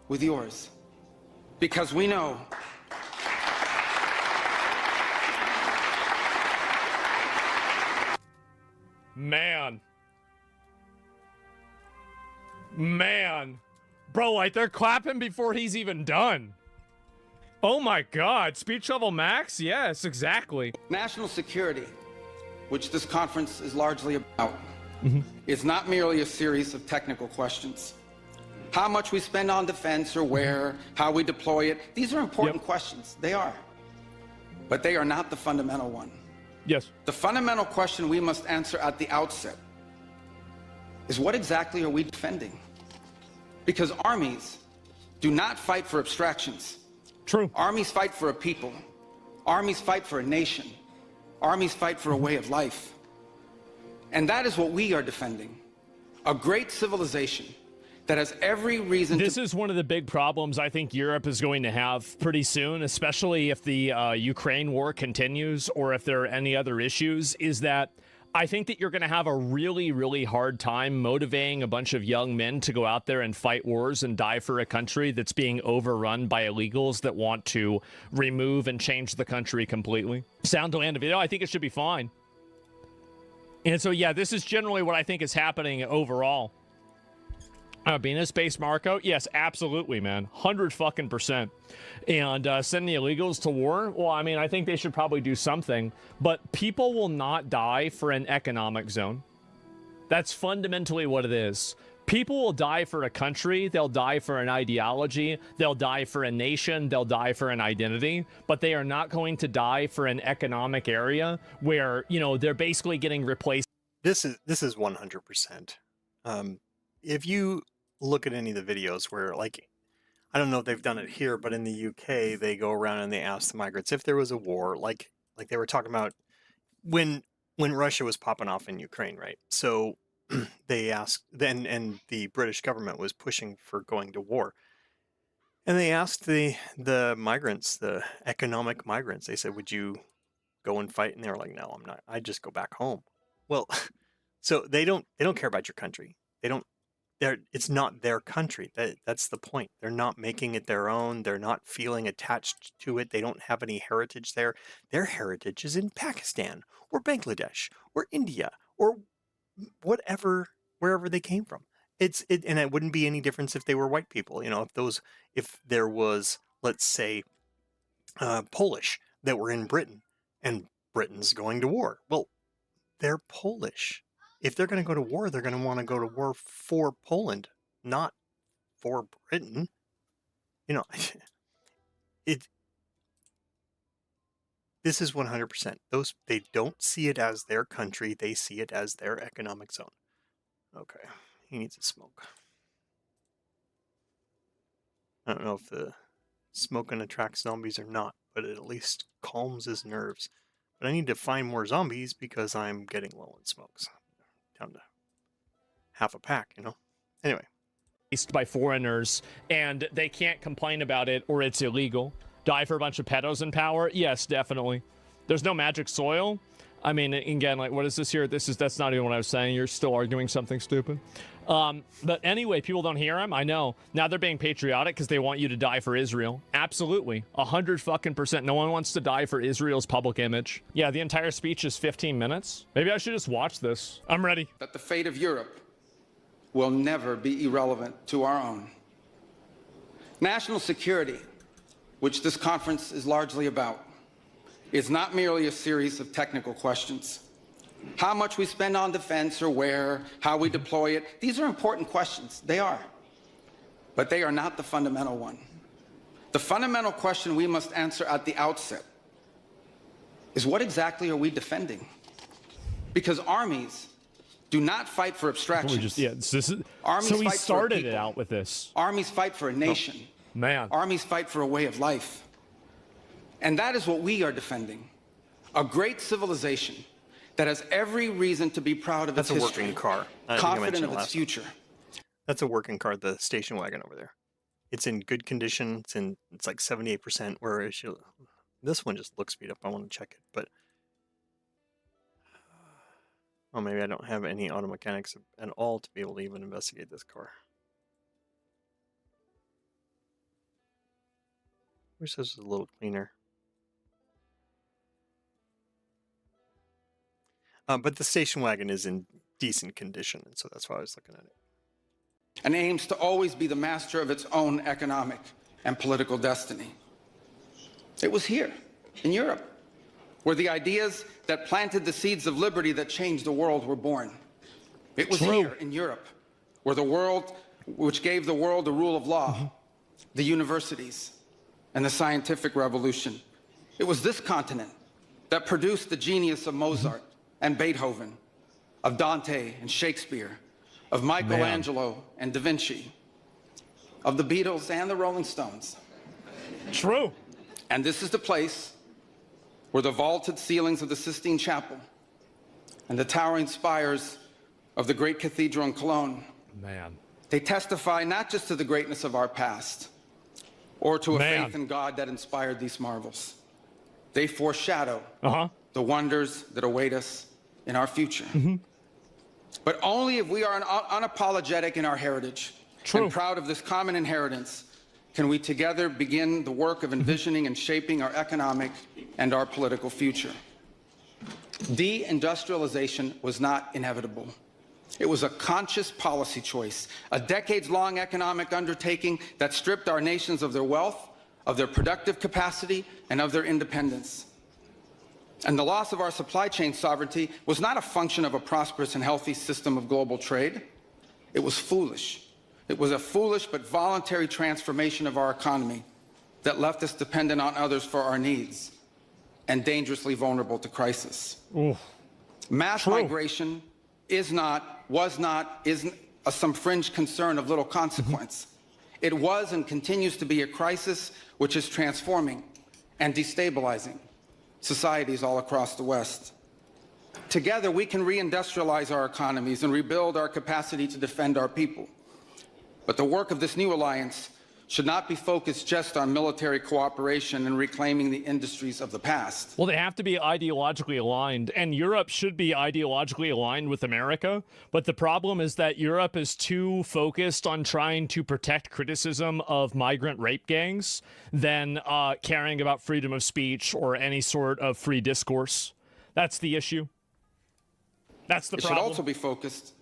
with yours. Because we know Man. Bro, like, they're clapping before he's even done. Oh my God, speech level max? Yes, exactly. national security, which this conference is largely about, is not merely a series of technical questions. How much we spend on defense or where, how we deploy it, these are important questions. They are. But they are not the fundamental one. Yes. The fundamental question we must answer at the outset is, what exactly are we defending? Because armies do not fight for abstractions. True. Armies fight for a people. Armies fight for a nation. Armies fight for a way of life. And that is what we are defending. A great civilization that has every reason This is one of the big problems I think Europe is going to have pretty soon, especially if the Ukraine war continues or if there are any other issues, is that I think that you're going to have a really, really hard time motivating a bunch of young men to go out there and fight wars and die for a country that's being overrun by illegals that want to remove and change the country completely. Sound to land of video, I think it should be fine. And so, yeah, this is generally what I think is happening overall. Being a space Marco, yes, absolutely, man, 100%. And send the illegals to war. Well, I mean, I think they should probably do something, but people will not die for an economic zone. That's fundamentally what it is. People will die for a country, they'll die for an ideology, they'll die for a nation, they'll die for an identity, but they are not going to die for an economic area where, you know, they're basically getting replaced. This is 100%. If you look at any of the videos where, like, I don't know if they've done it here, but in the UK, they go around and they ask the migrants if there was a war, like they were talking about when Russia was popping off in Ukraine, right? So they asked then, and the British government was pushing for going to war. And they asked the migrants, the economic migrants, they said, would you go and fight? And they were like, no, I'm not. I just go back home. Well, so they don't care about your country. It's not their country. That's the point. They're not making it their own. They're not feeling attached to it. They don't have any heritage there. Their heritage is in Pakistan or Bangladesh or India or whatever, wherever they came from. And it wouldn't be any difference if they were white people. You know, if there was, let's say, Polish that were in Britain and Britain's going to war. Well, they're Polish. If they're going to go to war, they're going to want to go to war for Poland, not for Britain. You know, this is 100%. They don't see it as their country. They see it as their economic zone. Okay, he needs a smoke. I don't know if the smoking attracts zombies or not, but it at least calms his nerves. But I need to find more zombies because I'm getting low on smokes. Down to half a pack, you know? Anyway. By foreigners, and they can't complain about it or it's illegal. Die for a bunch of pedos in power? Yes, definitely. There's no magic soil. I mean, again, like, what is this here? That's not even what I was saying. You're still arguing something stupid. But anyway, people don't hear him. I know. Now they're being patriotic because they want you to die for Israel. Absolutely. 100%. No one wants to die for Israel's public image. Yeah, the entire speech is 15 minutes. Maybe I should just watch this. I'm ready. that the fate of Europe will never be irrelevant to our own. National security, which this conference is largely about, is not merely a series of technical questions. How much we spend on defense or where, how we deploy it, these are important questions. They are. But they are not the fundamental one. The fundamental question we must answer at the outset is, what exactly are we defending? Because armies do not fight for abstractions. So he started it out with this. Armies fight for a nation. Man. Armies fight for a way of life. And that is what we are defending. A great civilization that has every reason to be proud of its history. That's a working car. Confident of its future. That's a working car, the station wagon over there. It's in good condition. It's like 78%, whereas this one just looks beat up. I want to check it, but oh, maybe I don't have any auto mechanics at all to be able to even investigate this car. Wish this was a little cleaner. But the station wagon is in decent condition, and so that's why I was looking at it. And aims to always be the master of its own economic and political destiny. It was here, in Europe, where the ideas that planted the seeds of liberty that changed the world were born. It was here, in Europe, where which gave the world the rule of law, the universities, and the scientific revolution. It was this continent that produced the genius of Mozart and Beethoven, of Dante and Shakespeare, of Michelangelo and Da Vinci, of the Beatles and the Rolling Stones. True. And this is the place where the vaulted ceilings of the Sistine Chapel and the towering spires of the great cathedral in Cologne, they testify not just to the greatness of our past or to a faith in God that inspired these marvels. They foreshadow the wonders that await us in our future. But only if we are unapologetic in our heritage and proud of this common inheritance can we together begin the work of envisioning and shaping our economic and our political future. Deindustrialization was not inevitable. It was a conscious policy choice, a decades-long economic undertaking that stripped our nations of their wealth, of their productive capacity, and of their independence. And the loss of our supply chain sovereignty was not a function of a prosperous and healthy system of global trade. It was foolish. It was a foolish but voluntary transformation of our economy that left us dependent on others for our needs and dangerously vulnerable to crisis. Mass migration isn't some fringe concern of little consequence. It was and continues to be a crisis which is transforming and destabilizing societies all across the West. Together, we can reindustrialize our economies and rebuild our capacity to defend our people. But the work of this new alliance should not be focused just on military cooperation and reclaiming the industries of the past. Well, they have to be ideologically aligned, and Europe should be ideologically aligned with America. But the problem is that Europe is too focused on trying to protect criticism of migrant rape gangs than caring about freedom of speech or any sort of free discourse. That's the issue. That's the problem. It should also be focused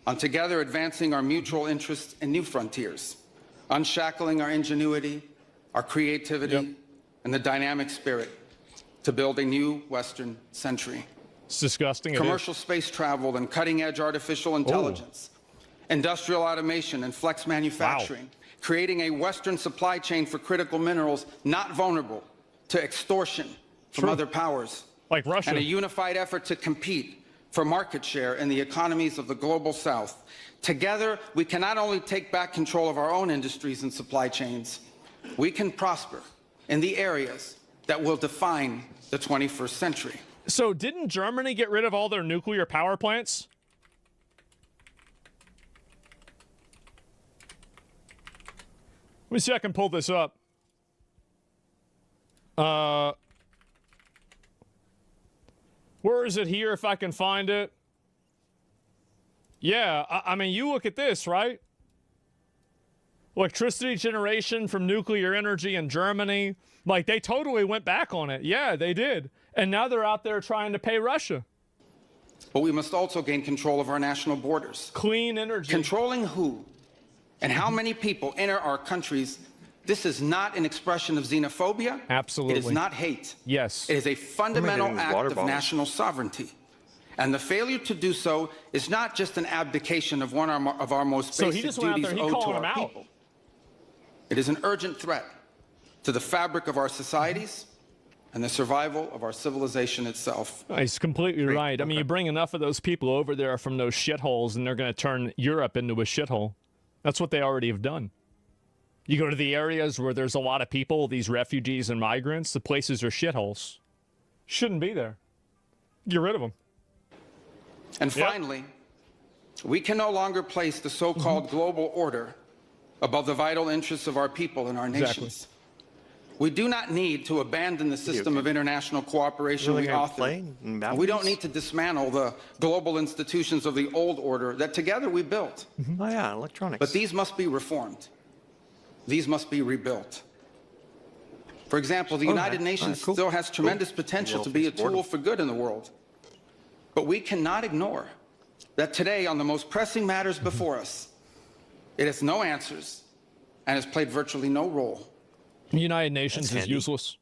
on together advancing our mutual interests in new frontiers, unshackling our ingenuity, our creativity, and the dynamic spirit to build a new Western century. It's disgusting. Commercial space travel and cutting-edge artificial intelligence, industrial automation and flex manufacturing, creating a Western supply chain for critical minerals not vulnerable to extortion from other powers, like Russia, and a unified effort to compete for market share in the economies of the global South. Together, we can not only take back control of our own industries and supply chains, we can prosper in the areas that will define the 21st century. So didn't Germany get rid of all their nuclear power plants? Let me see if I can pull this up. Where is it here if I can find it? Yeah, I mean, you look at this, right? Electricity generation from nuclear energy in Germany. Like, they totally went back on it. Yeah, they did. And now they're out there trying to pay Russia. But we must also gain control of our national borders. Clean energy. Controlling who and how many people enter our countries. This is not an expression of xenophobia. Absolutely. It is not hate. Yes. It is a fundamental act of national sovereignty. And the failure to do so is not just an abdication of one of our most So he basic just went out duties there and he owed to called him our out. people. It is an urgent threat to the fabric of our societies and the survival of our civilization itself. He's completely right. I mean, you bring enough of those people over there from those shitholes, and they're going to turn Europe into a shithole. That's what they already have done. You go to the areas where there's a lot of people, these refugees and migrants, the places are shitholes. Shouldn't be there. Get rid of them. And finally, we can no longer place the so-called global order above the vital interests of our people and our nations. We do not need to abandon the system of international cooperation we authored. We don't need to dismantle the global institutions of the old order that together we built. Oh yeah, electronics. But these must be reformed. These must be rebuilt. For example, the United Nations still has tremendous potential to be a tool for good in the world. But we cannot ignore that today, on the most pressing matters before us, it has no answers and has played virtually no role. The United Nations is useless.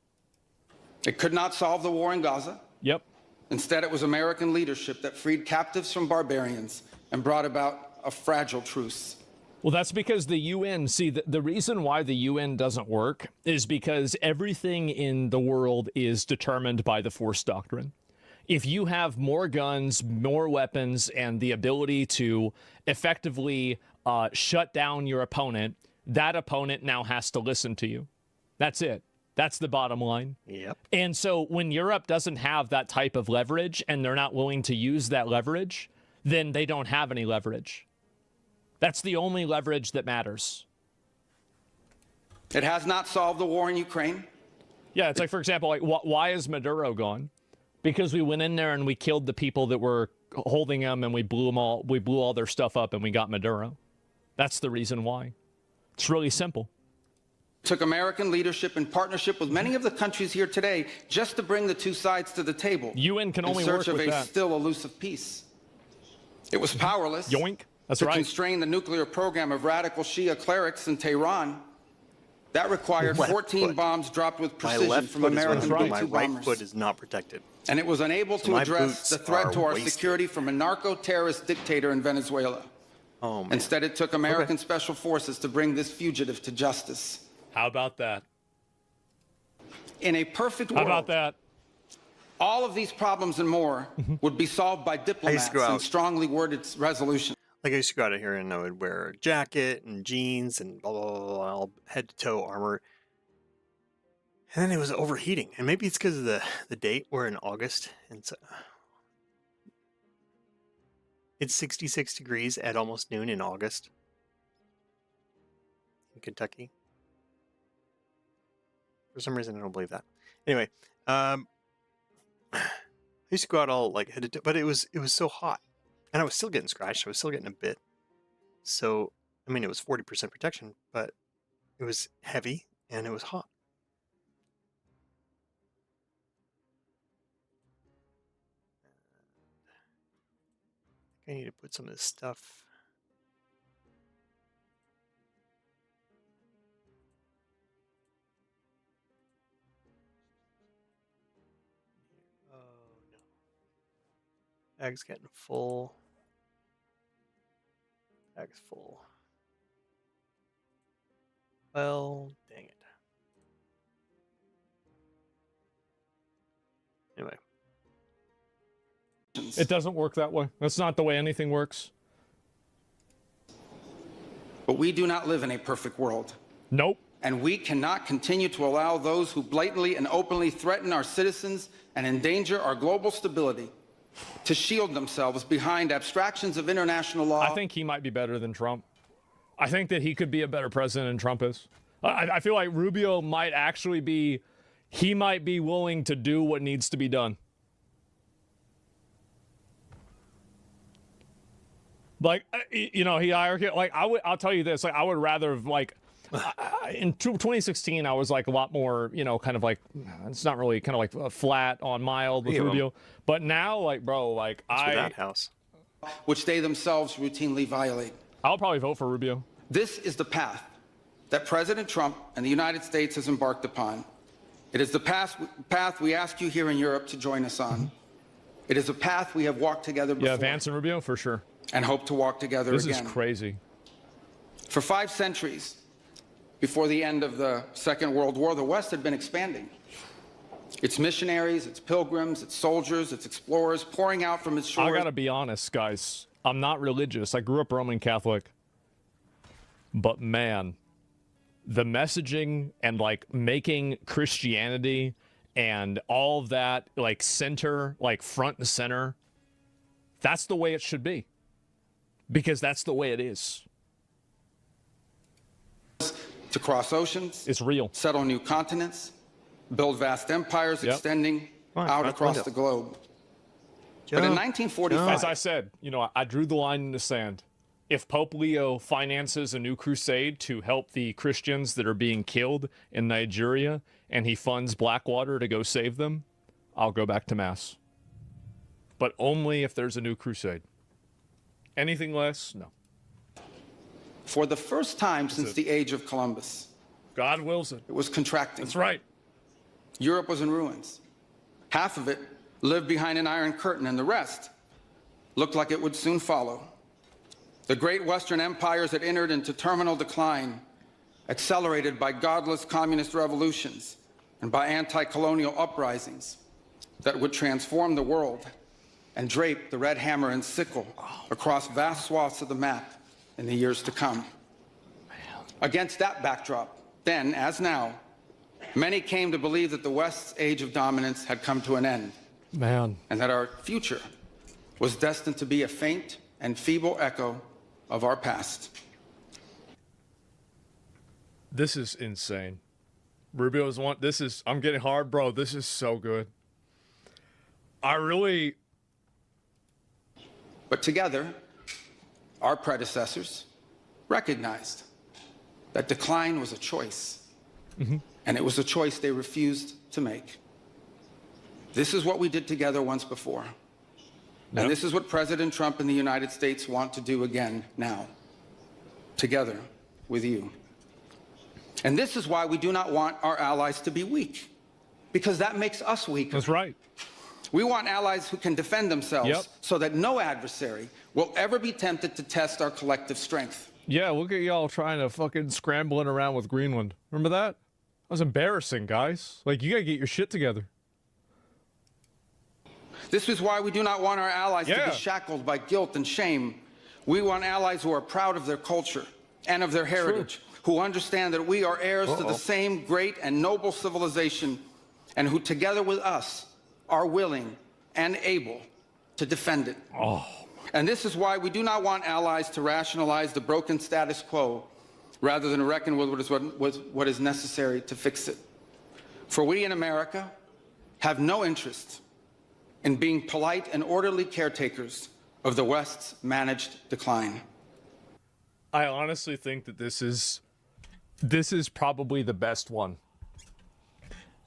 It could not solve the war in Gaza. Yep. Instead, it was American leadership that freed captives from barbarians and brought about a fragile truce. Well, that's because the UN, see, the reason why the UN doesn't work is because everything in the world is determined by the force doctrine. If you have more guns, more weapons, and the ability to effectively shut down your opponent, that opponent now has to listen to you. That's it. That's the bottom line. Yep. And so when Europe doesn't have that type of leverage and they're not willing to use that leverage, then they don't have any leverage. That's the only leverage that matters. It has not solved the war in Ukraine. Yeah, it's like, for example, like, why is Maduro gone? Because we went in there and we killed the people that were holding them, and we blew all their stuff up, and we got Maduro. That's the reason why. It's really simple. It took American leadership in partnership with many of the countries here today just to bring the two sides to the table. UN can only in work search of with a that. still elusive peace. It was powerless. Yoink. That's to right. constrain the nuclear program of radical Shia clerics in Tehran. That required 14 bombs dropped with My precision left from foot is American right. B-2 My bombers. right foot is not protected. And it was unable So to my address boots the threat to are our wasted. security from a narco-terrorist dictator in Venezuela. Oh, man. Instead, it took American special forces to bring this fugitive to justice. How about that? In a perfect How world, about that? all of these problems and more would be solved by diplomats go and out. strongly worded resolutions. Like I used to go out of here and I would wear a jacket and jeans and blah, blah, blah, blah, all head to toe armor. And then it was overheating. And maybe it's because of the date. We're in August. And so it's 66 degrees at almost noon in August in Kentucky. For some reason, I don't believe that. Anyway, I used to go out all like head to toe, but it was so hot. And I was still getting scratched. I was still getting a bit. So, I mean, it was 40% protection, but it was heavy and it was hot. I need to put some of this stuff. Oh, no. Bag's getting full. Bag's full. Well, dang it. Anyway. It doesn't work that way. That's not the way anything works. But we do not live in a perfect world. Nope. And we cannot continue to allow those who blatantly and openly threaten our citizens and endanger our global stability to shield themselves behind abstractions of international law. I think he might be better than Trump. I think that he could be a better president than Trump is. I feel like Rubio might actually be, he might be willing to do what needs to be done. Like, you know, I'll tell you this, like, I would rather have, like, in 2016, I was like a lot more, you know, kind of like, it's not really kind of like flat on mild with Rubio. But now, like, bro, like, that house, which they themselves routinely violate. I'll probably vote for Rubio. This is the path that President Trump and the United States has embarked upon. It is the path we ask you here in Europe to join us on. It is a path we have walked together before. Yeah, Vance and Rubio, for sure. And hope to walk together again. This is crazy. For 5 centuries, before the end of the Second World War, the West had been expanding. Its missionaries, its pilgrims, its soldiers, its explorers pouring out from its shores. I gotta be honest, guys. I'm not religious. I grew up Roman Catholic. But man, the messaging and like making Christianity and all of that like center, like front and center, that's the way it should be. Because that's the way it is. To cross oceans. It's real. Settle new continents. Build vast empires extending out across the globe. But in 1945... As I said, you know, I drew the line in the sand. If Pope Leo finances a new crusade to help the Christians that are being killed in Nigeria, and he funds Blackwater to go save them, I'll go back to Mass. But only if there's a new crusade. Anything less, no. For the first time since the age of Columbus, God wills it. It was contracting. That's right. Europe was in ruins. Half of it lived behind an iron curtain, and the rest looked like it would soon follow. The great Western empires had entered into terminal decline, accelerated by godless communist revolutions and by anti-colonial uprisings that would transform the world and drape the red hammer and sickle across vast swaths of the map in the years to come. Against that backdrop, then as now, many came to believe that the West's age of dominance had come to an end. Man. And that our future was destined to be a faint and feeble echo of our past. This is insane. Rubio's one. I'm getting hard, bro. This is so good. But together, our predecessors recognized that decline was a choice. Mm-hmm. And it was a choice they refused to make. This is what we did together once before. Yep. And this is what President Trump and the United States want to do again now, together with you. And this is why we do not want our allies to be weak, because that makes us weaker. That's right. We want allies who can defend themselves so that no adversary will ever be tempted to test our collective strength. Yeah, look at y'all trying to fucking scrambling around with Greenland. Remember that? That was embarrassing, guys. Like, you gotta get your shit together. This is why we do not want our allies to be shackled by guilt and shame. We want allies who are proud of their culture and of their heritage, who understand that we are heirs to the same great and noble civilization, and who together with us are willing and able to defend it. And this is why we do not want allies to rationalize the broken status quo rather than reckon with what is necessary to fix it. For we in America have no interest in being polite and orderly caretakers of the West's managed decline. I honestly think that this is probably the best one.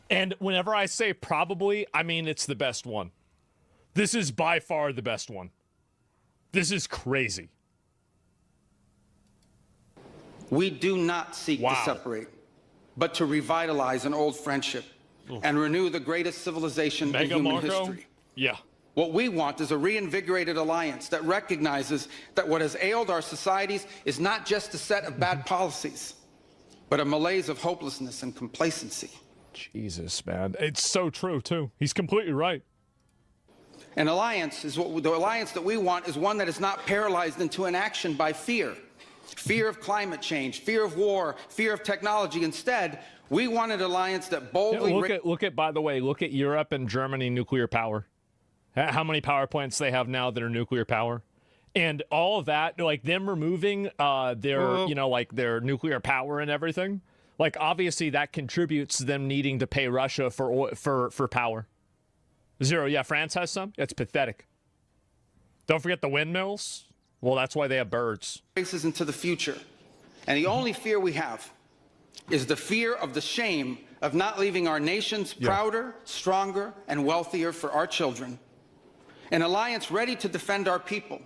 And whenever I say probably, I mean it's the best one. This is by far the best one. This is crazy. We do not seek to separate, but to revitalize an old friendship and renew the greatest civilization in human history. Yeah. What we want is a reinvigorated alliance that recognizes that what has ailed our societies is not just a set of bad policies, but a malaise of hopelessness and complacency. Jesus, man. It's so true, too. He's completely right. An alliance is the alliance that we want is one that is not paralyzed into inaction by fear. Fear of climate change, fear of war, fear of technology. Instead, we want an alliance that boldly... Look at, by the way, look at Europe and Germany nuclear power. How many power plants they have now that are nuclear power. And all of that, like them removing their, you know, like their nuclear power and everything. Like, obviously, that contributes to them needing to pay Russia for power. Zero, yeah, France has some. It's pathetic. Don't forget the windmills. Well, that's why they have birds. Faces into the future. And the only fear we have is the fear of the shame of not leaving our nations prouder, stronger, and wealthier for our children. An alliance ready to defend our people,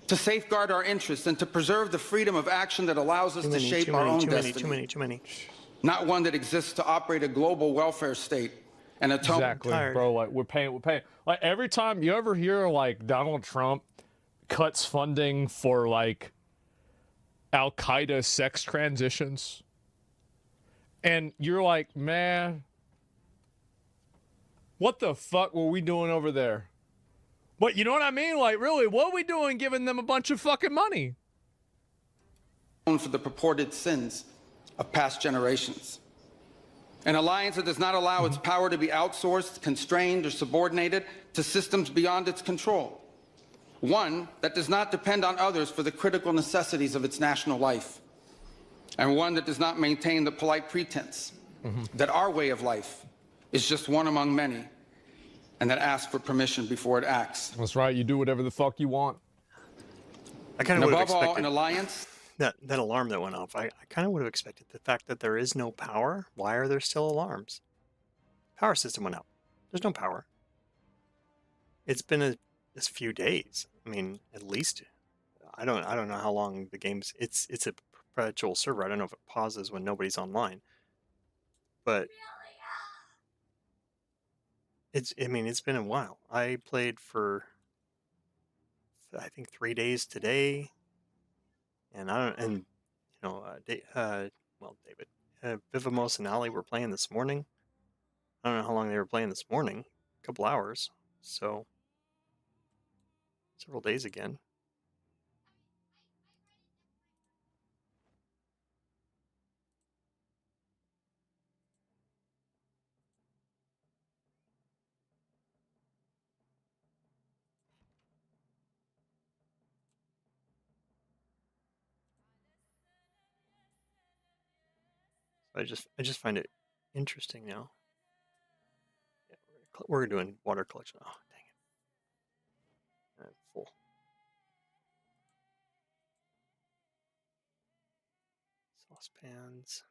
to safeguard our interests, and to preserve the freedom of action that allows us to shape our own destiny. Too many. Not one that exists to operate a global welfare state and atomic. Exactly, bro. Like we're paying. Like every time you ever hear like Donald Trump cuts funding for like Al Qaeda sex transitions, and you're like, man, what the fuck were we doing over there? But you know what I mean? Like, really, what are we doing giving them a bunch of fucking money? For the purported sins of past generations. An alliance that does not allow its power to be outsourced, constrained, or subordinated to systems beyond its control. One that does not depend on others for the critical necessities of its national life. And one that does not maintain the polite pretense that our way of life is just one among many, and that asks for permission before it acts. That's right. You do whatever the fuck you want. I kind of would have above all, expected an alliance. that alarm that went off. I kind of would have expected the fact that there is no power. Why are there still alarms? Power system went out. There's no power. It's been a few days. I mean, at least I don't know how long the game's. It's a perpetual server. I don't know if it pauses when nobody's online. But I mean, it's been a while. I played for I think 3 days today, and David, Vivamos and Ali were playing this morning. I don't know how long they were playing this morning, a couple hours, so several days again. I just find it interesting now. Yeah, we're doing water collection. Oh, dang it. Full. Saucepans.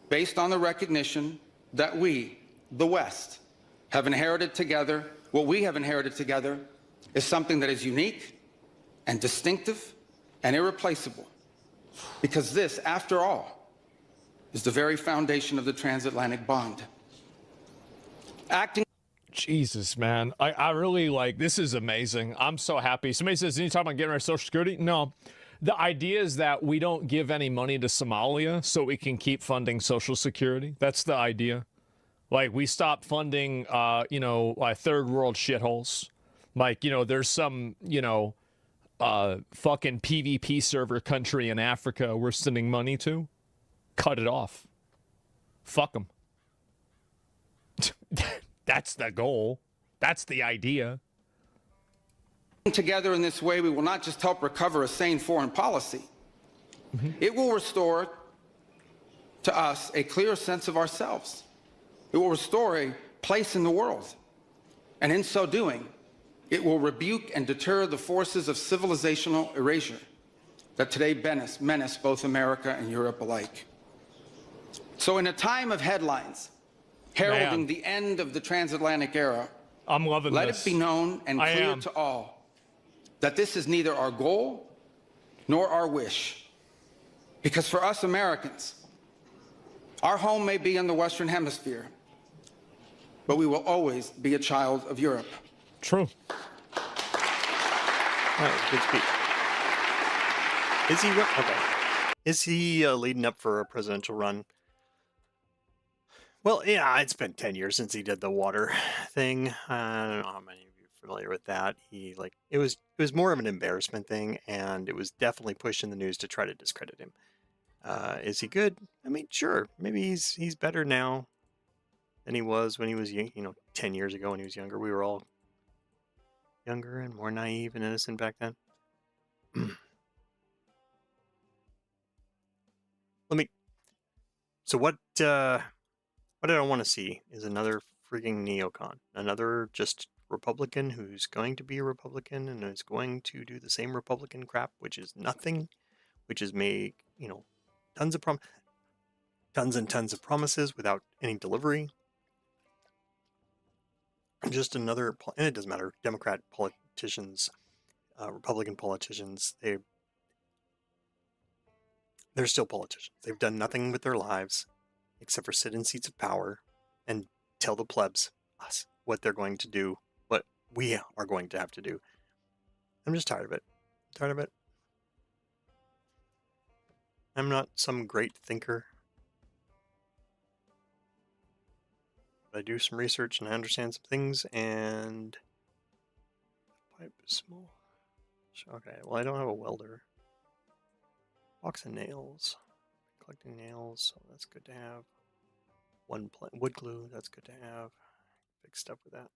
Based on the recognition that we, the West, have inherited together, what we have inherited together is something that is unique and distinctive and irreplaceable. Because this, after all, is the very foundation of the transatlantic bond. Acting. Jesus, man. I really like, this is amazing. I'm so happy. Somebody says, any talk about getting rid of Social Security? No. The idea is that we don't give any money to Somalia so we can keep funding Social Security. That's the idea. Like, we stop funding, like third world shitholes. Like, there's some, fucking PvP server country in Africa we're sending money to. Cut it off. Fuck them. That's the goal. That's the idea. Together in this way, we will not just help recover a sane foreign policy. It will restore to us a clear sense of ourselves. It will restore a place in the world. And in so doing, it will rebuke and deter the forces of civilizational erasure that today menace both America and Europe alike. So in a time of headlines heralding the end of the transatlantic era, I'm loving let this. it be known and clear to all that this is neither our goal nor our wish. Because for us Americans, our home may be in the Western Hemisphere, but we will always be a child of Europe. True. That was a good speech. Is he okay? Is he leading up for a presidential run? Well, yeah, it's been 10 years since he did the water thing. I don't know how many of you are familiar with that. It was more of an embarrassment thing, and it was definitely pushed in the news to try to discredit him. Is he good? I mean, sure. Maybe he's better now than he was when he was 10 years ago when he was younger. We were all younger and more naive and innocent back then. So what I don't want to see is another freaking neocon, another just Republican who's going to be a Republican and is going to do the same Republican crap, which is nothing, which is make, tons and tons of promises without any delivery. Just another, and it doesn't matter, Democrat politicians, Republican politicians, they're still politicians. They've done nothing with their lives except for sit in seats of power and tell the plebs, us, what they're going to do, what we are going to have to do. I'm just tired of it. I'm not some great thinker. But I do some research and I understand some things, and the pipe is small. Okay, well, I don't have a welder. Box of nails. Collecting nails, so that's good to have. Wood glue, that's good to have. Big stuff with that.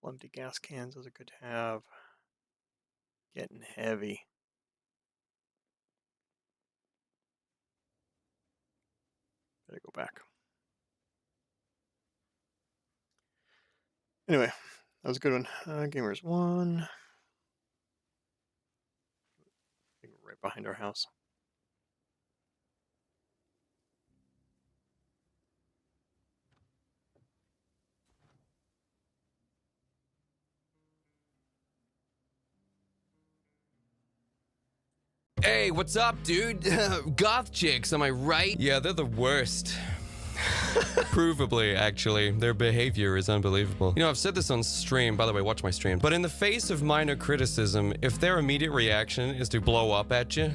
Empty gas cans, those are good to have. Getting heavy. Better go back. Anyway, that was a good one. Gamers 1. Right behind our house. Hey, what's up, dude? Goth chicks, am I right? Yeah, they're the worst. Provably, actually. Their behavior is unbelievable. You know, I've said this on stream, by the way, watch my stream. But in the face of minor criticism, if their immediate reaction is to blow up at you,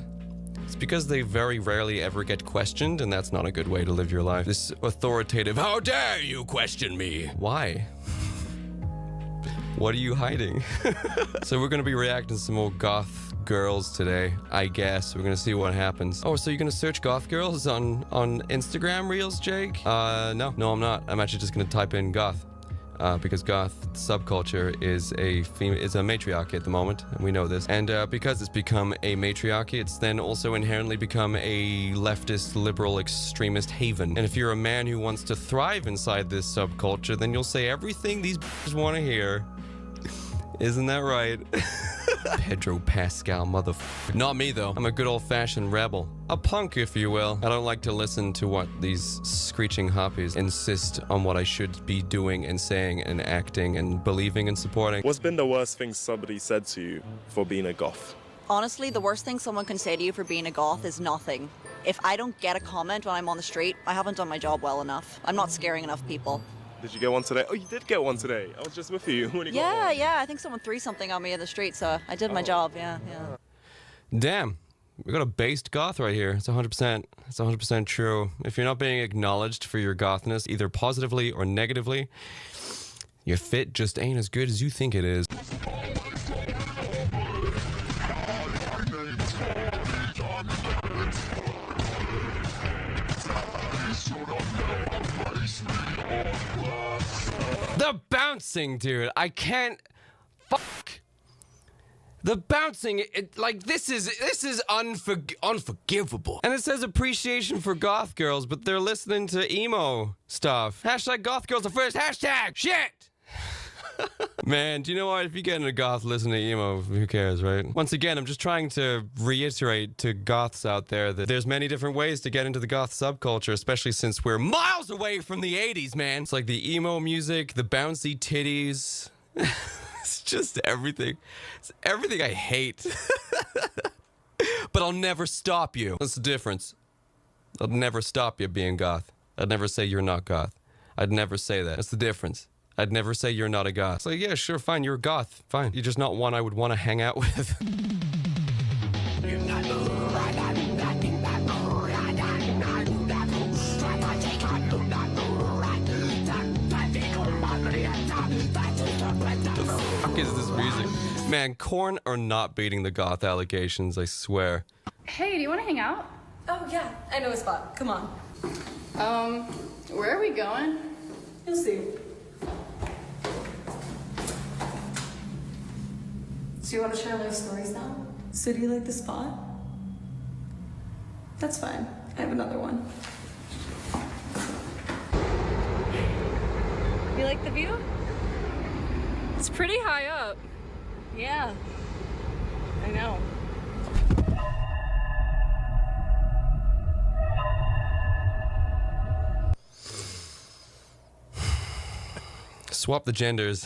it's because they very rarely ever get questioned, and that's not a good way to live your life. This authoritative, how dare you question me? Why? What are you hiding? So we're gonna be reacting to some more goth girls today, I guess. We're gonna see what happens. Oh, so you're gonna search goth girls on Instagram Reels, Jake? No, I'm not. I'm actually just gonna type in goth. Because goth subculture is a matriarchy at the moment, and we know this. And because it's become a matriarchy, it's then also inherently become a leftist, liberal, extremist haven. And if you're a man who wants to thrive inside this subculture, then you'll say everything these b****s want to hear. Isn't that right? Pedro Pascal, motherfucker. Not me, though. I'm a good old-fashioned rebel. A punk, if you will. I don't like to listen to what these screeching hoppies insist on what I should be doing and saying and acting and believing and supporting. What's been the worst thing somebody said to you for being a goth? Honestly, the worst thing someone can say to you for being a goth is nothing. If I don't get a comment when I'm on the street, I haven't done my job well enough. I'm not scaring enough people. Did you get one today? Oh, you did get one today. I was just with you when you got one. Yeah. I think someone threw something on me in the street, so I did my job. Yeah. Damn. We got a based goth right here. It's 100%. It's 100% true. If you're not being acknowledged for your gothness, either positively or negatively, your fit just ain't as good as you think it is. The bouncing, dude. I can't. Fuck. The bouncing, this is unforgivable. And it says appreciation for goth girls, but they're listening to emo stuff. Hashtag goth girls the first hashtag. Shit. Man, do you know what? If you get into goth, listen to emo, who cares, right? Once again, I'm just trying to reiterate to goths out there that there's many different ways to get into the goth subculture, especially since we're miles away from the 80s, man. It's like the emo music, the bouncy titties. It's just everything. It's everything I hate. But I'll never stop you. That's the difference. I'll never stop you being goth. I'd never say you're not goth. I'd never say that. That's the difference. I'd never say you're not a goth. So yeah, sure, fine, you're a goth. Fine. You're just not one I would want to hang out with. the fuck is this music? Man, Korn are not beating the goth allegations, I swear. Hey, do you want to hang out? Oh, yeah, I know a spot. Come on. Where are we going? You'll see. So you want to share life stories now? So do you like the spot? That's fine. I have another one. You like the view? It's pretty high up. Yeah. I know. Swap the genders.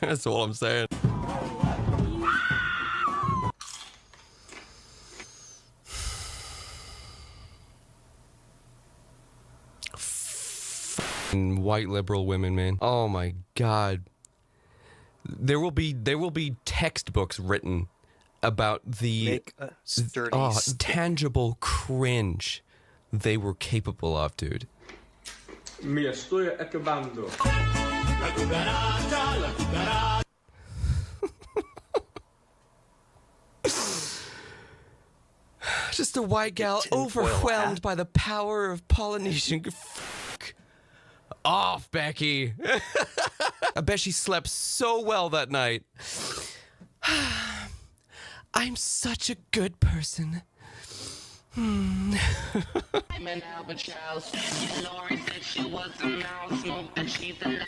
That's all I'm saying. White liberal women, man. Oh my god. There will be textbooks written about the tangible cringe they were capable of, dude. Mi estoy acabando. Just a white gal overwhelmed by the power of Polynesian. Fuck off, Becky. I bet she slept so well that night. I'm such a good person. I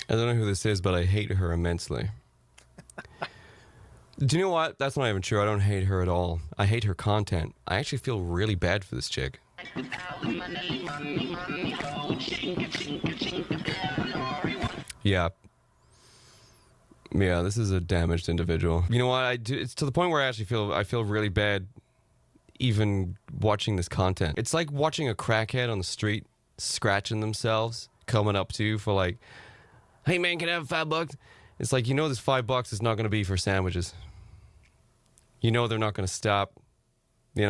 don't know who this is, but I hate her immensely. Do you know what? That's not even true. I don't hate her at all. I hate her content. I actually feel really bad for this chick. Yeah. Yeah, this is a damaged individual. You know what? It's to the point where I feel really bad even watching this content. It's like watching a crackhead on the street scratching themselves, coming up to you for like, hey man, can I have $5? It's like, you know, this $5 is not going to be for sandwiches. You know, they're not going to stop. You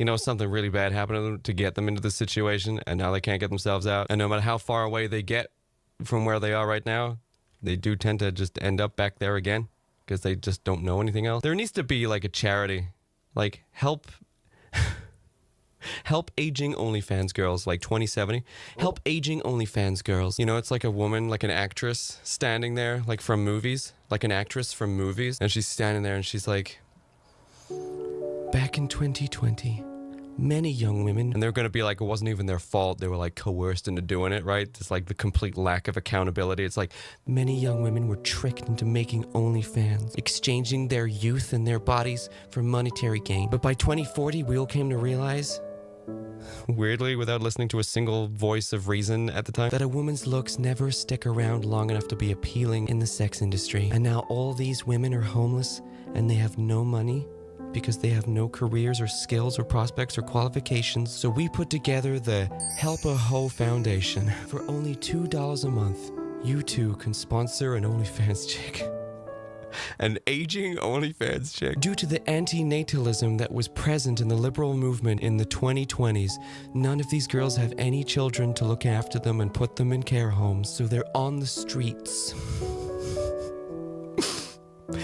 know something really bad happened to them to get them into this situation, and now they can't get themselves out. And no matter how far away they get from where they are right now, they do tend to just end up back there again because they just don't know anything else. There needs to be like a charity, like help aging OnlyFans girls, like 2070. Help aging OnlyFans girls. You know, it's like a woman, like an actress standing there, like from movies, like an actress from movies. And she's standing there and she's like, back in 2020, many young women, and they're going to be like, it wasn't even their fault. They were like coerced into doing it, right? It's like the complete lack of accountability. It's like many young women were tricked into making OnlyFans, exchanging their youth and their bodies for monetary gain. But by 2040, we all came to realize, weirdly, without listening to a single voice of reason at the time, that a woman's looks never stick around long enough to be appealing in the sex industry. And now all these women are homeless and they have no money because they have no careers or skills or prospects or qualifications. So we put together the Help a Hoe Foundation. For only $2 a month, you too can sponsor an OnlyFans chick. An aging OnlyFans chick. Due to the anti-natalism that was present in the liberal movement in the 2020s, none of these girls have any children to look after them and put them in care homes, so they're on the streets.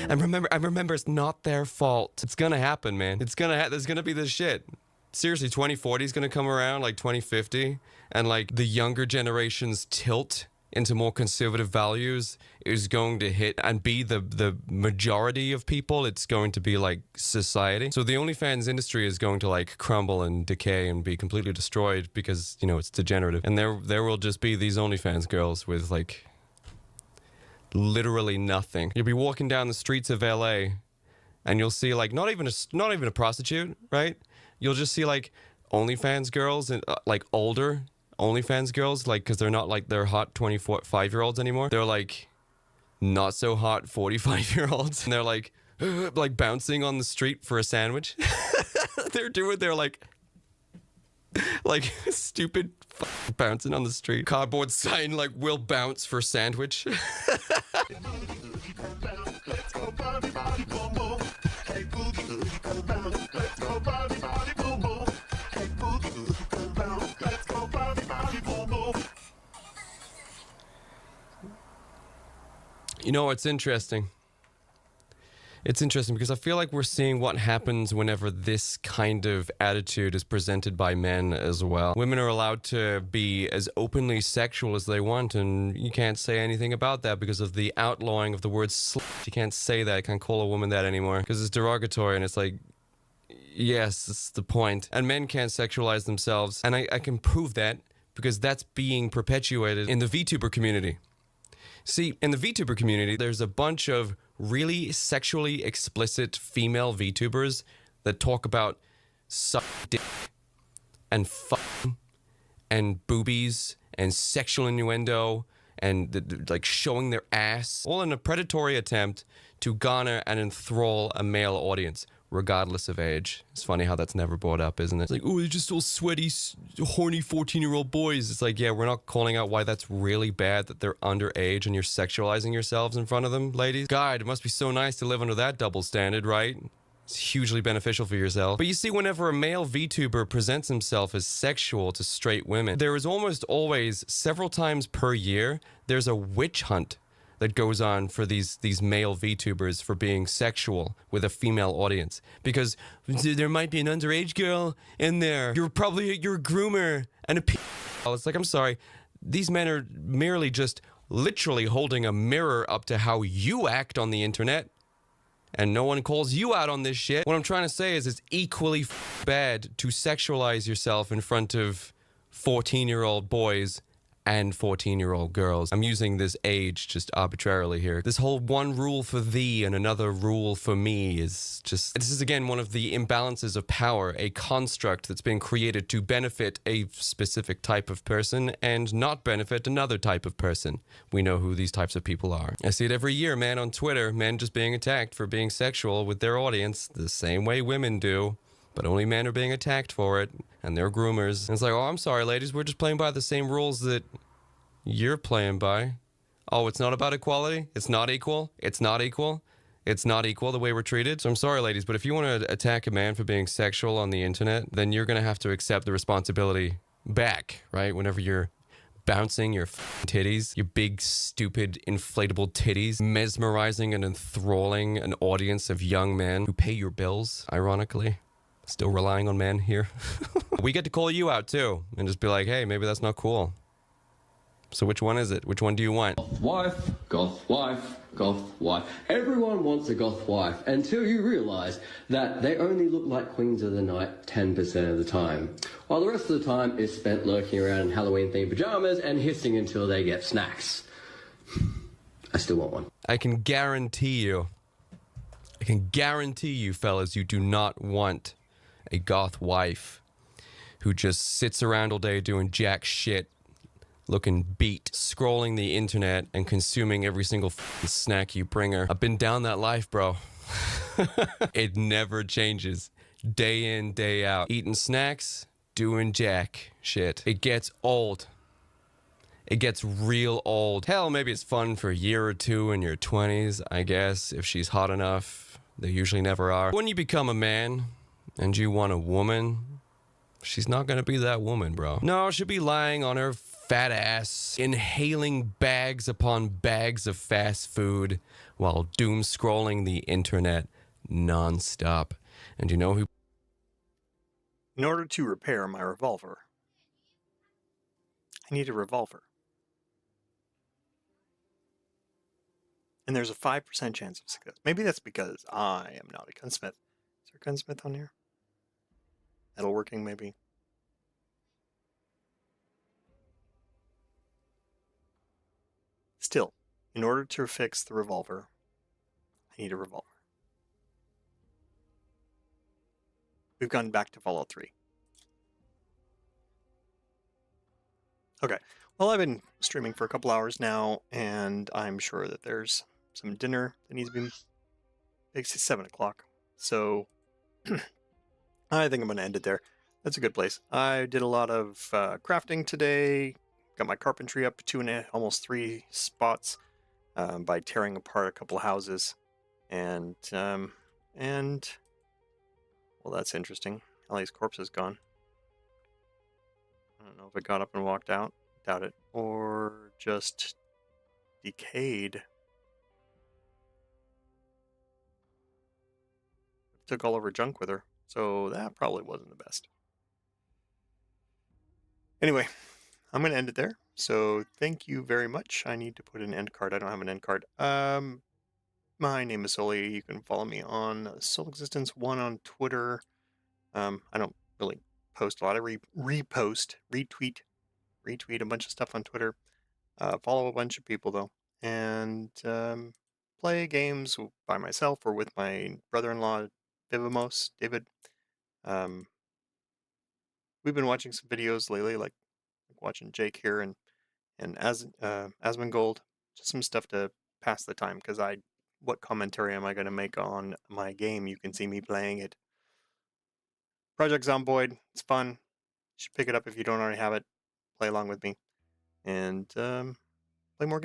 I remember it's not their fault. It's gonna happen, man. It's gonna there's gonna be this shit. Seriously, 2040 is gonna come around, like 2050, and like the younger generation's tilt into more conservative values is going to hit and be the majority of people. It's going to be like society. So the OnlyFans industry is going to like crumble and decay and be completely destroyed because, you know, it's degenerative. And there will just be these OnlyFans girls with like literally nothing. You'll be walking down the streets of LA and you'll see like not even a prostitute, right? You'll just see like OnlyFans girls and like older OnlyFans girls, like, because they're not like they're hot 25-year-olds anymore. They're like not so hot 45-year-olds, and they're like bouncing on the street for a sandwich. They're like stupid bouncing on the street. Cardboard sign like will bounce for sandwich. You know what's interesting? It's interesting because I feel like we're seeing what happens whenever this kind of attitude is presented by men as well. Women are allowed to be as openly sexual as they want, and you can't say anything about that because of the outlawing of the word slut. You can't say that. You can't call a woman that anymore because it's derogatory, and it's like, yes, that's the point. And men can't sexualize themselves, and I can prove that because that's being perpetuated in the VTuber community. See, in the VTuber community, there's a bunch of really sexually explicit female VTubers that talk about suck dick and fucking and boobies and sexual innuendo and like showing their ass, all in a predatory attempt to garner and enthrall a male audience, regardless of age. It's funny how that's never brought up, isn't it? It's like, oh, they're just all sweaty, horny 14-year-old boys. It's like, yeah, we're not calling out why that's really bad that they're underage and you're sexualizing yourselves in front of them, ladies. God, it must be so nice to live under that double standard, right? It's hugely beneficial for yourself. But you see, whenever a male VTuber presents himself as sexual to straight women, there is almost always, several times per year, there's a witch hunt that goes on for these male VTubers for being sexual with a female audience. Because there might be an underage girl in there. You're a groomer and a It's like, I'm sorry. These men are merely just literally holding a mirror up to how you act on the internet. And no one calls you out on this shit. What I'm trying to say is it's equally bad to sexualize yourself in front of 14-year-old boys and 14-year-old girls. I'm using this age just arbitrarily here. This whole one rule for thee and another rule for me is just... This is, again, one of the imbalances of power, a construct that's been created to benefit a specific type of person and not benefit another type of person. We know who these types of people are. I see it every year, man, on Twitter, men just being attacked for being sexual with their audience the same way women do. But only men are being attacked for it, and they're groomers. And it's like, oh, I'm sorry, ladies, we're just playing by the same rules that you're playing by. Oh, it's not about equality? It's not equal? It's not equal? It's not equal the way we're treated? So I'm sorry, ladies, but if you want to attack a man for being sexual on the internet, then you're going to have to accept the responsibility back, right? Whenever you're bouncing your titties, your big, stupid, inflatable titties, mesmerizing and enthralling an audience of young men who pay your bills, ironically. Still relying on men here. We get to call you out too and just be like, hey, maybe that's not cool. So which one is it? Which one do you want? Goth wife. Everyone wants a goth wife until you realize that they only look like queens of the night 10% of the time, while the rest of the time is spent lurking around in Halloween-themed pajamas and hissing until they get snacks. I still want one. I can guarantee you, fellas, you do not want a goth wife who just sits around all day doing jack shit, looking beat, scrolling the internet and consuming every single snack you bring her. I've been down that life, bro. It never changes. Day in, day out. Eating snacks, doing jack shit. It gets old. It gets real old. Hell, maybe it's fun for a year or two in your 20s, I guess, if she's hot enough. They usually never are. When you become a man and you want a woman, she's not gonna be that woman, bro. No, she'll be lying on her fat ass, inhaling bags upon bags of fast food while doom scrolling the internet non-stop. And you know who... In order to repair my revolver, I need a revolver. And there's a 5% chance of success. Maybe that's because I am not a gunsmith. Is there a gunsmith on here? Metalworking, maybe? Still, in order to fix the revolver, I need a revolver. We've gone back to Fallout 3. Okay, well, I've been streaming for a couple hours now, and I'm sure that there's some dinner that needs to be... It's 7 o'clock, so I think I'm going to end it there. That's a good place. I did a lot of crafting today. Got my carpentry up 2.5, almost 3 spots by tearing apart a couple of houses. And well, that's interesting. Ellie's corpse is gone. I don't know if it got up and walked out. Doubt it. Or just decayed. took all of her junk with her, so that probably wasn't the best. Anyway, I'm going to end it there. So thank you very much. I need to put an end card. I don't have an end card. My name is Sully. You can follow me on Soul Existence 1 on Twitter. I don't really post a lot. I retweet a bunch of stuff on Twitter. Follow a bunch of people though, and play games by myself or with my brother-in-law Vivamos, David. We've been watching some videos lately, like watching Jake here and Asmongold, just some stuff to pass the time. Because what commentary am I going to make on my game? You can see me playing it. Project Zomboid, it's fun. You should pick it up if you don't already have it. Play along with me, and play more games.